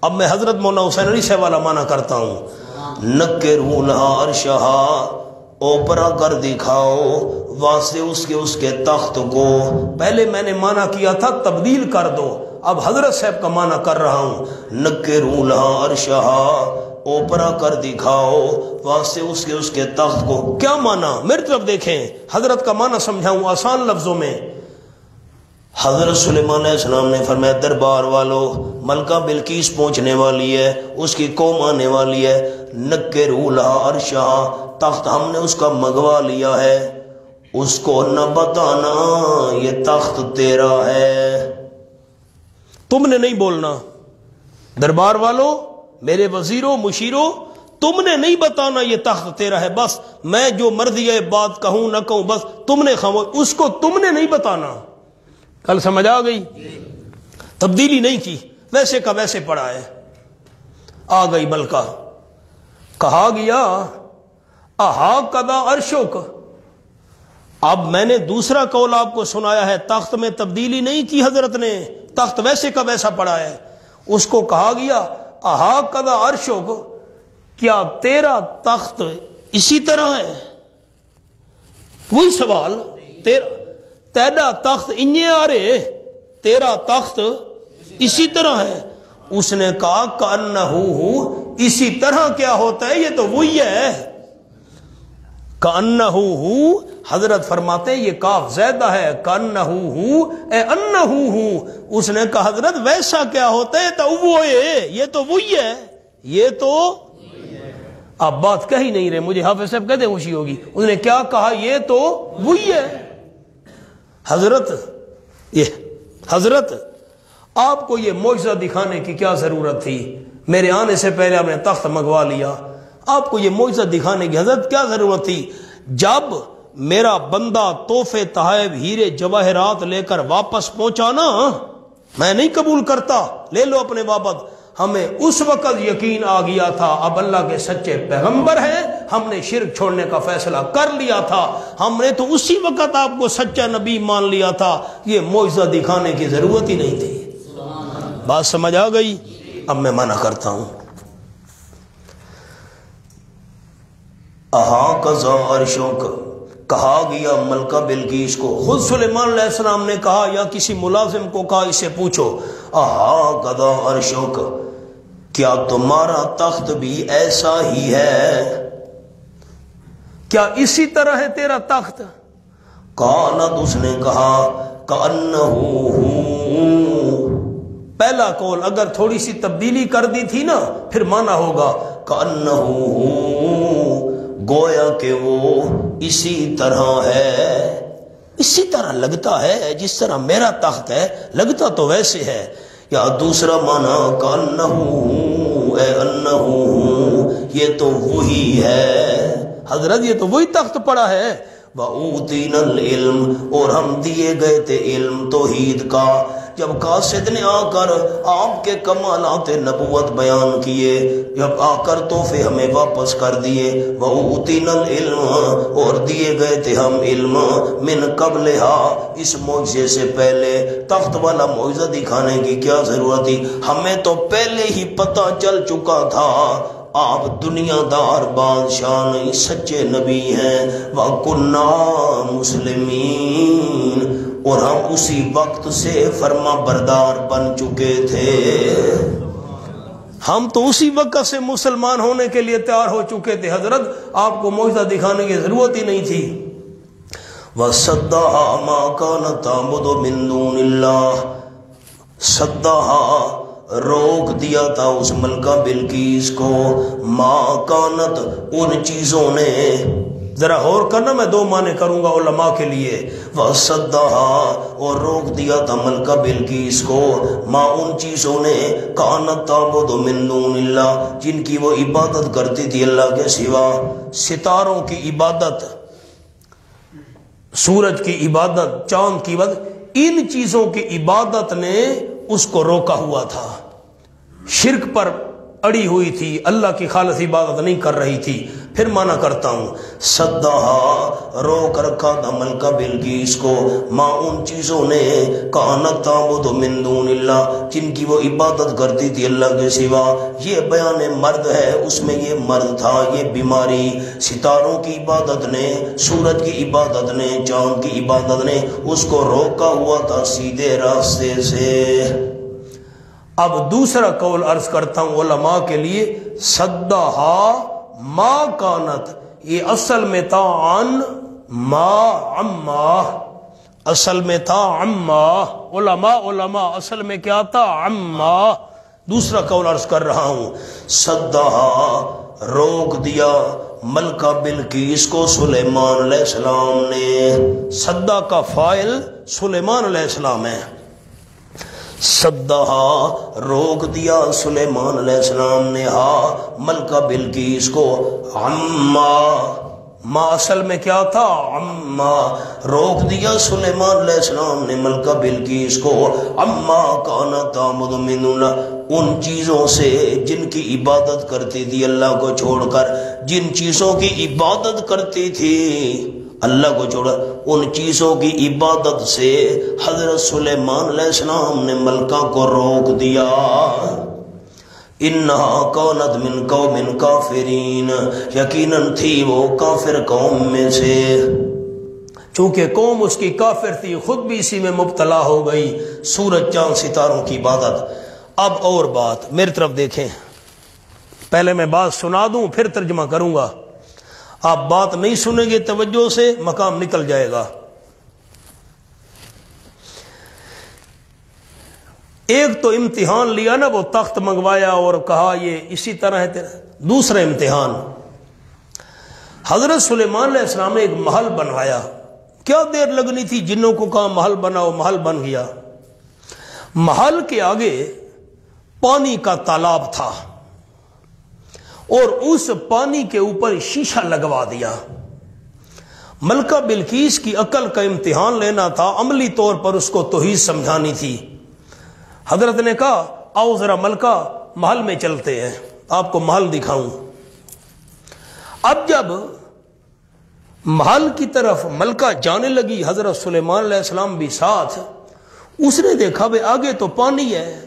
اب میں حضرت مولانا حسین علی صاحب والا معنی کرتا ہوں، نکروا لها عرشها، اوپرا کر دکھاؤ واسطے اس کے تخت کو۔ پہلے میں نے معنی کیا تھا تبدیل کر دو، اب حضرت صاحب کا معنی کر رہا ہوں، نکروا لها عرشها، اوپرا کر دکھاؤ واسطے اس کے تخت کو۔ کیا معنی؟ میری طرف دیکھیں، حضرت کا معنی سمجھاؤں آسان لفظوں میں۔ حضرت سلیمان علیہ السلام نے فرمایا دربار والو، ملکہ بلقیس پہنچنے والی ہے، اس کی قوم آنے والی ہے، نکروا لها عرشها، تخت ہم نے اس کا منگوا لیا ہے، اس کو نہ بتانا یہ تخت تیرا ہے۔ تم نے نہیں بولنا، دربار والوں، میرے وزیروں، مشیروں، تم نے نہیں بتانا یہ تخت تیرا ہے، بس میں جو مرضی ہے بات کہوں نہ کہوں، بس تم نے خاموش، اس کو تم نے نہیں بتانا۔ کل سمجھ آ گئی؟ تبدیلی نہیں کی، ویسے کا ویسے پڑا ہے۔ آ گئی ملکہ، کہا گیا اہاکذا عرشک۔ اب میں نے دوسرا قول آپ کو سنایا ہے، تخت میں تبدیلی نہیں کی حضرت نے، تخت ویسے کا ویسا پڑا ہے۔ اس کو کہا گیا اہاکذا عرشک، کیا تیرا تخت اسی طرح ہے؟ وہی سوال، تیرا تخت انجے آ رہے، تیرا تخت اسی طرح ہے؟ اس نے کہا کأنہ، اسی طرح کیا ہوتا ہے، یہ تو وہی ہے۔ کأنہ، حضرت فرماتے ہیں یہ کاف زیادہ ہے، کأنہ اے انہ، اس نے کہا حضرت ویسا کیا ہوتا ہے، تو وہ ہے، یہ تو وہی ہے، یہ تو آپ بات کہہ ہی نہیں رہے، مجھے حافظ صاحب کہتے ہیں خوشی ہوگی، اس نے کیا کہا، یہ تو وہی ہے۔ حضرت آپ کو یہ معجزہ دکھانے کی کیا ضرورت تھی؟ میرے آنے سے پہلے آپ نے تخت منگوا لیا، آپ کو یہ معجزہ دکھانے کی حضرت کیا ضرورت تھی؟ جب میرا بندہ تحفے تحائف ہیرے جواہرات لے کر واپس پہنچا نا، میں نہیں قبول کرتا، لے لو اپنے واپس۔ ہمیں اس وقت یقین آ گیا تھا اب اللہ کے سچے پیغمبر ہیں، ہم نے شرک چھوڑنے کا فیصلہ کر لیا تھا، ہم نے تو اسی وقت آپ کو سچا نبی مان لیا تھا، یہ معجزہ دکھانے کی ضرورت ہی نہیں تھی۔ بات سمجھ آ گئی؟ اب میں منع کرتا ہوں۔ اہاکذا عرشک، کہا گیا ملکہ بلقیس کو، خود سلیمان علیہ السلام نے کہا یا کسی ملازم کو کہا اس سے پوچھو، اہاکذا عرشک، کیا تمہارا تخت بھی ایسا ہی ہے؟ کیا اسی طرح ہے تیرا تخت؟ قالت، اس نے کہا کأنہ، پہلا قول اگر تھوڑی سی تبدیلی کر دی تھی نا پھر مانا ہوگا، کأنہ، گویا کہ وہ اسی طرح ہے، اسی طرح لگتا ہے جس طرح میرا تخت ہے، لگتا تو ویسے ہے۔ یا دوسرا مانا کأنہ اے انہ، یہ تو وہی ہے، حضرت یہ تو وہی تخت پڑا ہے۔ وَأُوتِينَا الْعِلْمَ، اور ہم دیے گئے تھے علم توحید کا۔ جب قاصد نے آ کر آپ کے کمالات نبوت بیان کیے، جب آ کر تحفے ہمیں واپس کر دیے، وَأُوتِينَا الْعِلْمَ، اور دیے گئے تھے ہم علم، من قبلها، اس معجزے سے پہلے، تخت والا معجزہ دکھانے کی کیا ضرورت تھی، ہمیں تو پہلے ہی پتہ چل چکا تھا آپ دنیا دار بادشاہ نہیں، سچے نبی ہیں۔ وَكُنَّا مُسْلِمِينَ، اور ہم اسی وقت سے فرما بردار بن چکے تھے، ہم تو اسی وقت سے مسلمان ہونے کے لیے تیار ہو چکے تھے، حضرت آپ کو معجزہ دکھانے کی ضرورت ہی نہیں تھی۔ وَصَدَّهَا مَا كَانَتْ تَعْبُدُ مِن دُونِ اللَّهِ، صدّہا، روک دیا تھا اس ملکہ بلقیس کو، ما کانت، ان چیزوں نے، ذرا غور کرنا میں دو معنی کروں گا علماء کے لیے، وَصَدَّهَا، اور روک دیا تھا ملکہ بلقیس کو، ما ان چیزوں نے، کانت تعبد من دون اللہ، جن کی وہ عبادت کرتی تھی اللہ کے سوا، ستاروں کی عبادت، سورج کی عبادت، چاند کی عبادت، ان چیزوں کی عبادت نے اس کو روکا ہوا تھا، شرک پر اڑی ہوئی تھی، اللہ کی خالص عبادت نہیں کر رہی تھی۔ پھر مانا کرتا ہوں، صدّہا، روک رکھا تھا ملکہ بلقیس کو، ما ان چیزوں نے، کانت تعبد من دون اللہ، جن کی وہ عبادت کرتی تھی اللہ کے سوا۔ یہ بیان مرد ہے، اس میں یہ مرد تھا، یہ بیماری، ستاروں کی عبادت نے، سورج کی عبادت نے، چاند کی عبادت نے اس کو روکا ہوا تھا سیدھے راستے سے۔ اب دوسرا قول عرض کرتا ہوں علماء کے لیے، صدّہا ما کانت، یہ اصل میں تھا عن ما عما، اصل میں تھا عما، علماء اصل میں کیا تھا عما، دوسرا قول عرض کر رہا ہوں، صدہا روک دیا ملکہ بلقیس کو سلیمان علیہ السلام نے۔ صدہ کا فاعل سلیمان علیہ السلام ہے۔ صدہا روک دیا سلیمان علیہ السلام نے ملکہ بلقیس کو، عما ما اصل میں کیا تھا، عما روک دیا سلیمان علیہ السلام نے ملکہ بلقیس کو، عما کانا تعبد من ان چیزوں سے جن کی عبادت کرتی تھی اللہ کو چھوڑ کر، جن چیزوں کی عبادت کرتی تھی اللہ کو چھوڑ، ان چیزوں کی عبادت سے حضرت سلیمان علیہ السلام نے ملکہ کو روک دیا۔ انہا کانت من قوم کافرین، یقیناً تھی وہ کافر قوم میں سے، چونکہ قوم اس کی کافر تھی خود بھی اسی میں مبتلا ہو گئی، سورج چاند ستاروں کی عبادت۔ اب اور بات میری طرف دیکھیں، پہلے میں بات سنا دوں پھر ترجمہ کروں گا، آپ بات نہیں سنیں گے توجہ سے مقام نکل جائے گا۔ ایک تو امتحان لیا نا، وہ تخت منگوایا اور کہا یہ اسی طرح ہے تیرا۔ دوسرا امتحان، حضرت سلیمان علیہ السلام نے ایک محل بنوایا، کیا دیر لگنی تھی، جنوں کو کہا محل بناؤ، محل بن گیا۔ محل کے آگے پانی کا تالاب تھا اور اس پانی کے اوپر شیشہ لگوا دیا۔ ملکہ بلقیس کی عقل کا امتحان لینا تھا، عملی طور پر اس کو توحید سمجھانی تھی۔ حضرت نے کہا آؤ ذرا ملکہ محل میں چلتے ہیں، آپ کو محل دکھاؤں۔ اب جب محل کی طرف ملکہ جانے لگی، حضرت سلیمان علیہ السلام بھی ساتھ، اس نے دیکھا بھئی آگے تو پانی ہے،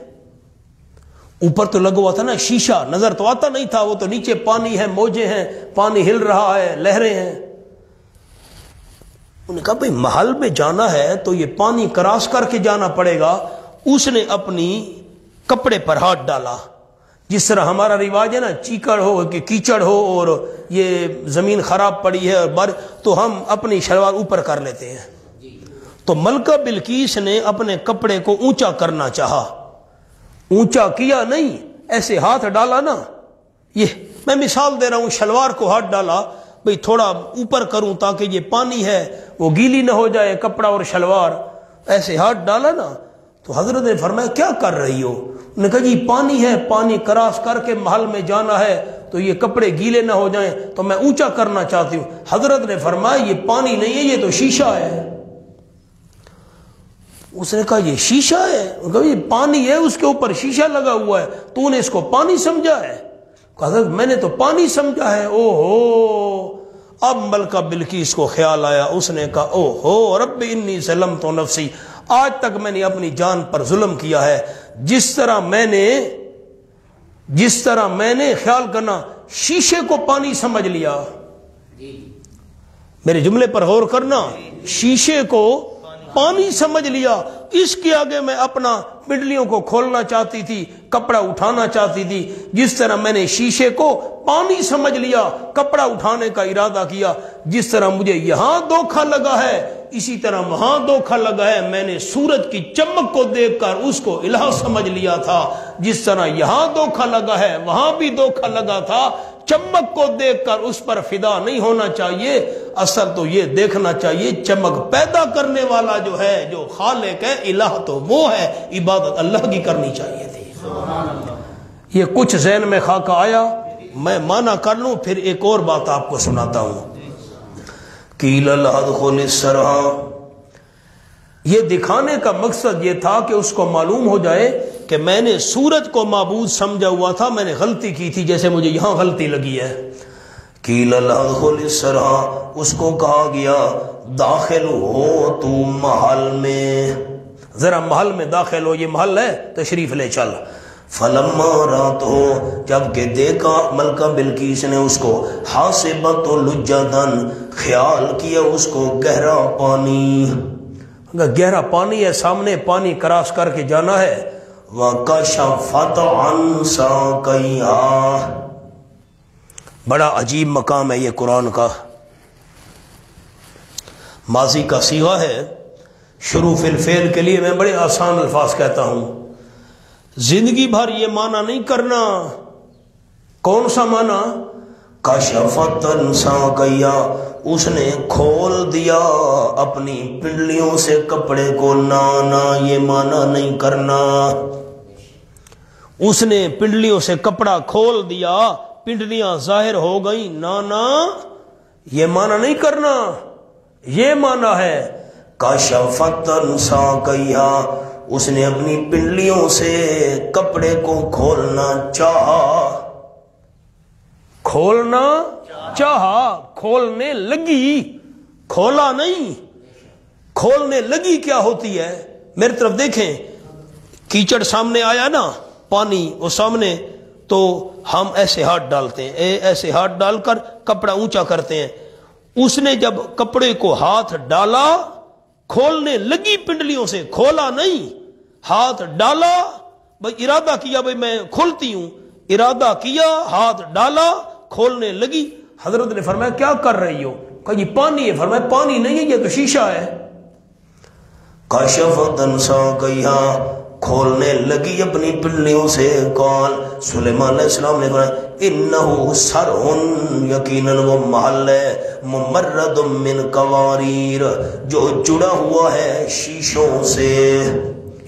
اوپر تو لگا ہوا تھا نا شیشہ، نظر تو آتا نہیں تھا، وہ تو نیچے پانی ہے، موجیں ہیں، پانی ہل رہا ہے، لہریں ہیں۔ انہوں نے کہا بھئی محل میں جانا ہے تو یہ پانی کراس کر کے جانا پڑے گا۔ اس نے اپنی کپڑے پر ہاتھ ڈالا، جس طرح ہمارا رواج ہے نا، چیکڑ ہو کہ کیچڑ ہو اور یہ زمین خراب پڑی ہے اور تو ہم اپنی شلوار اوپر کر لیتے ہیں۔ تو ملکہ بلقیس نے اپنے کپڑے کو اونچا کرنا چاہا، اونچا کیا نہیں، ایسے ہاتھ ڈالا نا، یہ میں مثال دے رہا ہوں، شلوار کو ہاتھ ڈالا بھئی تھوڑا اوپر کروں تاکہ یہ پانی ہے وہ گیلی نہ ہو جائے کپڑا اور شلوار، ایسے ہاتھ ڈالا نا۔ تو حضرت نے فرمایا کیا کر رہی ہو؟ انہوں نے کہا جی پانی ہے، پانی کراس کر کے محل میں جانا ہے تو یہ کپڑے گیلے نہ ہو جائیں تو میں اونچا کرنا چاہتی ہوں۔ حضرت نے فرمایا یہ پانی نہیں ہے، یہ تو شیشہ ہے۔ اس نے کہا یہ شیشہ ہے؟ کہا یہ پانی ہے، اس کے اوپر شیشہ لگا ہوا ہے، تو نے اس کو پانی سمجھا ہے؟ حضرت میں نے تو پانی سمجھا ہے۔ او ہو، اب ملکہ بلقیس کو خیال آیا، اس نے کہا او ہو رب انی ظلمت نفسی، آج تک میں نے اپنی جان پر ظلم کیا ہے، جس طرح میں نے خیال کرنا شیشے کو پانی سمجھ لیا۔ میرے جملے پر غور کرنا، شیشے کو پانی سمجھ لیا، اس کے آگے میں اپنا پنڈلیوں کو کھولنا چاہتی تھی، کپڑا اٹھانا چاہتی تھی، جس طرح میں نے شیشے کو پانی سمجھ لیا، کپڑا اٹھانے کا ارادہ کیا، جس طرح مجھے یہاں دھوکہ لگا ہے اسی طرح وہاں دھوکہ لگا ہے۔ میں نے سورج کی چمک کو دیکھ کر اس کو الہ سمجھ لیا تھا، جس طرح یہاں دھوکہ لگا ہے وہاں بھی دھوکہ لگا تھا۔ چمک کو دیکھ کر اس پر فدا نہیں ہونا چاہیے، اصل تو یہ دیکھنا چاہیے چمک پیدا کرنے والا جو ہے، جو خالق ہے، الہ تو وہ ہے، عبادت اللہ کی کرنی چاہیے تھی۔ یہ کچھ ذہن میں خاکہ آیا، میں مانا کر لوں پھر ایک اور بات آپ کو سناتا ہوں۔ قیل ادخل السرح، یہ دکھانے کا مقصد یہ تھا کہ اس کو معلوم ہو جائے کہ میں نے سورج کو معبود سمجھا ہوا تھا، میں نے غلطی کی تھی جیسے مجھے یہاں غلطی لگی ہے۔ قیل ادخل السرح، اس کو کہا گیا داخل ہو تو محل میں، ذرا محل میں داخل ہو، یہ محل ہے تشریف لے چل۔ فلما رات ہو، جب کہ دیکھا ملکہ بلقیس نے اس کو، حاسبت لجدن، خیال کیا اس کو گہرا پانی، گہرا پانی ہے سامنے، پانی کراس کر کے جانا ہے۔ وَكَشَفَتْ عَنْ سَاقَيْهَا، بڑا عجیب مقام ہے یہ قرآن کا، ماضی کا صیغہ ہے، شروع فی الفعل کے لیے میں بڑے آسان الفاظ کہتا ہوں، زندگی بھر یہ معنی نہیں کرنا. کون سا معنی؟ کشفت ساقیا، اس نے کھول دیا اپنی پنڈلیوں سے کپڑے کو. نانا یہ معنی نہیں کرنا. اس نے پنڈلیوں سے کپڑا کھول دیا، پنڈلیاں ظاہر ہو گئیں. نانا یہ معنی نہیں کرنا. یہ معنی ہے کشفت ساقیا، اس نے اپنی پنڈلیوں سے کپڑے کو کھولنا چاہا. کھولنا چاہا، کھولنے لگی، کھولا نہیں. کھولنے لگی کیا ہوتی ہے؟ میری طرف دیکھیں، کیچڑ سامنے آیا نا، پانی وہ سامنے، تو ہم ایسے ہاتھ ڈالتے ہیں، ایسے ہاتھ ڈال کر کپڑا اونچا کرتے ہیں. اس نے جب کپڑے کو ہاتھ ڈالا، کھولنے لگی پنڈلیوں سے، کھولا نہیں. ہاتھ ڈالا، بھائی ارادہ کیا بھائی میں کھولتی ہوں، ارادہ کیا، ہاتھ ڈالا، کھولنے لگی. حضرت نے فرمایا کیا کر رہی ہو؟ کہا یہ پانی ہے. فرمایا پانی نہیں ہے، یہ تو شیشہ ہے. کشفت ساقیا، کھولنے لگی اپنی پنڈلیوں سے. قال، سلیمان علیہ السلام نے فرمایا انہو سرہن، یقیناً وہ محل ہے، ممرد من قواریر، جو جڑا ہوا ہے شیشوں سے.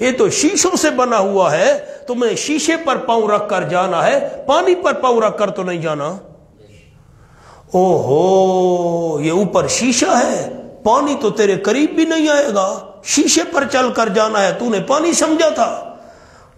یہ تو شیشوں سے بنا ہوا ہے، تمہیں شیشے پر پاؤں رکھ کر جانا ہے، پانی پر پاؤں رکھ کر تو نہیں جانا. او ہو، یہ اوپر شیشہ ہے، پانی تو تیرے قریب بھی نہیں آئے گا، شیشے پر چل کر جانا ہے، تو نے پانی سمجھا تھا.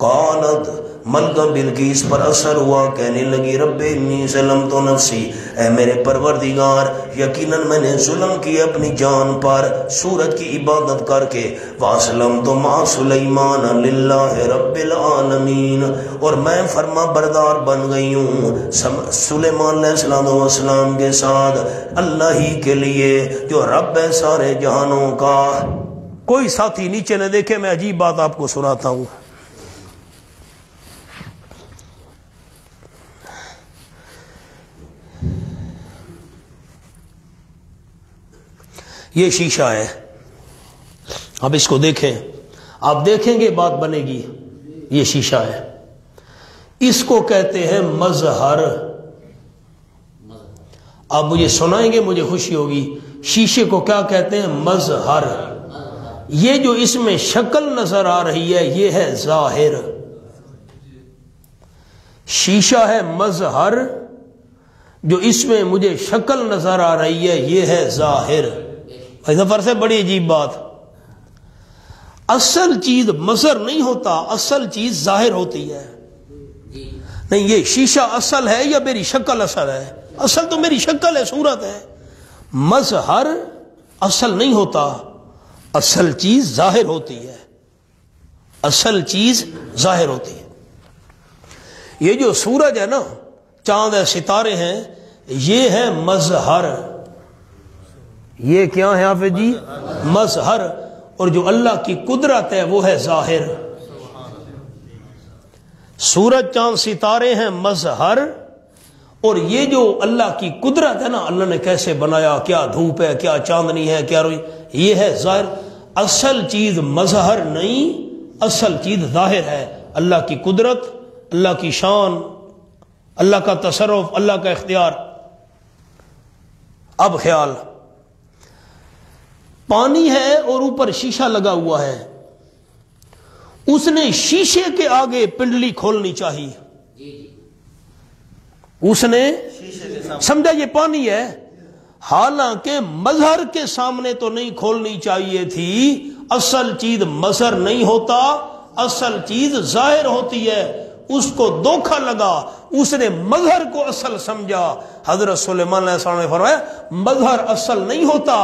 قالت، ملکہ بلقیس پر اثر ہوا، کہنے لگی رب انی ظلمت نفسی، اے میرے پروردگار یقیناً میں نے ظلم کیا اپنی جان پر سورج کی عبادت کر کے. واسلمت مع سلیمان للہ رب العالمین، اور میں فرما بردار بن گئی ہوں سلیمان علیہ السلام کے ساتھ اللہ ہی کے لیے جو رب ہے سارے جہانوں کا. کوئی ساتھی نیچے نہ دیکھے، میں عجیب بات آپ کو سناتا ہوں. یہ شیشہ ہے، اب اس کو دیکھیں، آپ دیکھیں گے بات بنے گی. یہ شیشہ ہے، اس کو کہتے ہیں مظہر. آپ مجھے سنائیں گے مجھے خوشی ہوگی. شیشے کو کیا کہتے ہیں؟ مظہر. یہ جو اس میں شکل نظر آ رہی ہے یہ ہے ظاہر. شیشہ ہے مظہر، جو اس میں مجھے شکل نظر آ رہی ہے یہ ہے ظاہر. ظفر سے بڑی عجیب بات، اصل چیز مظہر نہیں ہوتا، اصل چیز ظاہر ہوتی ہے. نہیں، یہ شیشہ اصل ہے یا میری شکل اصل ہے؟ اصل تو میری شکل ہے، صورت ہے. مظہر اصل نہیں ہوتا، اصل چیز ظاہر ہوتی ہے، اصل چیز ظاہر ہوتی ہے. یہ جو سورج ہے نا، چاند ہے، ستارے ہیں، یہ ہے مظہر. یہ کیا ہے حافظ جی؟ مظہر. اور جو اللہ کی قدرت ہے وہ ہے ظاہر. سورج چاند ستارے ہیں مظہر، اور یہ جو اللہ کی قدرت ہے نا، اللہ نے کیسے بنایا، کیا دھوپ ہے، کیا چاندنی ہے، کیا روئی، یہ ہے ظاہر. اصل چیز مظہر نہیں، اصل چیز ظاہر ہے. اللہ کی قدرت، اللہ کی شان، اللہ کا تصرف، اللہ کا اختیار. اب خیال، پانی ہے اور اوپر شیشہ لگا ہوا ہے، اس نے شیشے کے آگے پنڈلی کھولنی چاہیے. اس نے سمجھا یہ پانی ہے، حالانکہ مظہر کے سامنے تو نہیں کھولنی چاہیے تھی. اصل چیز مظہر نہیں ہوتا، اصل چیز ظاہر ہوتی ہے. اس کو دھوکہ لگا، اس نے مظہر کو اصل سمجھا. حضرت سلیمان علیہ السلام نے فرمایا مظہر اصل نہیں ہوتا،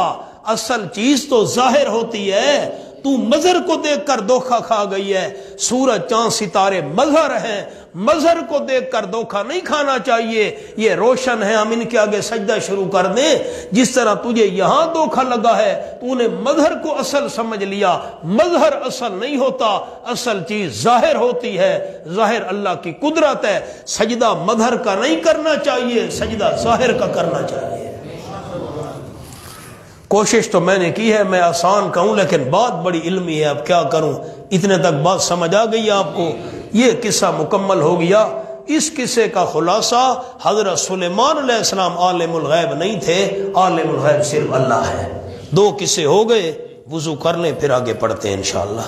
اصل چیز تو ظاہر ہوتی ہے. تو مظہر کو دیکھ کر دھوکہ کھا گئی ہے. سورج چاند ستارے مظہر ہیں، مظہر کو دیکھ کر دھوکہ نہیں کھانا چاہیے. یہ روشن ہے، ہم ان کے آگے سجدہ شروع کر دیں. جس طرح تجھے یہاں دھوکہ لگا ہے، تو نے مظہر کو اصل سمجھ لیا. مظہر اصل نہیں ہوتا، اصل چیز ظاہر ہوتی ہے. ظاہر اللہ کی قدرت ہے. سجدہ مظہر کا نہیں کرنا چاہیے، سجدہ ظاہر کا کرنا چاہیے. کوشش تو میں نے کی ہے، میں آسان کہوں لیکن بات بڑی علمی ہے. اب کیا کروں، اتنے تک بات سمجھ آ گئی آپ کو. یہ قصہ مکمل ہو گیا۔ اس قصے کا خلاصہ حضرت سلیمان علیہ السلام عالم الغیب نہیں تھے، عالم الغیب صرف اللہ ہے۔ 2 قصے ہو گئے، وضو کرنے پھر آگے پڑھتے ہیں انشاءاللہ۔